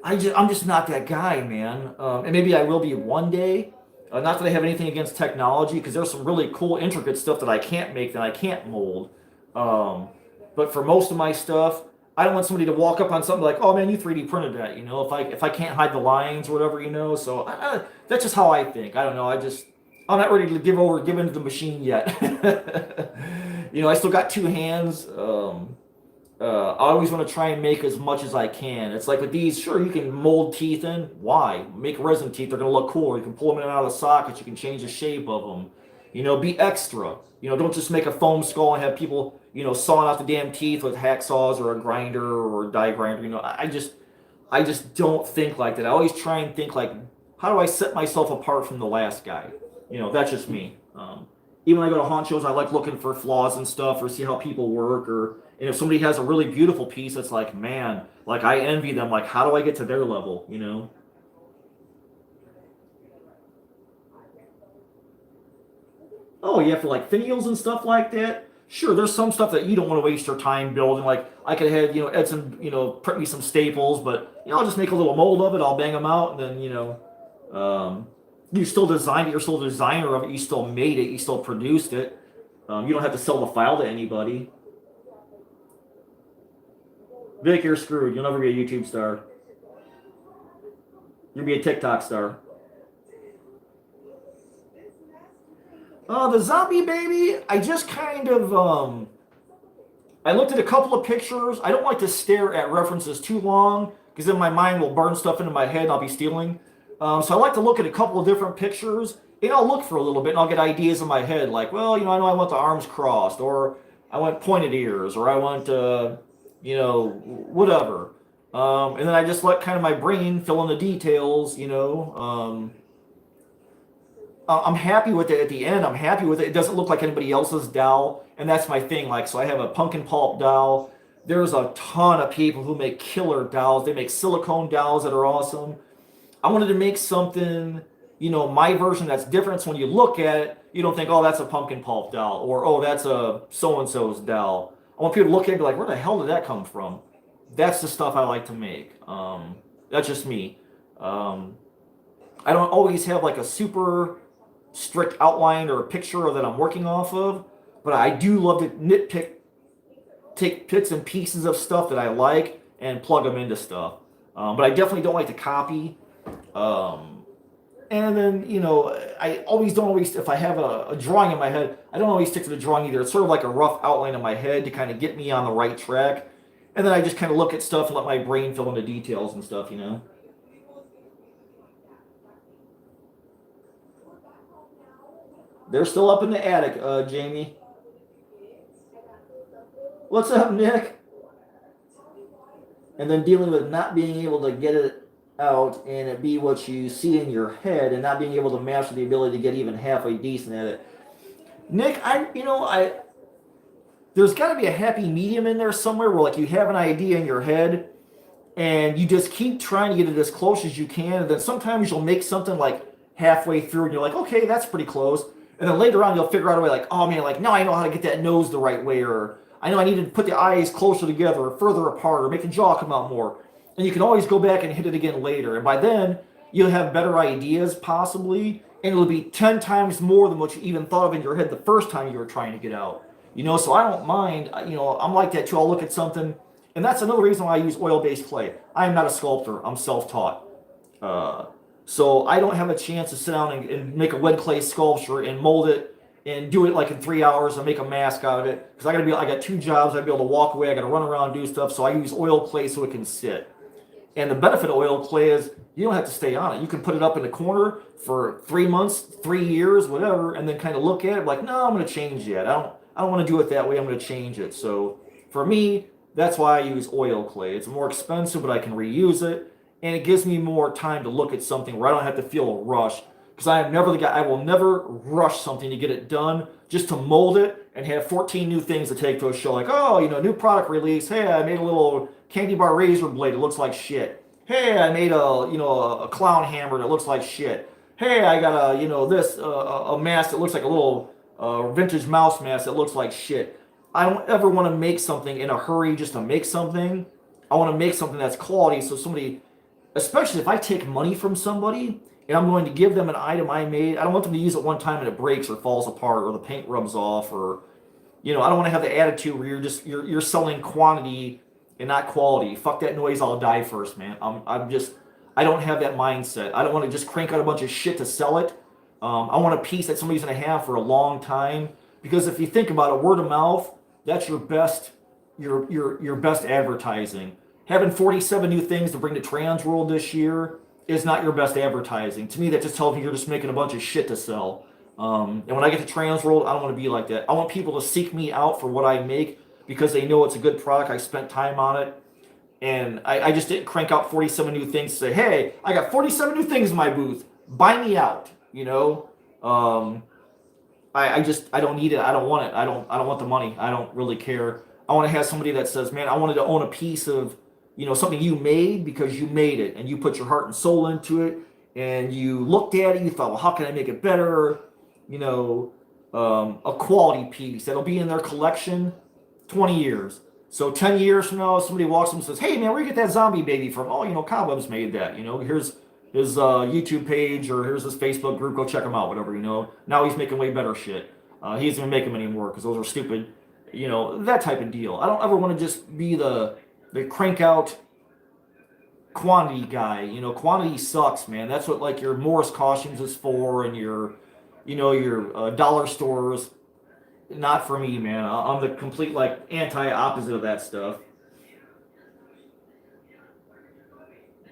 I'm just not that guy, man. And maybe I will be one day. Not that I have anything against technology, because there's some really cool, intricate stuff that I can't make, that I can't mold. But for most of my stuff, I don't want somebody to walk up on something like, oh man, you 3D printed that, if I can't hide the lines or whatever, So that's just how I think. I don't know. I'm not ready to give in to the machine yet. I still got 2 hands. I always want to try and make as much as I can. It's like with these, sure, you can mold teeth in. Why? Make resin teeth. They're going to look cool. You can pull them in and out of the sockets. You can change the shape of them. Be extra. Don't just make a foam skull and have people, sawing out the damn teeth with hacksaws or a grinder or a die grinder. I just don't think like that. I always try and think like, how do I set myself apart from the last guy? That's just me. Even when I go to haunt shows, I like looking for flaws and stuff or see how people work. And if somebody has a really beautiful piece, it's like, man, like I envy them. Like, how do I get to their level, Oh, yeah, for like finials and stuff like that. Sure, there's some stuff that you don't want to waste your time building. Like I could have had, Edson, print me some staples, but I'll just make a little mold of it. I'll bang them out, and then you still designed it. You're still a designer of it. You still made it. You still produced it. You don't have to sell the file to anybody. Vic, you're screwed. You'll never be a YouTube star. You'll be a TikTok star. The zombie baby, I just kind of, I looked at a couple of pictures. I don't like to stare at references too long, because then my mind will burn stuff into my head and I'll be stealing. So I like to look at a couple of different pictures, and I'll look for a little bit, and I'll get ideas in my head, like, well, I know I want the arms crossed, or I want pointed ears, or I want, whatever. And then I just let kind of my brain fill in the details, I'm happy with it at the end. I'm happy with it. It doesn't look like anybody else's dowel, and that's my thing. Like, so I have a pumpkin pulp dowel. There's a ton of people who make killer dowels. They make silicone dowels that are awesome. I wanted to make something, my version that's different. So when you look at it, you don't think, oh, that's a pumpkin pulp dowel, or oh, that's a so-and-so's dowel. I want people to look at it and be like, where the hell did that come from? that's the stuff I like to make. That's just me. I don't always have like a super strict outline or a picture that I'm working off of, but I do love to nitpick, take bits and pieces of stuff that I like and plug them into stuff. But I definitely don't like to copy. And then, I always don't always, if I have a drawing in my head, I don't always stick to the drawing either. It's sort of like a rough outline in my head to kind of get me on the right track. And then I just kind of look at stuff and let my brain fill in the details and stuff. They're still up in the attic, Jamie. What's up, Nick? And then dealing with not being able to get it out and it be what you see in your head and not being able to master the ability to get even halfway decent at it. Nick, there's got to be a happy medium in there somewhere where like you have an idea in your head and you just keep trying to get it as close as you can, and then sometimes you'll make something like halfway through and you're like, okay, that's pretty close. And then later on you'll figure out a way like, oh man, like now I know how to get that nose the right way, or I know I need to put the eyes closer together or further apart or make the jaw come out more. And you can always go back and hit it again later. And by then, you'll have better ideas possibly, and it'll be 10 times more than what you even thought of in your head the first time you were trying to get out. So I don't mind. I'm like that too. I'll look at something, and that's another reason why I use oil-based clay. I am not a sculptor. I'm self-taught. So I don't have a chance to sit down and make a lead clay sculpture and mold it and do it like in 3 hours and make a mask out of it. Because I got 2 jobs. I gotta be able to walk away. I gotta run around and do stuff. So I use oil clay so it can sit. And the benefit of oil clay is you don't have to stay on it. You can put it up in the corner for 3 months, 3 years, whatever, and then kind of look at it like, no, I'm going to change that. I don't want to do it that way. I'm going to change it. So for me, that's why I use oil clay. It's more expensive, but I can reuse it, and it gives me more time to look at something where I don't have to feel a rush. Because I am never the guy. I will never rush something to get it done just to mold it and have 14 new things to take to a show. Like, new product release. Hey, I made a little candy bar razor blade. It looks like shit. Hey, I made a clown hammer that looks like shit. Hey, I got a mask that looks like a little vintage mouse mask that looks like shit. I don't ever want to make something in a hurry just to make something. I want to make something that's quality, so somebody, especially if I take money from somebody and I'm going to give them an item I made, I don't want them to use it one time and it breaks or falls apart or the paint rubs off, or I don't want to have the attitude where you're selling quantity and not quality. Fuck that noise, I'll die first, man. I don't have that mindset. I don't want to just crank out a bunch of shit to sell it. I want a piece that somebody's going to have for a long time, because if you think about it, word of mouth, that's your best advertising. Having 47 new things to bring to Trans World this year is not your best advertising. To me, that just tells me you're just making a bunch of shit to sell. And when I get to Trans World, I don't want to be like that. I want people to seek me out for what I make because they know it's a good product. I spent time on it. And I just didn't crank out 47 new things to say, hey, I got 47 new things in my booth. Buy me out, I don't need it. I don't want it. I don't want the money. I don't really care. I want to have somebody that says, man, I wanted to own a piece of, something you made because you made it and you put your heart and soul into it and you looked at it. You thought, well, how can I make it better? A quality piece that'll be in their collection 20 years. So 10 years from now, somebody walks up and says, hey, man, where you get that zombie baby from? Oh, Cobwebs made that. Here's his YouTube page, or here's his Facebook group. Go check him out, whatever, Now he's making way better shit. He doesn't even make them anymore because those are stupid, that type of deal. I don't ever want to just be the crank out quantity guy. Quantity sucks, man. That's what like your Morris costumes is for, and your dollar stores. Not for me, man. I'm the complete like anti-opposite of that stuff.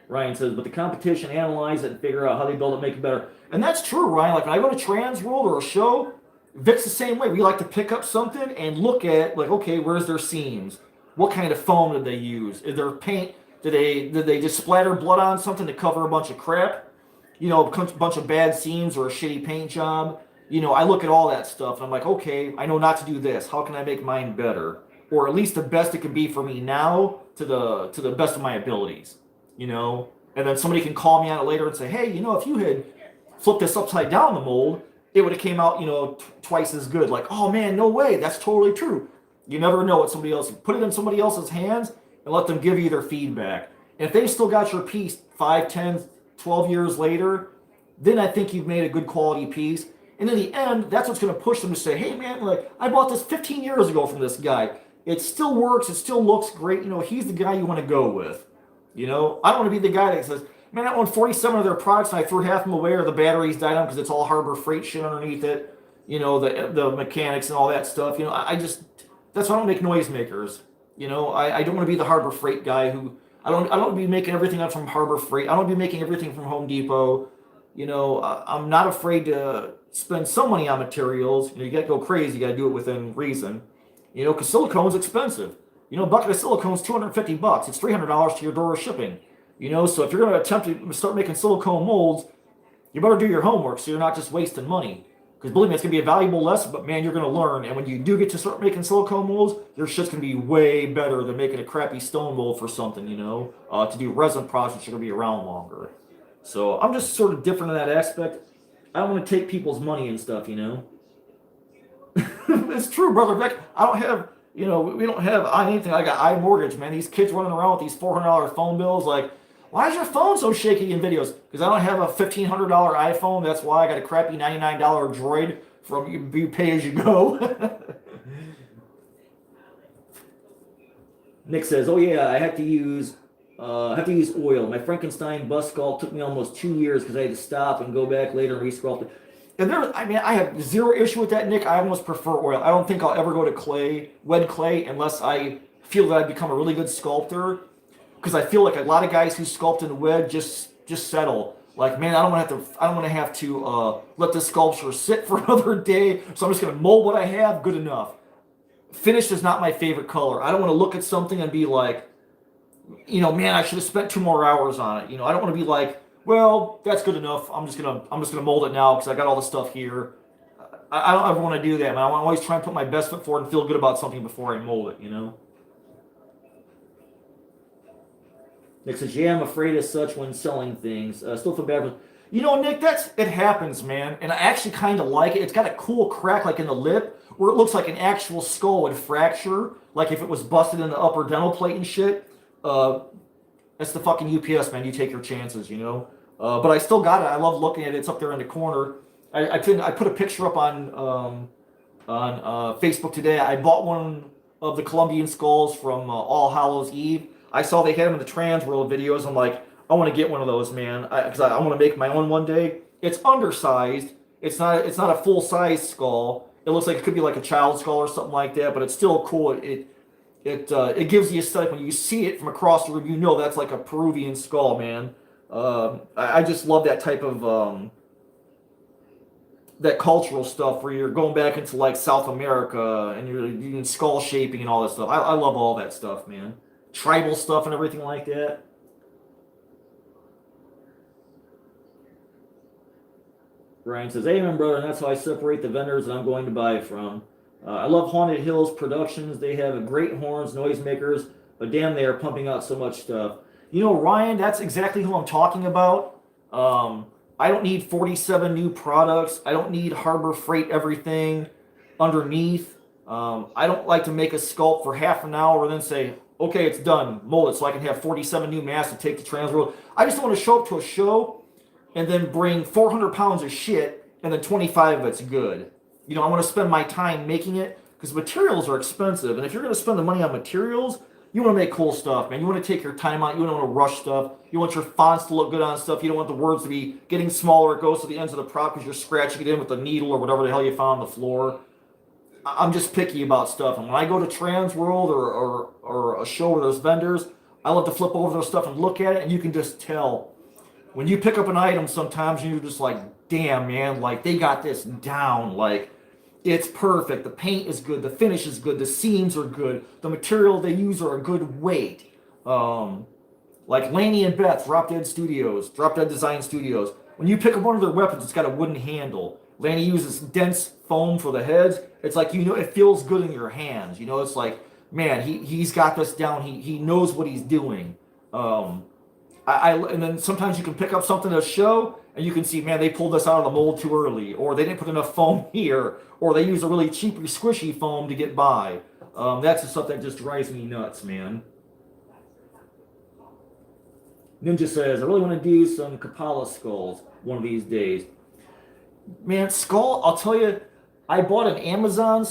Ryan says, but the competition, analyze it and figure out how they build it, make it better. And that's true, Ryan. Like when I go to Trans World or a show, Vic's the same way. We like to pick up something and look at like, okay, where's their seams? What kind of foam did they use? Is there paint? Did they just splatter blood on something to cover a bunch of crap? A bunch of bad seams or a shitty paint job. I look at all that stuff and I'm like, okay, I know not to do this. How can I make mine better? Or at least the best it can be for me now to the best of my abilities, And then somebody can call me on it later and say, hey, if you had flipped this upside down the mold, it would have came out, twice as good. Like, oh man, no way. That's totally true. You never know what somebody else, put it in somebody else's hands and let them give you their feedback. And if they've still got your piece 5, 10, 12 years later, then I think you've made a good quality piece. And in the end, that's what's going to push them to say, hey man, like I bought this 15 years ago from this guy. It still works. It still looks great. You know, he's the guy you want to go with. You know, I don't want to be the guy that says, man, I own 47 of their products and I threw half of them away or the batteries died on because it's all Harbor Freight shit underneath it. You know, the mechanics and all that stuff. You know, I just, that's why I don't make noisemakers. You know, I don't want to be the Harbor Freight guy who, I don't want to be making everything up from Harbor Freight. I don't want to be making everything from Home Depot. You know, I'm not afraid to spend some money on materials. You know, you got to go crazy. You got to do it within reason. You know, because silicone's expensive. You know, a bucket of silicone's $250. It's $300 to your door shipping. You know, so if you're going to attempt to start making silicone molds, you better do your homework so you're not just wasting money. Because believe me, it's going to be a valuable lesson, but man, you're going to learn. And when you do get to start making silicone molds, your shit's going to be way better than making a crappy stone mold for something, you know. To do resin projects, you're going to be around longer. So I'm just sort of different in that aspect. I don't want to take people's money and stuff, you know. It's true, Brother Vic. I don't have, you know, we don't have anything. I got iMortgage, man. These kids running around with these $400 phone bills. Like, why is your phone so shaky in videos? Because I don't have a $1,500 iPhone. That's why I got a crappy $99 Droid from you pay as you go. Nick says, "Oh yeah, I have to use oil. My Frankenstein bust sculpt took me almost 2 years because I had to stop and go back later and re-sculpt it." And I have zero issue with that, Nick. I almost prefer oil. I don't think I'll ever go to clay, wet clay, unless I feel that I've become a really good sculptor. Because I feel like a lot of guys who sculpt in wet just settle. Like, man, I don't want to have to let this sculpture sit for another day. So I'm just gonna mold what I have. Good enough. Finish is not my favorite color. I don't want to look at something and be like, you know, man, I should have spent 2 more hours on it. You know, I don't want to be like, well, that's good enough. I'm just gonna mold it now because I got all the stuff here. I don't ever want to do that, man. I want to always try and put my best foot forward and feel good about something before I mold it. You know. Nick says, "Yeah, I'm afraid as such when selling things. Still feel bad." You know, Nick, it happens, man, and I actually kind of like it. It's got a cool crack, like in the lip, where it looks like an actual skull would fracture, like if it was busted in the upper dental plate and shit. That's the fucking UPS, man. You take your chances, you know. But I still got it. I love looking at it. It's up there in the corner. I put a picture up on Facebook today. I bought one of the Colombian skulls from All Hallows Eve. I saw they had them in the Trans World videos. I'm like, I want to get one of those, man, because I want to make my own one day. It's undersized. It's not a full size skull. It looks like it could be like a child skull or something like that, but it's still cool. It gives you a aesthetic when you see it from across the room. You know that's like a Peruvian skull, man. I just love that type of that cultural stuff where you're going back into like South America and you're doing skull shaping and all that stuff. I love all that stuff, man. Tribal stuff and everything like that. Ryan says, "Amen, brother, and that's how I separate the vendors that I'm going to buy from. I love Haunted Hills Productions. They have great horns, noisemakers, but damn, they are pumping out so much stuff." You know, Ryan, that's exactly who I'm talking about. I don't need 47 new products. I don't need Harbor Freight everything underneath. I don't like to make a sculpt for half an hour and then say, okay, it's done, mold it so I can have 47 new masks to take to Transworld. I just don't want to show up to a show and then bring 400 pounds of shit and then 25 of it's good. You know, I want to spend my time making it because materials are expensive. And if you're going to spend the money on materials, you want to make cool stuff, man. You want to take your time out. You don't want to rush stuff. You want your fonts to look good on stuff. You don't want the words to be getting smaller. It goes to the ends of the prop because you're scratching it in with a needle or whatever the hell you found on the floor. I'm just picky about stuff. And when I go to Transworld or a show where there's vendors, I love to flip over their stuff and look at it, and you can just tell. When you pick up an item sometimes, and you're just like, damn, man, like, they got this down. Like, it's perfect. The paint is good. The finish is good. The seams are good. The material they use are a good weight. Like Laney and Beth, Drop Dead Design Studios. When you pick up one of their weapons, it's got a wooden handle. Laney uses dense foam for the heads. It's like, you know, it feels good in your hands. You know, it's like, man, he's got this down. He knows what he's doing. And then sometimes you can pick up something at a show and you can see, man, they pulled this out of the mold too early, or they didn't put enough foam here, or they use a really cheap, squishy foam to get by. That's the stuff that just drives me nuts, man. Ninja says, I really want to do some Kapala skulls one of these days. Man, skull, I'll tell you, I bought an Amazon,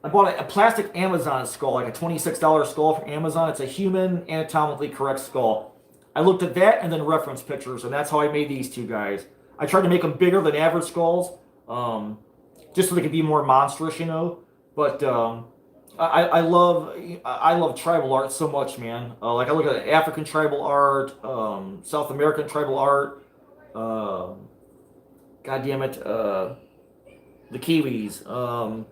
I bought a plastic Amazon skull, like a $26 skull from Amazon. It's a human, anatomically correct skull. I looked at that and then reference pictures, and that's how I made these two guys. I tried to make them bigger than average skulls, just so they could be more monstrous, you know. But I love tribal art so much, man. Like I look at African tribal art, South American tribal art. God damn it, the Kiwis.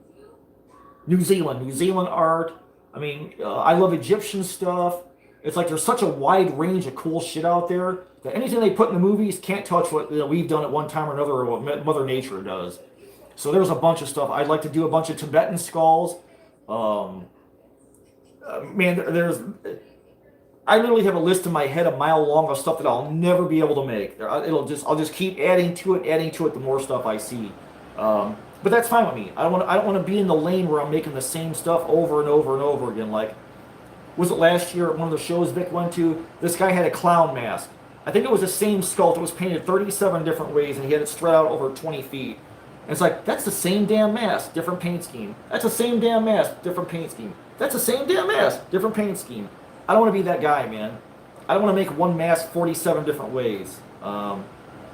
New Zealand art. I mean, I love Egyptian stuff. It's like there's such a wide range of cool shit out there that anything they put in the movies can't touch what we've done at one time or another, or what Mother Nature does. So there's a bunch of stuff. I'd like to do a bunch of Tibetan skulls. Man, I literally have a list in my head a mile long of stuff that I'll never be able to make. I'll just keep adding to it the more stuff I see. But that's fine with me. I don't want to be in the lane where I'm making the same stuff over and over and over again. Like, was it last year at one of the shows Vic went to? This guy had a clown mask. I think it was the same sculpt. It was painted 37 different ways, and he had it spread out over 20 feet. And it's like, that's the same damn mask, different paint scheme. That's the same damn mask, different paint scheme. That's the same damn mask, different paint scheme. I don't want to be that guy, man. I don't want to make one mask 47 different ways. I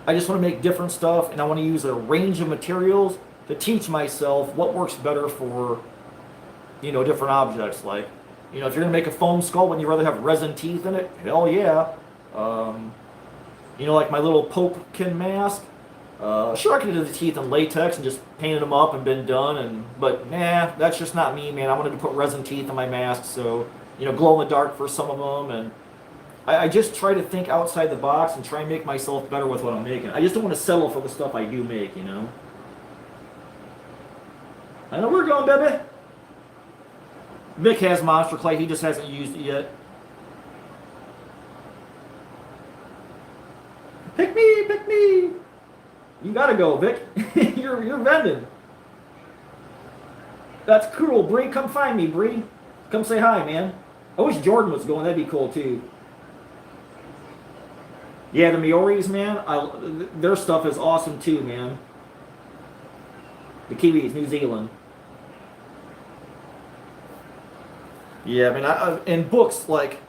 just want to make different stuff, and I want to use a range of materials to teach myself what works better for, different objects. Like, if you're going to make a foam skull, wouldn't you rather have resin teeth in it? Hell yeah. Like my little Popekin mask. Sure, I could do the teeth in latex and just painted them up and been done. But nah, that's just not me, man. I wanted to put resin teeth in my mask, so, glow in the dark for some of them. And I just try to think outside the box and try and make myself better with what I'm making. I just don't want to settle for the stuff I do make, I know where we're going, baby. Vic has Monster Clay. He just hasn't used it yet. Pick me, pick me. You gotta go, Vic. you're vending. That's cool, Bree. Come find me, Bree. Come say hi, man. I wish Jordan was going. That'd be cool too. Yeah, the Maoris, man. Their stuff is awesome too, man. The Kiwis, New Zealand. Yeah, I mean, in books, like,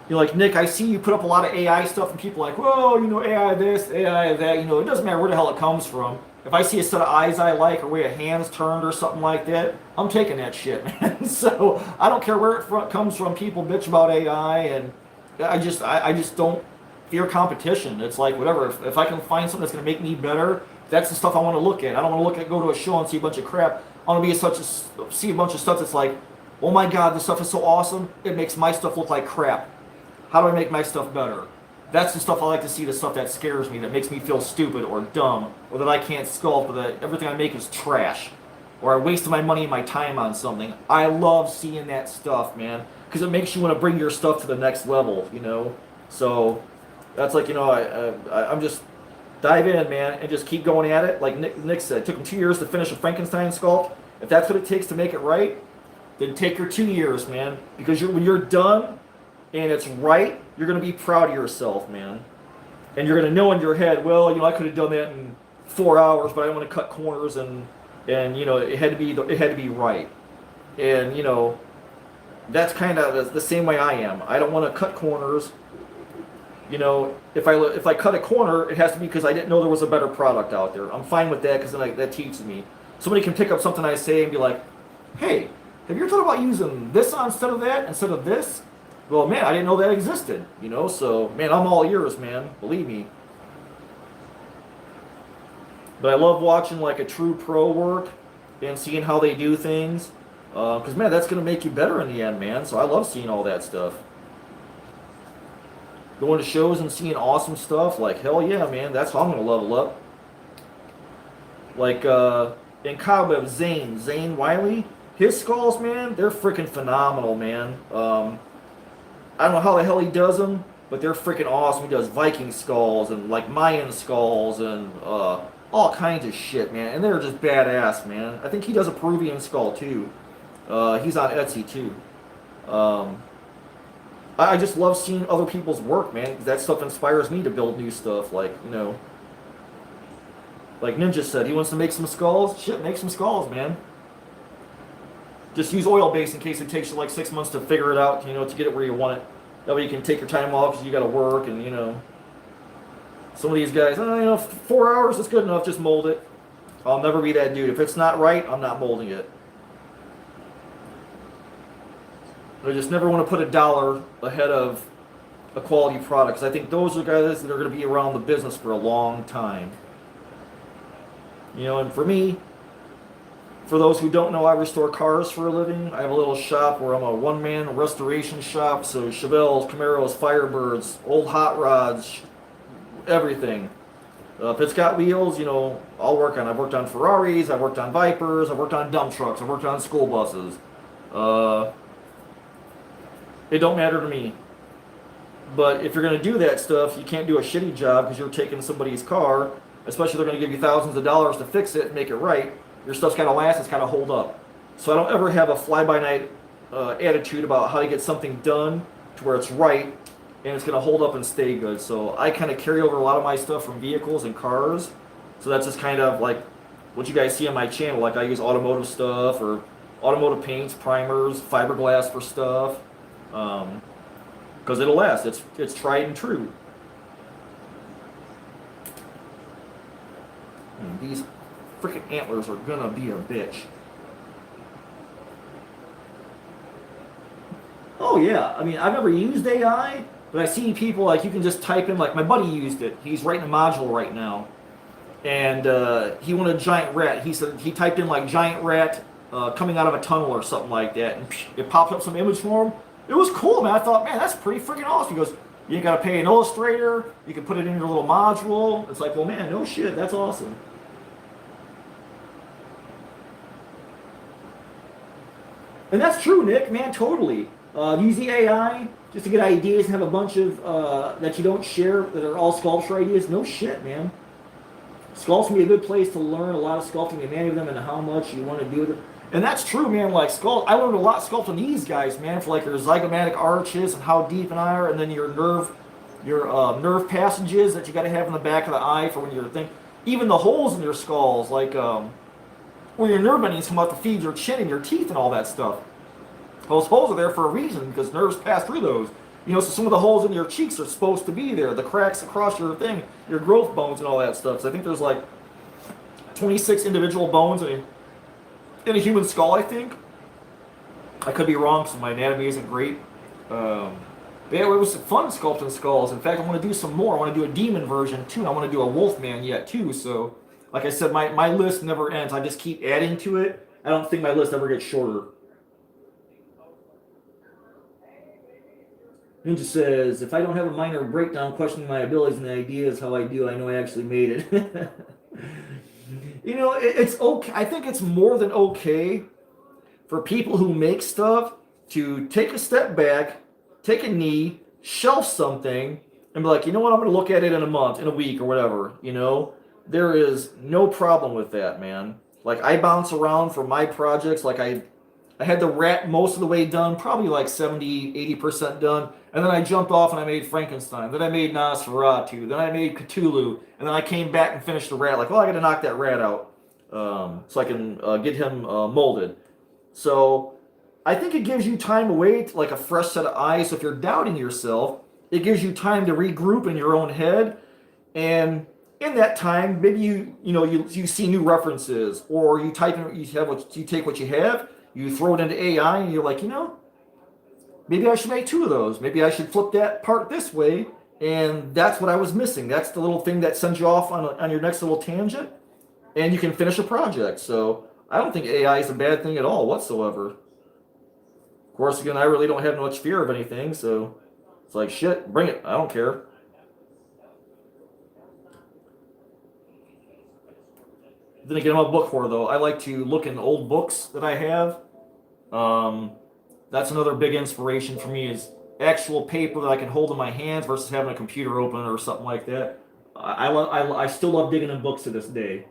like, Nick, I see you put up a lot of AI stuff, and people are like, whoa, AI this, AI that, it doesn't matter where the hell it comes from. If I see a set of eyes I like, or way a hand's turned, or something like that, I'm taking that shit, man. So, I don't care where it comes from. People bitch about AI, and I just don't fear competition. It's like, whatever, if I can find something that's going to make me better, that's the stuff I want to look at. I don't want to go to a show and see a bunch of crap. I want to see a bunch of stuff that's like, oh my god, this stuff is so awesome, it makes my stuff look like crap. How do I make my stuff better? That's the stuff I like to see, the stuff that scares me, that makes me feel stupid or dumb, or that I can't sculpt, or that everything I make is trash, or I wasted my money and my time on something. I love seeing that stuff, man, because it makes you want to bring your stuff to the next level, So, that's like, I'm just dive in, man, and just keep going at it. Like Nick said, it took him 2 years to finish a Frankenstein sculpt. If that's what it takes to make it right, then take your 2 years, man. Because when you're done and it's right, you're going to be proud of yourself, man. And you're going to know in your head, well, I could have done that in 4 hours, but I didn't want to cut corners, and it had to be right. And that's kind of the same way I am. I don't want to cut corners. If I cut a corner, it has to be because I didn't know there was a better product out there. I'm fine with that, because then that teaches me. Somebody can pick up something I say and be like, hey, have you ever thought about using this instead of that, instead of this? Well, man, I didn't know that existed, so, man, I'm all ears, man, believe me. But I love watching, like, a true pro work and seeing how they do things, because, man, that's going to make you better in the end, man, so I love seeing all that stuff. Going to shows and seeing awesome stuff, like, hell yeah, man, that's how I'm going to level up. Like, in Cobweb, Zane Wiley, his skulls, man, they're freaking phenomenal, man. I don't know how the hell he does them, but they're freaking awesome. He does Viking skulls and, like, Mayan skulls and all kinds of shit, man. And they're just badass, man. I think he does a Peruvian skull, too. He's on Etsy, too. I just love seeing other people's work, man. 'Cause that stuff inspires me to build new stuff. Like, you know, like Ninja said, he wants to make some skulls. Shit, make some skulls, man. Just use oil base in case it takes you like 6 months to figure it out, you know, to get it where you want it. That way you can take your time off because you got to work and, you know. Some of these guys, oh, you know, 4 hours is good enough, just mold it. I'll never be that dude. If it's not right, I'm not molding it. I just never want to put a dollar ahead of a quality product because I think those are guys that are going to be around the business for a long time. You know, and for me, for those who don't know, I restore cars for a living. I have a little shop where I'm a one-man restoration shop. So Chevelles, Camaros, Firebirds, old hot rods, everything. If it's got wheels, you know, I'll work on. I've worked on Ferraris, I've worked on Vipers, I've worked on dump trucks, I've worked on school buses. It don't matter to me. But if you're going to do that stuff, you can't do a shitty job because you're taking somebody's car, especially if they're going to give you thousands of dollars to fix it and make it right. Your stuff's got to last, it's got to hold up. So I don't ever have a fly-by-night attitude about how to get something done to where it's right and it's going to hold up and stay good. So I kind of carry over a lot of my stuff from vehicles and cars. So that's just kind of like what you guys see on my channel. Like I use automotive stuff or automotive paints, primers, fiberglass for stuff. Because it'll last. It's tried and true. And these freaking antlers are gonna be a bitch. Oh yeah, I mean I've never used AI, but I see people like you can just type in like my buddy used it. He's writing a module right now, and he wanted a giant rat. He said he typed in like giant rat coming out of a tunnel or something like that, and it popped up some image for him. It was cool, man. I thought, man, that's pretty freaking awesome. He goes, you ain't got to pay an illustrator. You can put it in your little module. It's like, well, man, no shit. That's awesome. And that's true, Nick, man, totally. Use the AI just to get ideas and have a bunch of that you don't share that are all sculpture ideas. No shit, man. Sculpts can be a good place to learn a lot of sculpting and many of them and how much you want to do with it. And that's true, man. Like I learned a lot sculpting these guys, man, for like your zygomatic arches and how deep an eye are, and then your nerve passages that you got to have in the back of the eye for when you're thinking. Even the holes in your skulls, like where your nerve endings come out to feed your chin and your teeth and all that stuff. Those holes are there for a reason because nerves pass through those. You know, so some of the holes in your cheeks are supposed to be there. The cracks across your thing, your growth bones and all that stuff. So I think there's like 26 individual bones in a human skull, I think. I could be wrong because my anatomy isn't great. But yeah, it was fun sculpting skulls. In fact, I want to do some more. I want to do a demon version too. I want to do a wolfman yet too. So, like I said, my list never ends. I just keep adding to it. I don't think my list ever gets shorter. Ninja says, if I don't have a minor breakdown questioning my abilities and the ideas how I do, I know I actually made it. You know, it's okay. I think it's more than okay for people who make stuff to take a step back, take a knee, shelf something, and be like, you know what, I'm going to look at it in a month, in a week, or whatever. You know, there is no problem with that, man. Like, I bounce around for my projects. Like, I had the rat most of the way done, probably like 70, 80% done. And then I jumped off and I made Frankenstein. Then I made Nosferatu. Then I made Cthulhu. And then I came back and finished the rat. Like, oh, I got to knock that rat out so I can get him molded. So I think it gives you time to wait, like a fresh set of eyes. So if you're doubting yourself, it gives you time to regroup in your own head. And in that time, maybe you see new references, or you type in, you take what you have, you throw it into AI, and you're like, maybe I should make 2 of those. Maybe I should flip that part this way, and that's what I was missing. That's the little thing that sends you off on your next little tangent, and you can finish a project. So I don't think AI is a bad thing at all whatsoever. Of course, again, I really don't have much fear of anything, so it's like, shit, bring it. I don't care. Then again, I'm a book whore, though. I like to look in old books that I have. That's another big inspiration for me, is actual paper that I can hold in my hands versus having a computer open or something like that. I still love digging in books to this day.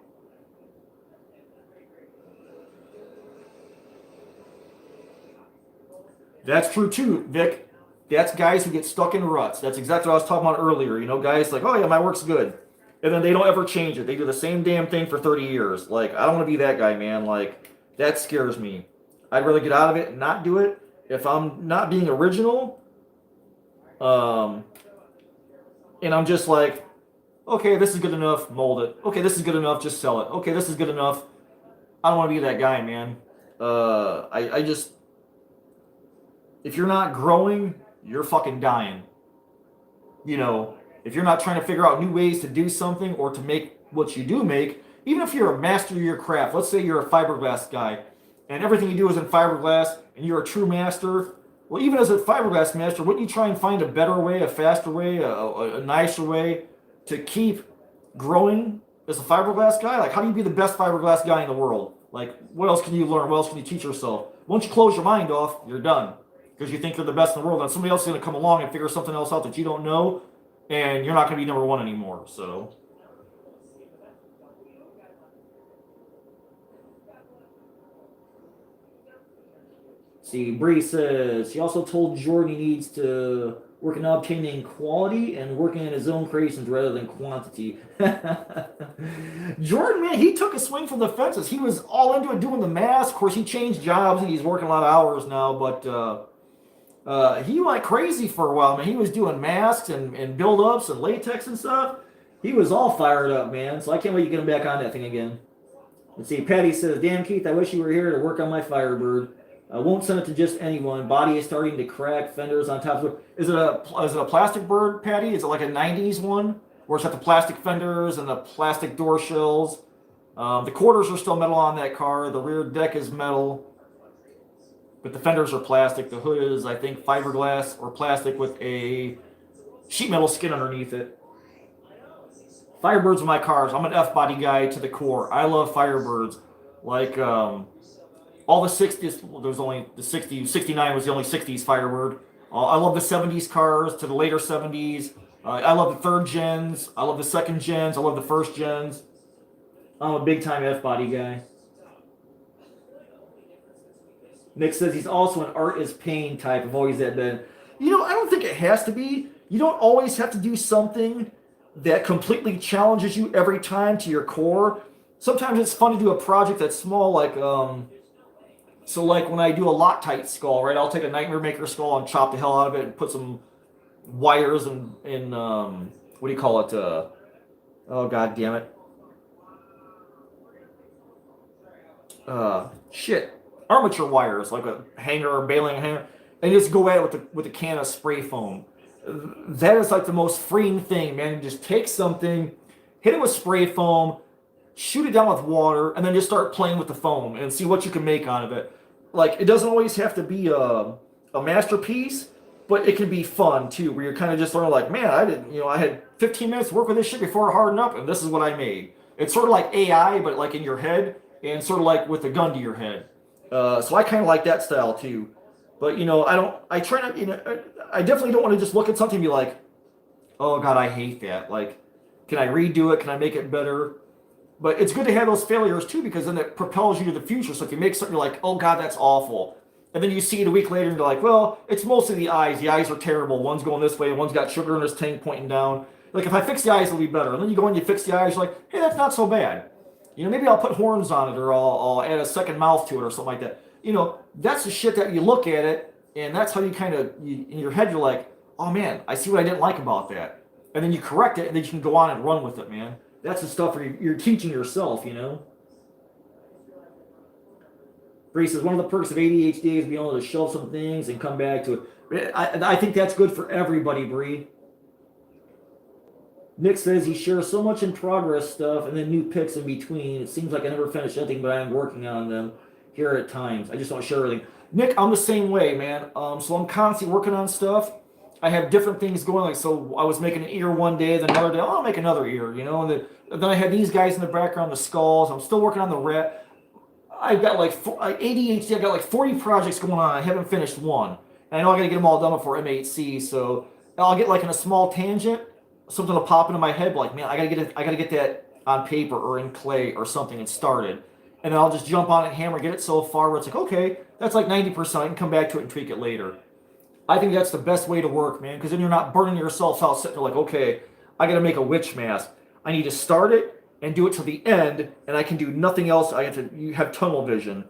That's true too, Vic. That's guys who get stuck in ruts. That's exactly what I was talking about earlier. You know, guys like, oh yeah, my work's good. And then they don't ever change it. They do the same damn thing for 30 years. Like, I don't want to be that guy, man. Like, that scares me. I'd rather get out of it and not do it. If I'm not being original, and I'm just like, okay, this is good enough, mold it. Okay, this is good enough, just sell it. Okay, this is good enough. I don't want to be that guy, man. I just, if you're not growing, you're fucking dying. You know, if you're not trying to figure out new ways to do something or to make what you do make, even if you're a master of your craft, let's say you're a fiberglass guy and everything you do is in fiberglass and you're a true master, well, even as a fiberglass master, wouldn't you try and find a better way, a faster way, a nicer way to keep growing as a fiberglass guy? Like, how do you be the best fiberglass guy in the world? Like, what else can you learn? What else can you teach yourself? Once you close your mind off, you're done. Because you think you're the best in the world, and somebody else is going to come along and figure something else out that you don't know, and you're not going to be number one anymore. So, see, Bree says he also told Jordan he needs to work on obtaining quality and working on his own creations rather than quantity. Jordan, man, he took a swing from the fences. He was all into it, doing the mask. Of course, he changed jobs and he's working a lot of hours now, but he went crazy for a while, man. He was doing masks and build-ups and latex and stuff. He was all fired up, man. So I can't wait to get him back on that thing again. Let's see. Patty says, damn, Keith, I wish you were here to work on my Firebird. I won't send it to just anyone. Body is starting to crack. Fenders on top of it. Is it a plastic bird, Patty? Is it like a 90s one? Where it's got the plastic fenders and the plastic door shells? The quarters are still metal on that car. The rear deck is metal. But the fenders are plastic. The hood is, I think, fiberglass or plastic with a sheet metal skin underneath it. Firebirds are my cars. I'm an F-body guy to the core. I love Firebirds. Like, all the 60s, well, there's only the 60s, 69 was the only 60s Firebird. I love the 70s cars to the later 70s. I love the third gens. I love the second gens. I love the first gens. I'm a big-time F-body guy. Nick says he's also an art is pain type. I've always had been. You know, I don't think it has to be. You don't always have to do something that completely challenges you every time to your core. Sometimes it's fun to do a project that's small, like, so like when I do a Loctite skull, right, I'll take a Nightmare Maker skull and chop the hell out of it and put some wires and what do you call it? Oh, god damn it. Shit. Armature wires, like a hanger or baling hanger, and just go at it with a can of spray foam. That is like the most freeing thing, man. You just take something, hit it with spray foam, shoot it down with water, and then just start playing with the foam and see what you can make out of it. Like, it doesn't always have to be a masterpiece, but it can be fun too, where you're kind of just learning, like, man, I had 15 minutes to work with this shit before it hardened up, and this is what I made. It's sort of like AI, but like in your head, and sort of like with a gun to your head. So I kind of like that style too. But, I try not, I definitely don't want to just look at something and be like, oh God, I hate that. Like, can I redo it? Can I make it better? But it's good to have those failures too, because then it propels you to the future. So if you make something, you're like, oh God, that's awful. And then you see it a week later and you're like, well, it's mostly the eyes. The eyes are terrible. One's going this way, one's got sugar in his tank pointing down. Like, if I fix the eyes, it'll be better. And then you go and you fix the eyes, you're like, hey, that's not so bad. Maybe I'll put horns on it, or I'll add a second mouth to it or something like that. That's the shit that you look at it, and that's how you kind of, in your head, you're like, oh man, I see what I didn't like about that. And then you correct it, and then you can go on and run with it, man. That's the stuff where you're teaching yourself, Bree says, one of the perks of ADHD is being able to shelve some things and come back to it. I think that's good for everybody, Bree. Nick says he shares so much in progress stuff and then new picks in between. It seems like I never finished anything, but I am working on them here at times. I just don't share everything. Nick, I'm the same way, man. So I'm constantly working on stuff. I have different things going. Like, so I was making an ear one day, then another day, I'll make another ear, And then I had these guys in the background, the skulls. I'm still working on the rat. I've got like ADHD. I've got like 40 projects going on. I haven't finished one. And I know I got to get them all done before M8C. So I'll get like in a small tangent. Something will pop into my head, like, man, I gotta get that on paper or in clay or something and started. And then I'll just jump on it and hammer, get it so far where it's like, okay, that's like 90%. I can come back to it and tweak it later. I think that's the best way to work, man, because then you're not burning yourself out sitting there like, okay, I got to make a witch mask. I need to start it and do it to the end, and I can do nothing else. You have tunnel vision.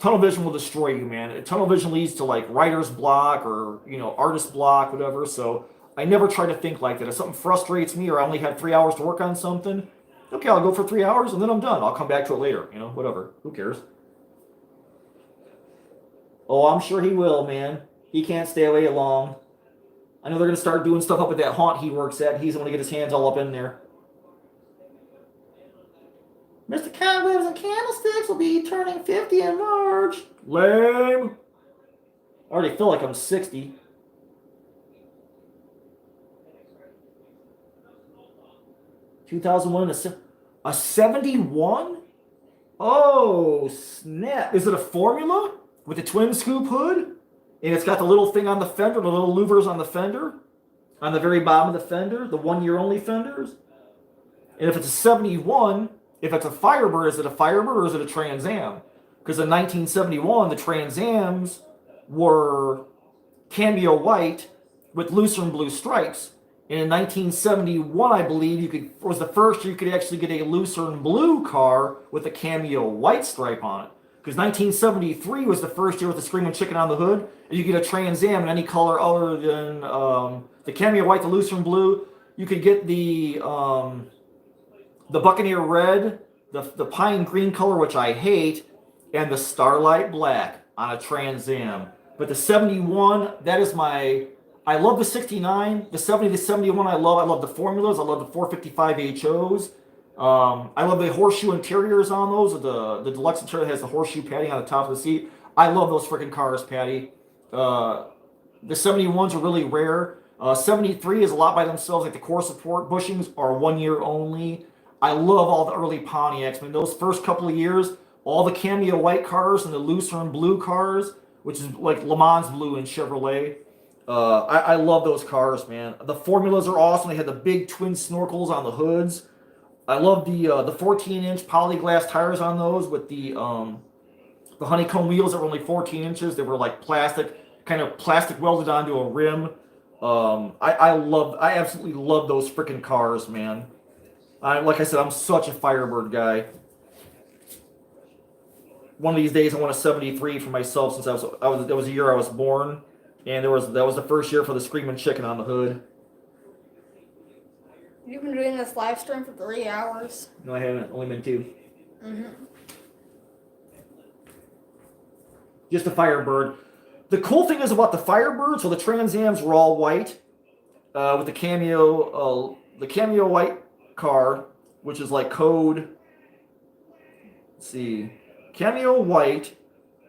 Tunnel vision will destroy you, man. Tunnel vision leads to like writer's block or, artist block, whatever. So I never try to think like that. If something frustrates me or I only have 3 hours to work on something, okay, I'll go for 3 hours and then I'm done. I'll come back to it later, whatever. Who cares? Oh, I'm sure he will, man. He can't stay away long. I know they're going to start doing stuff up at that haunt he works at. He's going to get his hands all up in there. Mr. Cobwebs and Candlesticks will be turning 50 in March. Lame. I already feel like I'm 60. $2,001, a 71? Oh, snap. Is it a formula with the twin scoop hood? And it's got the little thing on the fender, the little louvers on the fender, on the very bottom of the fender, the 1 year only fenders. And if it's a 71, if it's a Firebird, is it a Firebird or is it a Trans Am? Because in 1971, the Trans Ams were cameo white with lucerne blue stripes. And in 1971, I believe was the first year you could actually get a lucerne blue car with a cameo white stripe on it. Because 1973 was the first year with the Screaming Chicken on the hood, and you get a Trans Am in any color other than the cameo white, the lucerne blue. You could get the Buccaneer red, the pine green color, which I hate, and the Starlight black on a Trans Am. But the 71, that is I love the 69, the 70, the 71 I love the formulas, I love the 455 HOs. I love the horseshoe interiors on those. The deluxe interior has the horseshoe padding on the top of the seat. I love those freaking cars, Patty. The 71s are really rare. 73 is a lot by themselves, like the core support bushings are 1 year only. I love all the early Pontiacs. Man, those first couple of years, all the cameo white cars and the lucerne blue cars, which is like Le Mans blue in Chevrolet. I love those cars, man. The formulas are awesome. They had the big twin snorkels on the hoods. I love the 14-inch polyglass tires on those with the honeycomb wheels that were only 14 inches. They were like plastic welded onto a rim. I absolutely love those freaking cars, man. Like I said, I'm such a Firebird guy. One of these days, I want a 73 for myself since that was the year I was born, and that was the first year for the Screaming Chicken on the hood. You've been doing this live stream for 3 hours. No, I haven't. Only been 2. Mm-hmm. Just a Firebird. The cool thing is about the Firebirds, so the Trans Ams were all white, with the cameo white car, which is like code. Let's see, cameo white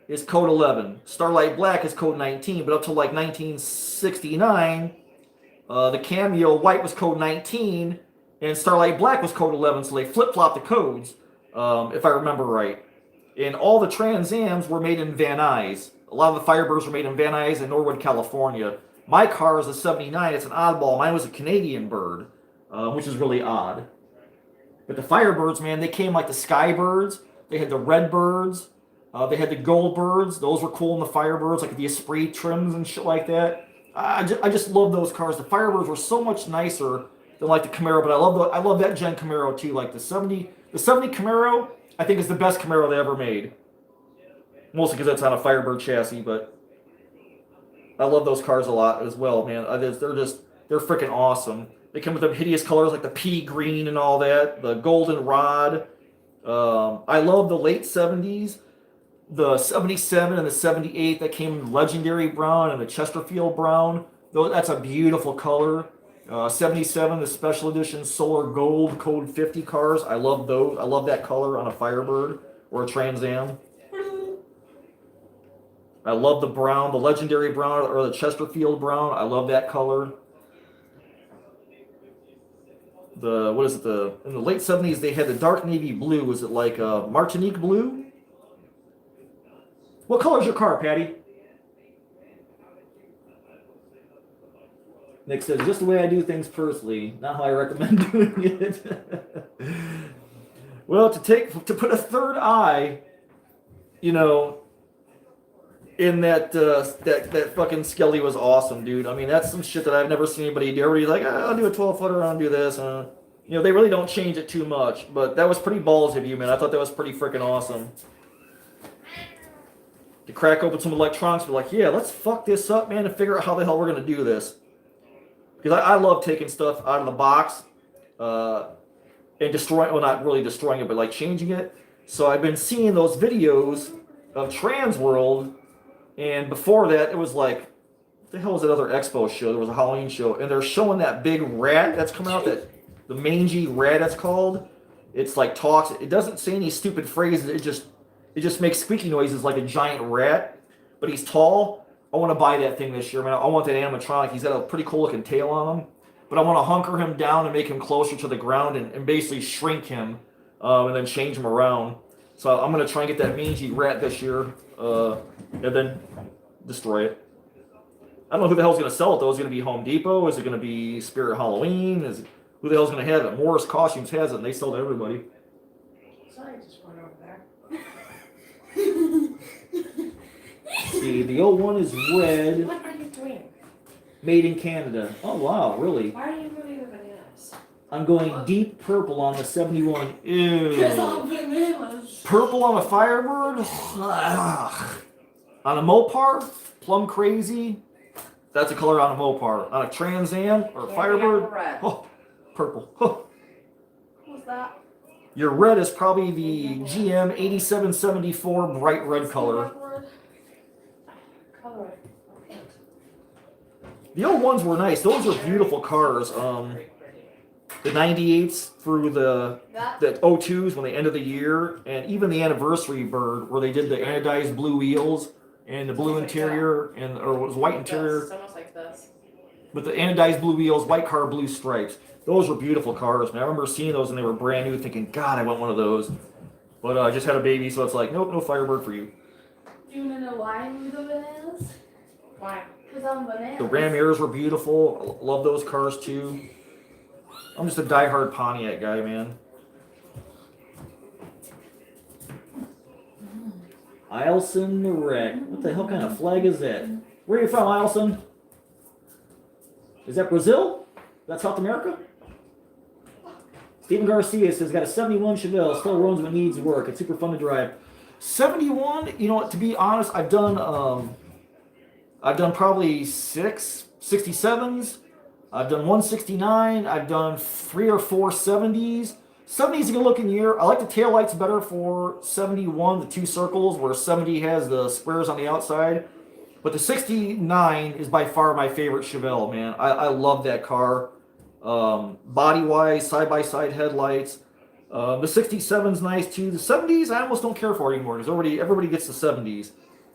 is code 11. Starlight black is code 19, but up to like 1969. The cameo white was code 19, and Starlight black was code 11, so they flip-flopped the codes, if I remember right. And all the Trans Ams were made in Van Nuys. A lot of the Firebirds were made in Van Nuys and Norwood, California. My car is a 79. It's an oddball. Mine was a Canadian bird, which is really odd. But the Firebirds, man, they came like the Skybirds. They had the Redbirds. They had the Goldbirds. Those were cool in the Firebirds, like the Esprit trims and shit like that. I just love those cars. The Firebirds were so much nicer than like the Camaro, but I love that gen Camaro too. Like the 70 Camaro, I think is the best Camaro they ever made. Mostly because it's on a Firebird chassis, but I love those cars a lot as well, man. They're freaking awesome. They come with them hideous colors like the pea green and all that, the golden rod. I love the late 70s. The 77 and the 78 that came in legendary brown and the Chesterfield brown. That's a beautiful color. 77, the special edition solar gold code 50 cars. I love those. I love that color on a Firebird or a Trans Am. I love the brown, the legendary brown or the Chesterfield brown. I love that color. In the late 70s they had the dark navy blue. Was it like Martinique blue? What color is your car, Patty? Nick says, just the way I do things personally, not how I recommend doing it. Well, to put a third eye, in that fucking Skelly was awesome, dude. I mean, that's some shit that I've never seen anybody do. Everybody's like, I'll do a 12-footer, I'll do this. You know, they really don't change it too much. But that was pretty balls of you, man. I thought that was pretty freaking awesome. To crack open some electronics, be like, yeah, let's fuck this up, man, and figure out how the hell we're going to do this. Because I love taking stuff out of the box and destroying, well, not really destroying it, but like changing it. So I've been seeing those videos of Trans World. And before that, it was like, what the hell was that other expo show? There was a Halloween show, and they're showing that big rat that's coming out, that the mangy rat that's called. It's like talks. It doesn't say any stupid phrases. It just makes squeaky noises like a giant rat. But he's tall. I want to buy that thing this year, man. I want that animatronic. He's got a pretty cool looking tail on him. But I want to hunker him down and make him closer to the ground and basically shrink him and then change him around. So I'm going to try and get that mangy rat this year. And then destroy it. I don't know who the hell's going to sell it, though. Is it going to be Home Depot? Is it going to be Spirit Halloween? Who the hell's going to have it? Morris Costumes has it, and they sell to everybody. Sorry, I just went over there. See, the old one is red. What are you doing? Made in Canada. Oh, wow, really? Why are you moving the bananas? I'm going deep purple on the 71. Because all Ew. bananas. Purple on a Firebird? On a Mopar? Plum Crazy? That's a color on a Mopar. On a Trans Am or Yeah, Firebird? we got red. Oh, purple. Oh. What's that? Your red is probably the GM 8774 bright red color. Color. The old ones were nice. Those are beautiful cars. The 98s through the 02s when they ended the year, and even the anniversary bird where they did the anodized blue wheels and the blue interior, or it was white interior. It's almost like this. With the anodized blue wheels, white car, blue stripes. Those were beautiful cars, man. I remember seeing those when they were brand new, thinking, God, I want one of those. But I just had a baby, so it's like, nope, no Firebird for you. Do you want to know why I moved the bananas? Why? Because I'm bananas. The Ram Airs were beautiful. I love those cars too. I'm just a diehard Pontiac guy, man. Ilson the Wreck. What the hell kind of flag is that? Where are you from, Ilson? Is that Brazil? That's South America? Steven Garcia says, got a 71 Chevelle, still runs but needs work. It's super fun to drive. 71, you know what, to be honest, I've done probably 67s. I've done 169. I've done 3 or 4 70s. 70 is a good looking year. I like the taillights better for 71, the 2 circles, where 70 has the squares on the outside. But the 69 is by far my favorite Chevelle, man. I love that car. Body-wise, side-by-side headlights. The 67's nice too. The 70s, I almost don't care for anymore because everybody gets the 70s.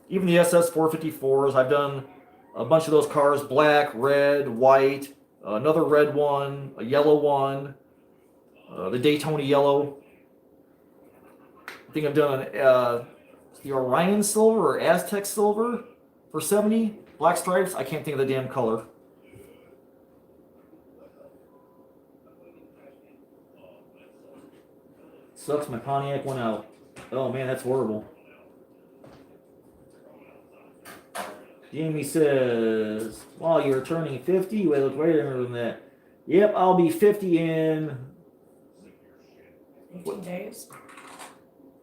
Even the SS 454s, I've done a bunch of those cars: black, red, white, another red one, a yellow one, the Daytona yellow. I think I've done the Orion silver or Aztec silver for 70. Black stripes, I can't think of the damn color. Sucks, my Pontiac went out. Oh man, that's horrible. Jamie says, wow, you're turning 50? You look way younger than that. Yep, I'll be 50 in... 18 days.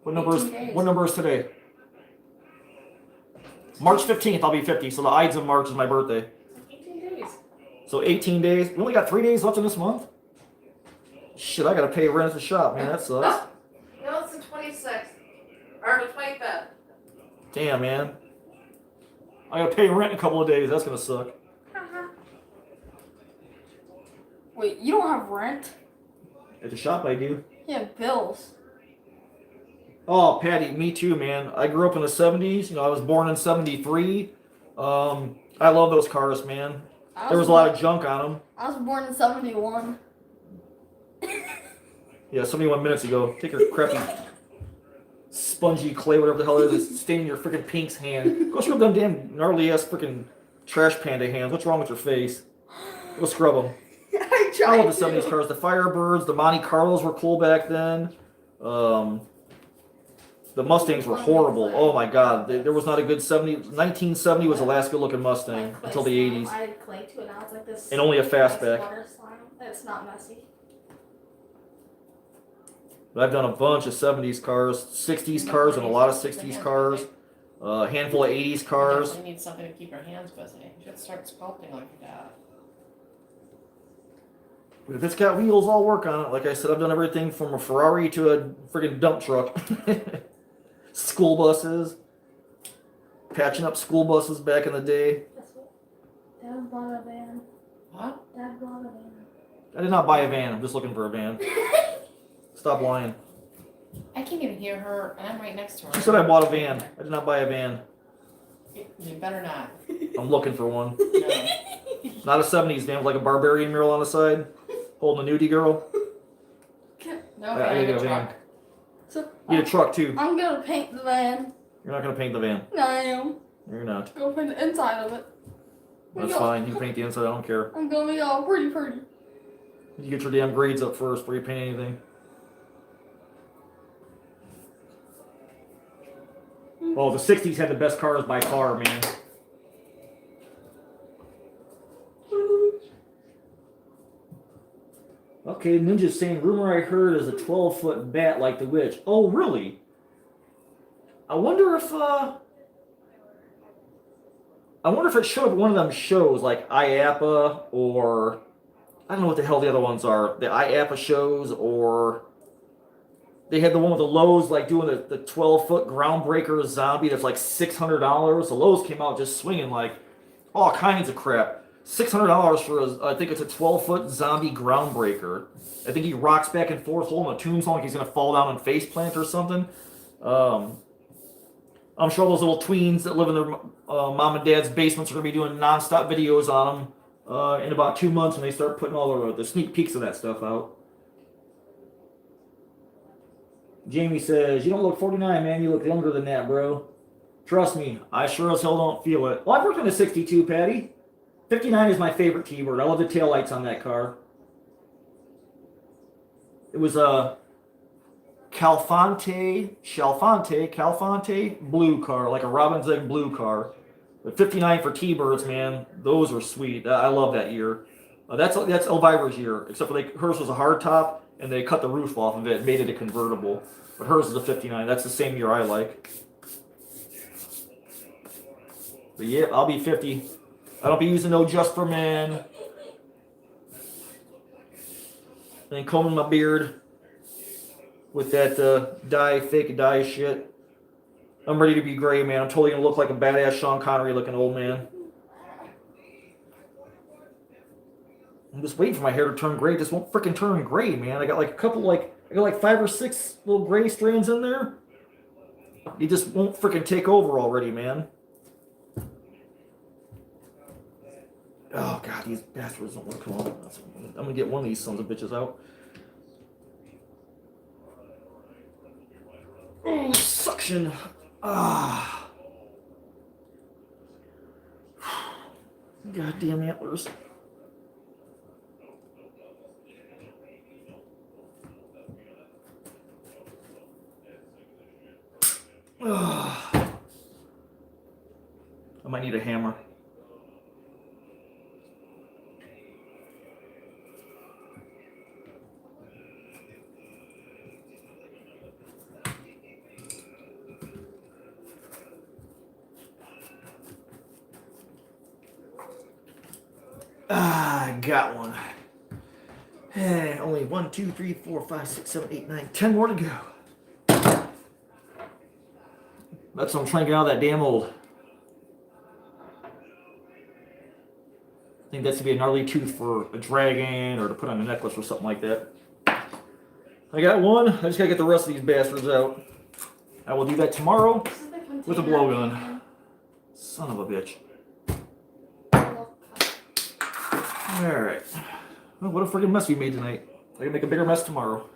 What number 18 days. What number is today? March 15th, I'll be 50. So the Ides of March is my birthday. 18 days. So 18 days. We only got 3 days left in this month? Shit, I gotta pay rent at the shop, man. That sucks. No, it's the 26th. Or the 25th. Damn, man. I gotta pay rent in a couple of days. That's gonna suck. Wait, you don't have rent? At the shop, I do. You have bills. Oh, Patty, me too, man. I grew up in the 70s. You know, I was born in 73. I love those cars, man. There was a lot of junk on them. I was born in 71. Yeah, 71 minutes ago. Take your crappy spongy clay, whatever the hell it is, staining your freaking Pink's hand. Go scrub them damn gnarly ass freaking trash panda hands. What's wrong with your face? Go scrub them. I love the 70s cars. The Firebirds, the Monte Carlos were cool back then. The Mustangs were horrible. Oh my God, there was not a good 1970 was the last good-looking Mustang until the 80s, I had clay to it, now it's like this. and only a fastback. Water slime. It's not messy. But I've done a bunch of 70s cars, 60s cars, and a lot of 60s cars. A handful of 80s cars. You need something to keep your hands busy. You should start sculpting like your dad. But if it's got wheels, I'll work on it. Like I said, I've done everything from a Ferrari to a friggin' dump truck. School buses. Patching up school buses back in the day. That's what. Dad bought a van. What? Dad bought a van. I did not buy a van. I'm just looking for a van. Stop lying. I can't even hear her, and I'm right next to her. She said I bought a van. I did not buy a van. You better not. I'm looking for one. No. Not a 70s van with like a barbarian mural on the side. Holding a nudie girl. No, I I gotta need get a a van. truck. So You need a truck too. I'm gonna paint the van. You're not gonna paint the van. No, I am. You're not. Gonna paint the inside of it. That's fine. You can paint the inside. I don't care. I'm gonna be all pretty. You get your damn grades up first before you paint anything. Oh, the 60s had the best cars by far, man. Okay, Ninja's saying, rumor I heard is a 12-foot bat like the witch. Oh, really? I wonder if it showed up at one of them shows, like IAPA, or I don't know what the hell the other ones are. The IAPA shows, or they had the one with the Lowe's, like doing the 12-foot groundbreaker zombie that's like $600. The Lowe's came out just swinging like all kinds of crap. $600 for I think it's a 12-foot zombie groundbreaker. I think he rocks back and forth holding a tombstone like he's gonna fall down and face plant or something. I'm sure those little tweens that live in their mom and dad's basements are gonna be doing non-stop videos on them in about 2 months when they start putting all the sneak peeks of that stuff out. Jamie says, you don't look 49, man. You look younger than that, bro. Trust me, I sure as hell don't feel it. Well, I've worked on a 62, Patty. 59 is my favorite T-Bird. I love the taillights on that car. It was a Calfante blue car, like a Robin's Egg blue car. But 59 for T-Birds, man, those are sweet. I love that year. That's Elvira's year, except for hers was a hardtop, and they cut the roof off of it and made it a convertible. But hers is a 59. That's the same year I like. But yeah, I'll be 50. I don't be using no Just for Men. And combing my beard with that fake dye shit. I'm ready to be gray, man. I'm totally gonna look like a badass Sean Connery looking old man. I'm just waiting for my hair to turn gray. It just won't freaking turn gray, man. I got like a couple, I got like 5 or 6 little gray strands in there. You just won't freaking take over already, man. Oh god, these bastards don't want to come on. I'm gonna get one of these sons of bitches out. Oh, suction. Ah. Goddamn antlers. I might need a hammer. I got one. Hey, only 1, 2, 3, 4, 5, 6, 7, 8, 9, 10 more to go. That's what I'm trying to get out of that damn mold. I think that's to be a gnarly tooth for a dragon or to put on a necklace or something like that. I got one. I just gotta get the rest of these bastards out. I will do that tomorrow with a blowgun. Son of a bitch. Alright. Well, what a friggin' mess we made tonight. I can make a bigger mess tomorrow.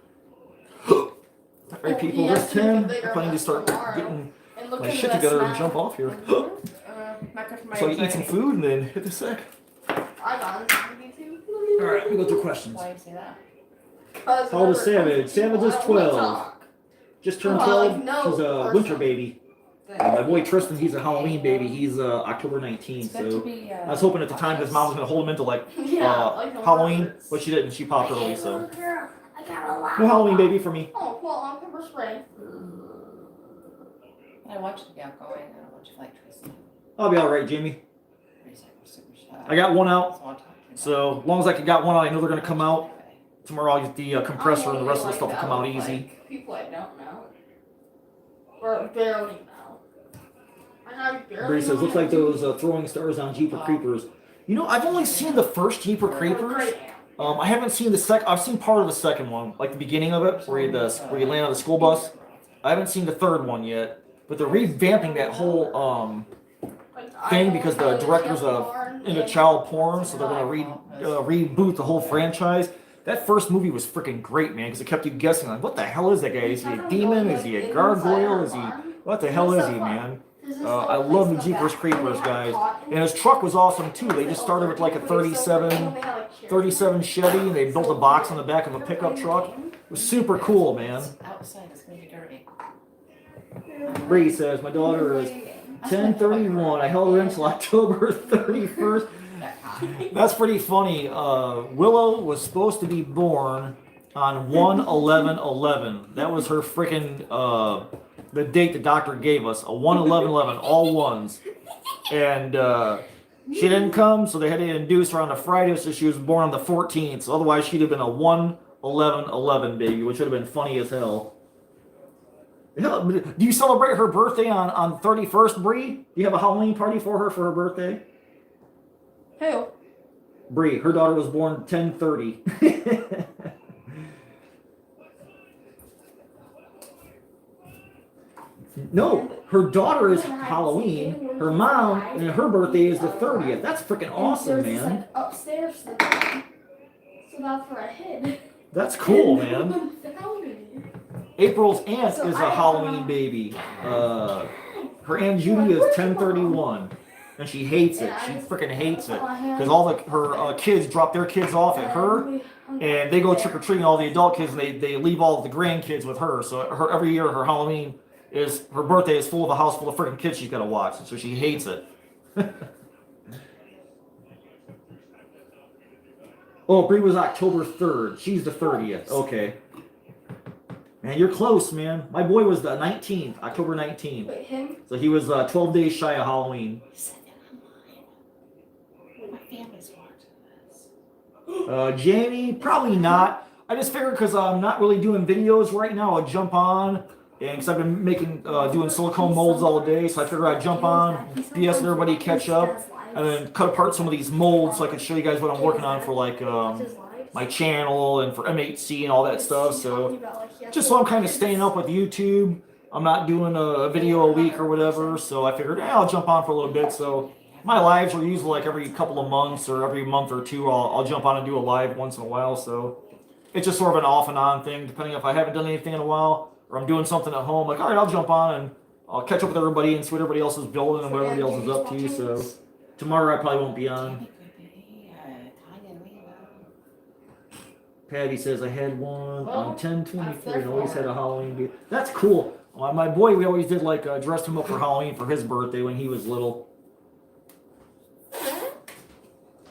Alright, people, this 10. I'm planning to start getting my shit together and jump off here. So you eat some food and then hit the sack. Alright, we go through questions. Why do you say that? How old is Savage? Savage is 12. just turned Oh, 12. like, no She's a person. winter baby. My boy Tristan, he's a Halloween baby. He's October 19th. It's good So to be. I was hoping at the time his mom was gonna hold him into like Yeah, like no Halloween, birds. but she didn't. She popped early, so I got a lot. no Halloween baby for me. Oh, well, on pepper spray. I want you to be outgoing. I don't want you to like Tristan. I'll be all right, Jamie. He's like super shy. I got one out, So I'll talk to you so as long as I got one out, I know they're gonna come out tomorrow. I'll get the compressor and the rest of the stuff will come out easy. Like, people I don't know. Or barely know. I barely Bree says, looks like those throwing stars on Jeepers Creepers. You know, I've only seen the first Jeepers Creepers. I haven't seen the second. I've seen part of the second one, like the beginning of it, where you land on the school bus. I haven't seen the third one yet, but they're revamping that whole thing because the director's into child porn, so they're gonna reboot the whole franchise. That first movie was freaking great, man, because it kept you guessing, like, what the hell is that guy? Is he a demon? Is he a gargoyle? Is he? What the hell is he, man? I love the Jeepers Creepers, guys. And his truck was awesome too. They just started with like a 37 Chevy, and they built a box on the back of a pickup truck. It was super cool, man. Outside, it's gonna be dirty. Bree says, my daughter is 1031. I held her until October 31st. That's pretty funny. Willow was supposed to be born on 1/11/11. That was her freaking the date the doctor gave us. A 1/11/11, all ones. And she didn't come, so they had to induce her on a Friday, so she was born on the 14th. So otherwise, she'd have been a 1/11/11 baby, which would have been funny as hell. Do you celebrate her birthday on 31st, Bree? Do you have a Halloween party for her birthday? Who? Bree, her daughter was born 10/30. No, her daughter is Halloween. Her mom and her birthday is the 30th. That's freaking awesome, man. Upstairs. So that's where I hid. That's cool, man. April's aunt is a Halloween baby. Her Aunt Judy is 10/31. And she hates it. She freaking hates it. Because all her kids drop their kids off at her, and they go trick-or-treating, all the adult kids, and they leave all the grandkids with her. So every year her Halloween her birthday is full of a house full of freaking kids she's got to watch. So she hates it. Oh, Bree was October 3rd. She's the 30th. Okay. Man, you're close, man. My boy was the 19th, October 19th. Wait, him? So he was 12 days shy of Halloween. My family's watching this. Jamie, probably not. I just figured because I'm not really doing videos right now, I'll jump on. And because I've been doing silicone molds all day, so I figured I'd jump on, BS and everybody catch up, and then cut apart some of these molds so I could show you guys what I'm working on for like my channel and for MHC and all that stuff. So just so I'm kind of staying up with YouTube. I'm not doing a video a week or whatever, so I figured I'll jump on for a little bit. So my lives are usually like every couple of months or every month or two. I'll jump on and do a live once in a while. So it's just sort of an off and on thing, depending if I haven't done anything in a while or I'm doing something at home. Like, all right, I'll jump on and I'll catch up with everybody and see what everybody else is building and what everybody else is up to. So tomorrow I probably won't be on. Patty says I had one on 10/23 and always had a Halloween baby. That's cool. My boy, we always did like dressed him up for Halloween for his birthday when he was little.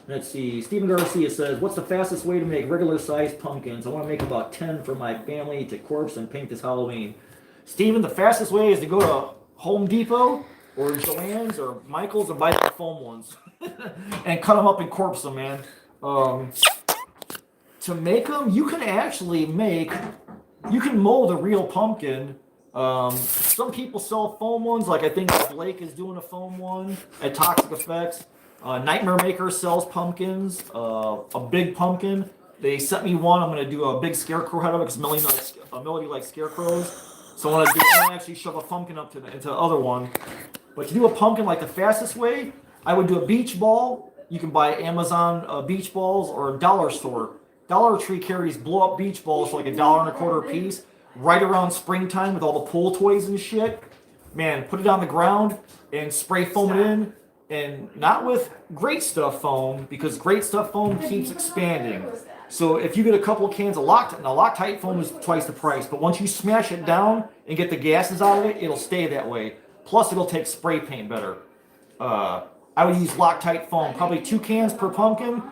Let's see. Stephen Garcia says, what's the fastest way to make regular sized pumpkins? I want to make about 10 for my family to corpse and paint this Halloween. Stephen, the fastest way is to go to Home Depot or Joann's or Michael's and buy the foam ones and cut them up and corpse them, man. To make them, you can actually you can mold a real pumpkin. Some people sell foam ones, like I think Blake is doing a foam one at Toxic Effects. Nightmare Maker sells pumpkins, a big pumpkin. They sent me one. I'm going to do a big scarecrow head of it because Melody likes scarecrows. So I'm going to actually shove a pumpkin up into the other one. But to do a pumpkin like the fastest way, I would do a beach ball. You can buy Amazon beach balls or a dollar store. Dollar Tree carries blow-up beach balls for like $1.25 a piece. Right around springtime with all the pool toys and shit. Man, put it on the ground and spray foam it in. And not with Great Stuff foam, because Great Stuff foam keeps expanding. So if you get a couple of cans of Loctite, now Loctite foam is twice the price, but once you smash it down and get the gases out of it, it'll stay that way. Plus, it'll take spray paint better. I would use Loctite foam, probably 2 cans per pumpkin.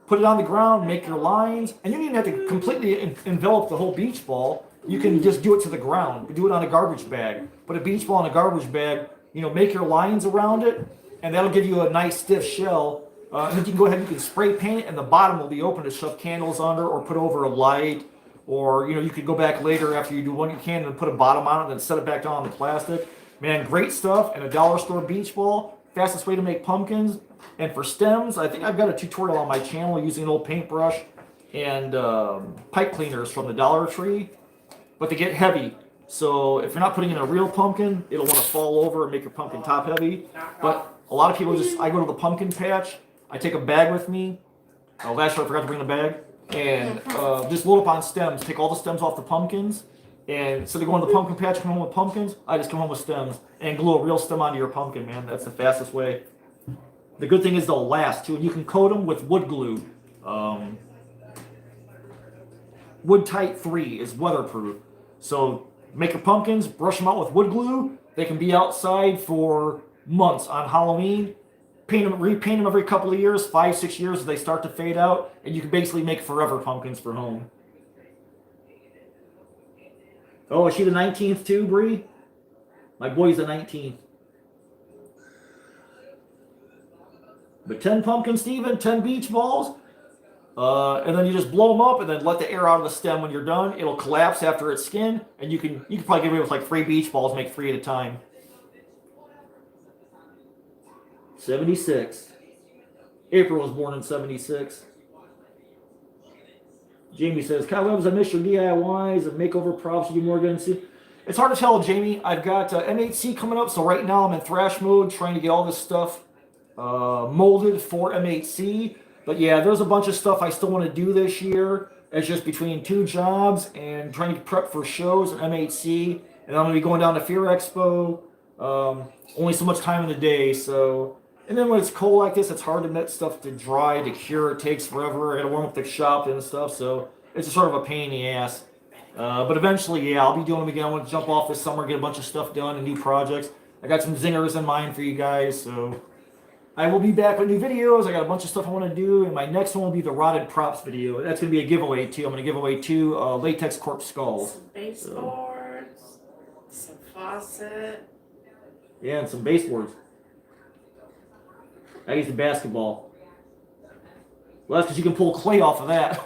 Put it on the ground, make your lines, and you don't even have to completely envelop the whole beach ball. You can just do it to the ground. Do it on a garbage bag. Put a beach ball in a garbage bag. You know, make your lines around it, and that'll give you a nice stiff shell. And then you can go ahead and you can spray paint it, and the bottom will be open to shove candles under or put over a light. Or, you know, you could go back later after you do one can and put a bottom on it and then set it back down on the plastic. Man, great stuff. And a dollar store beach ball. Fastest way to make pumpkins. And for stems, I think I've got a tutorial on my channel using an old paintbrush and pipe cleaners from the Dollar Tree. But they get heavy. So if you're not putting in a real pumpkin, it'll want to fall over and make your pumpkin top heavy. But a lot of people I go to the pumpkin patch. I take a bag with me. Oh, last year I forgot to bring the bag. And just load up on stems. Take all the stems off the pumpkins. And instead of going to the pumpkin patch, come home with pumpkins, I just come home with stems. And glue a real stem onto your pumpkin, man. That's the fastest way. The good thing is they'll last, too. And you can coat them with wood glue. Wood Tight 3 is weatherproof. So make your pumpkins, brush them out with wood glue. They can be outside for months on Halloween. Repaint them every couple of years, 5-6 years as they start to fade out. And you can basically make forever pumpkins for home. Oh, is she the 19th too, Bree? My boy's the 19th. But 10 pumpkins, Steven, 10 beach balls. And then you just blow them up and then let the air out of the stem when you're done. It'll collapse after it's skinned. And you can probably get away with like 3 beach balls, make 3 at a time. 76. April was born in 76. Jamie says, Kyle Webbs, I miss your DIYs and makeover props. You more going to see. It's hard to tell, Jamie. I've got MHC coming up, so right now I'm in thrash mode trying to get all this stuff molded for MHC. But yeah, there's a bunch of stuff I still want to do this year. It's just between 2 jobs and trying to prep for shows at MHC. And I'm going to be going down to Fear Expo. Only so much time in the day, so... And then when it's cold like this, it's hard to get stuff to dry, to cure. It takes forever. I got to warm up the shop and stuff, so it's a sort of a pain in the ass. But eventually, yeah, I'll be doing them again. I want to jump off this summer, get a bunch of stuff done and new projects. I got some zingers in mind for you guys, so I will be back with new videos. I got a bunch of stuff I want to do, and my next one will be the rotted props video. That's going to be a giveaway, too. I'm going to give away 2 latex corpse skulls. Some baseboards, some faucet. Yeah, and some baseboards. I used a basketball. Well, that's because you can pull clay off of that.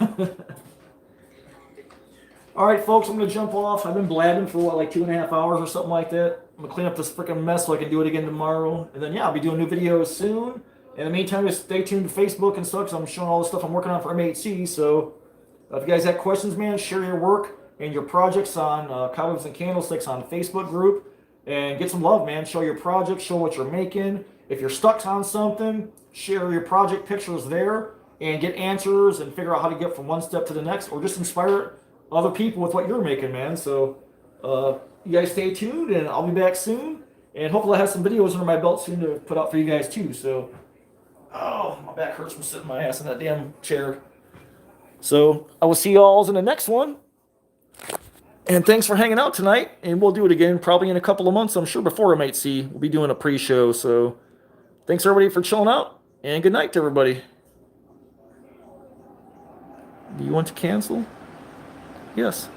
All right, folks, I'm going to jump off. I've been blabbing for, like 2.5 hours or something like that. I'm going to clean up this freaking mess so I can do it again tomorrow. And then, yeah, I'll be doing new videos soon. In the meantime, just stay tuned to Facebook and stuff, because I'm showing all the stuff I'm working on for MHC. So if you guys have questions, man, share your work and your projects on Cobwebs and Candlesticks on Facebook group. And get some love, man. Show your project. Show what you're making. If you're stuck on something, share your project pictures there and get answers and figure out how to get from one step to the next, or just inspire other people with what you're making, man. So you guys stay tuned, and I'll be back soon. And hopefully I have some videos under my belt soon to put out for you guys too. So, oh, my back hurts from sitting my ass in that damn chair. So I will see y'all in the next one. And thanks for hanging out tonight. And we'll do it again probably in a couple of months, I'm sure, before MHC. We'll be doing a pre-show. So thanks, everybody, for chilling out. And good night to everybody. Do you want to cancel? Yes.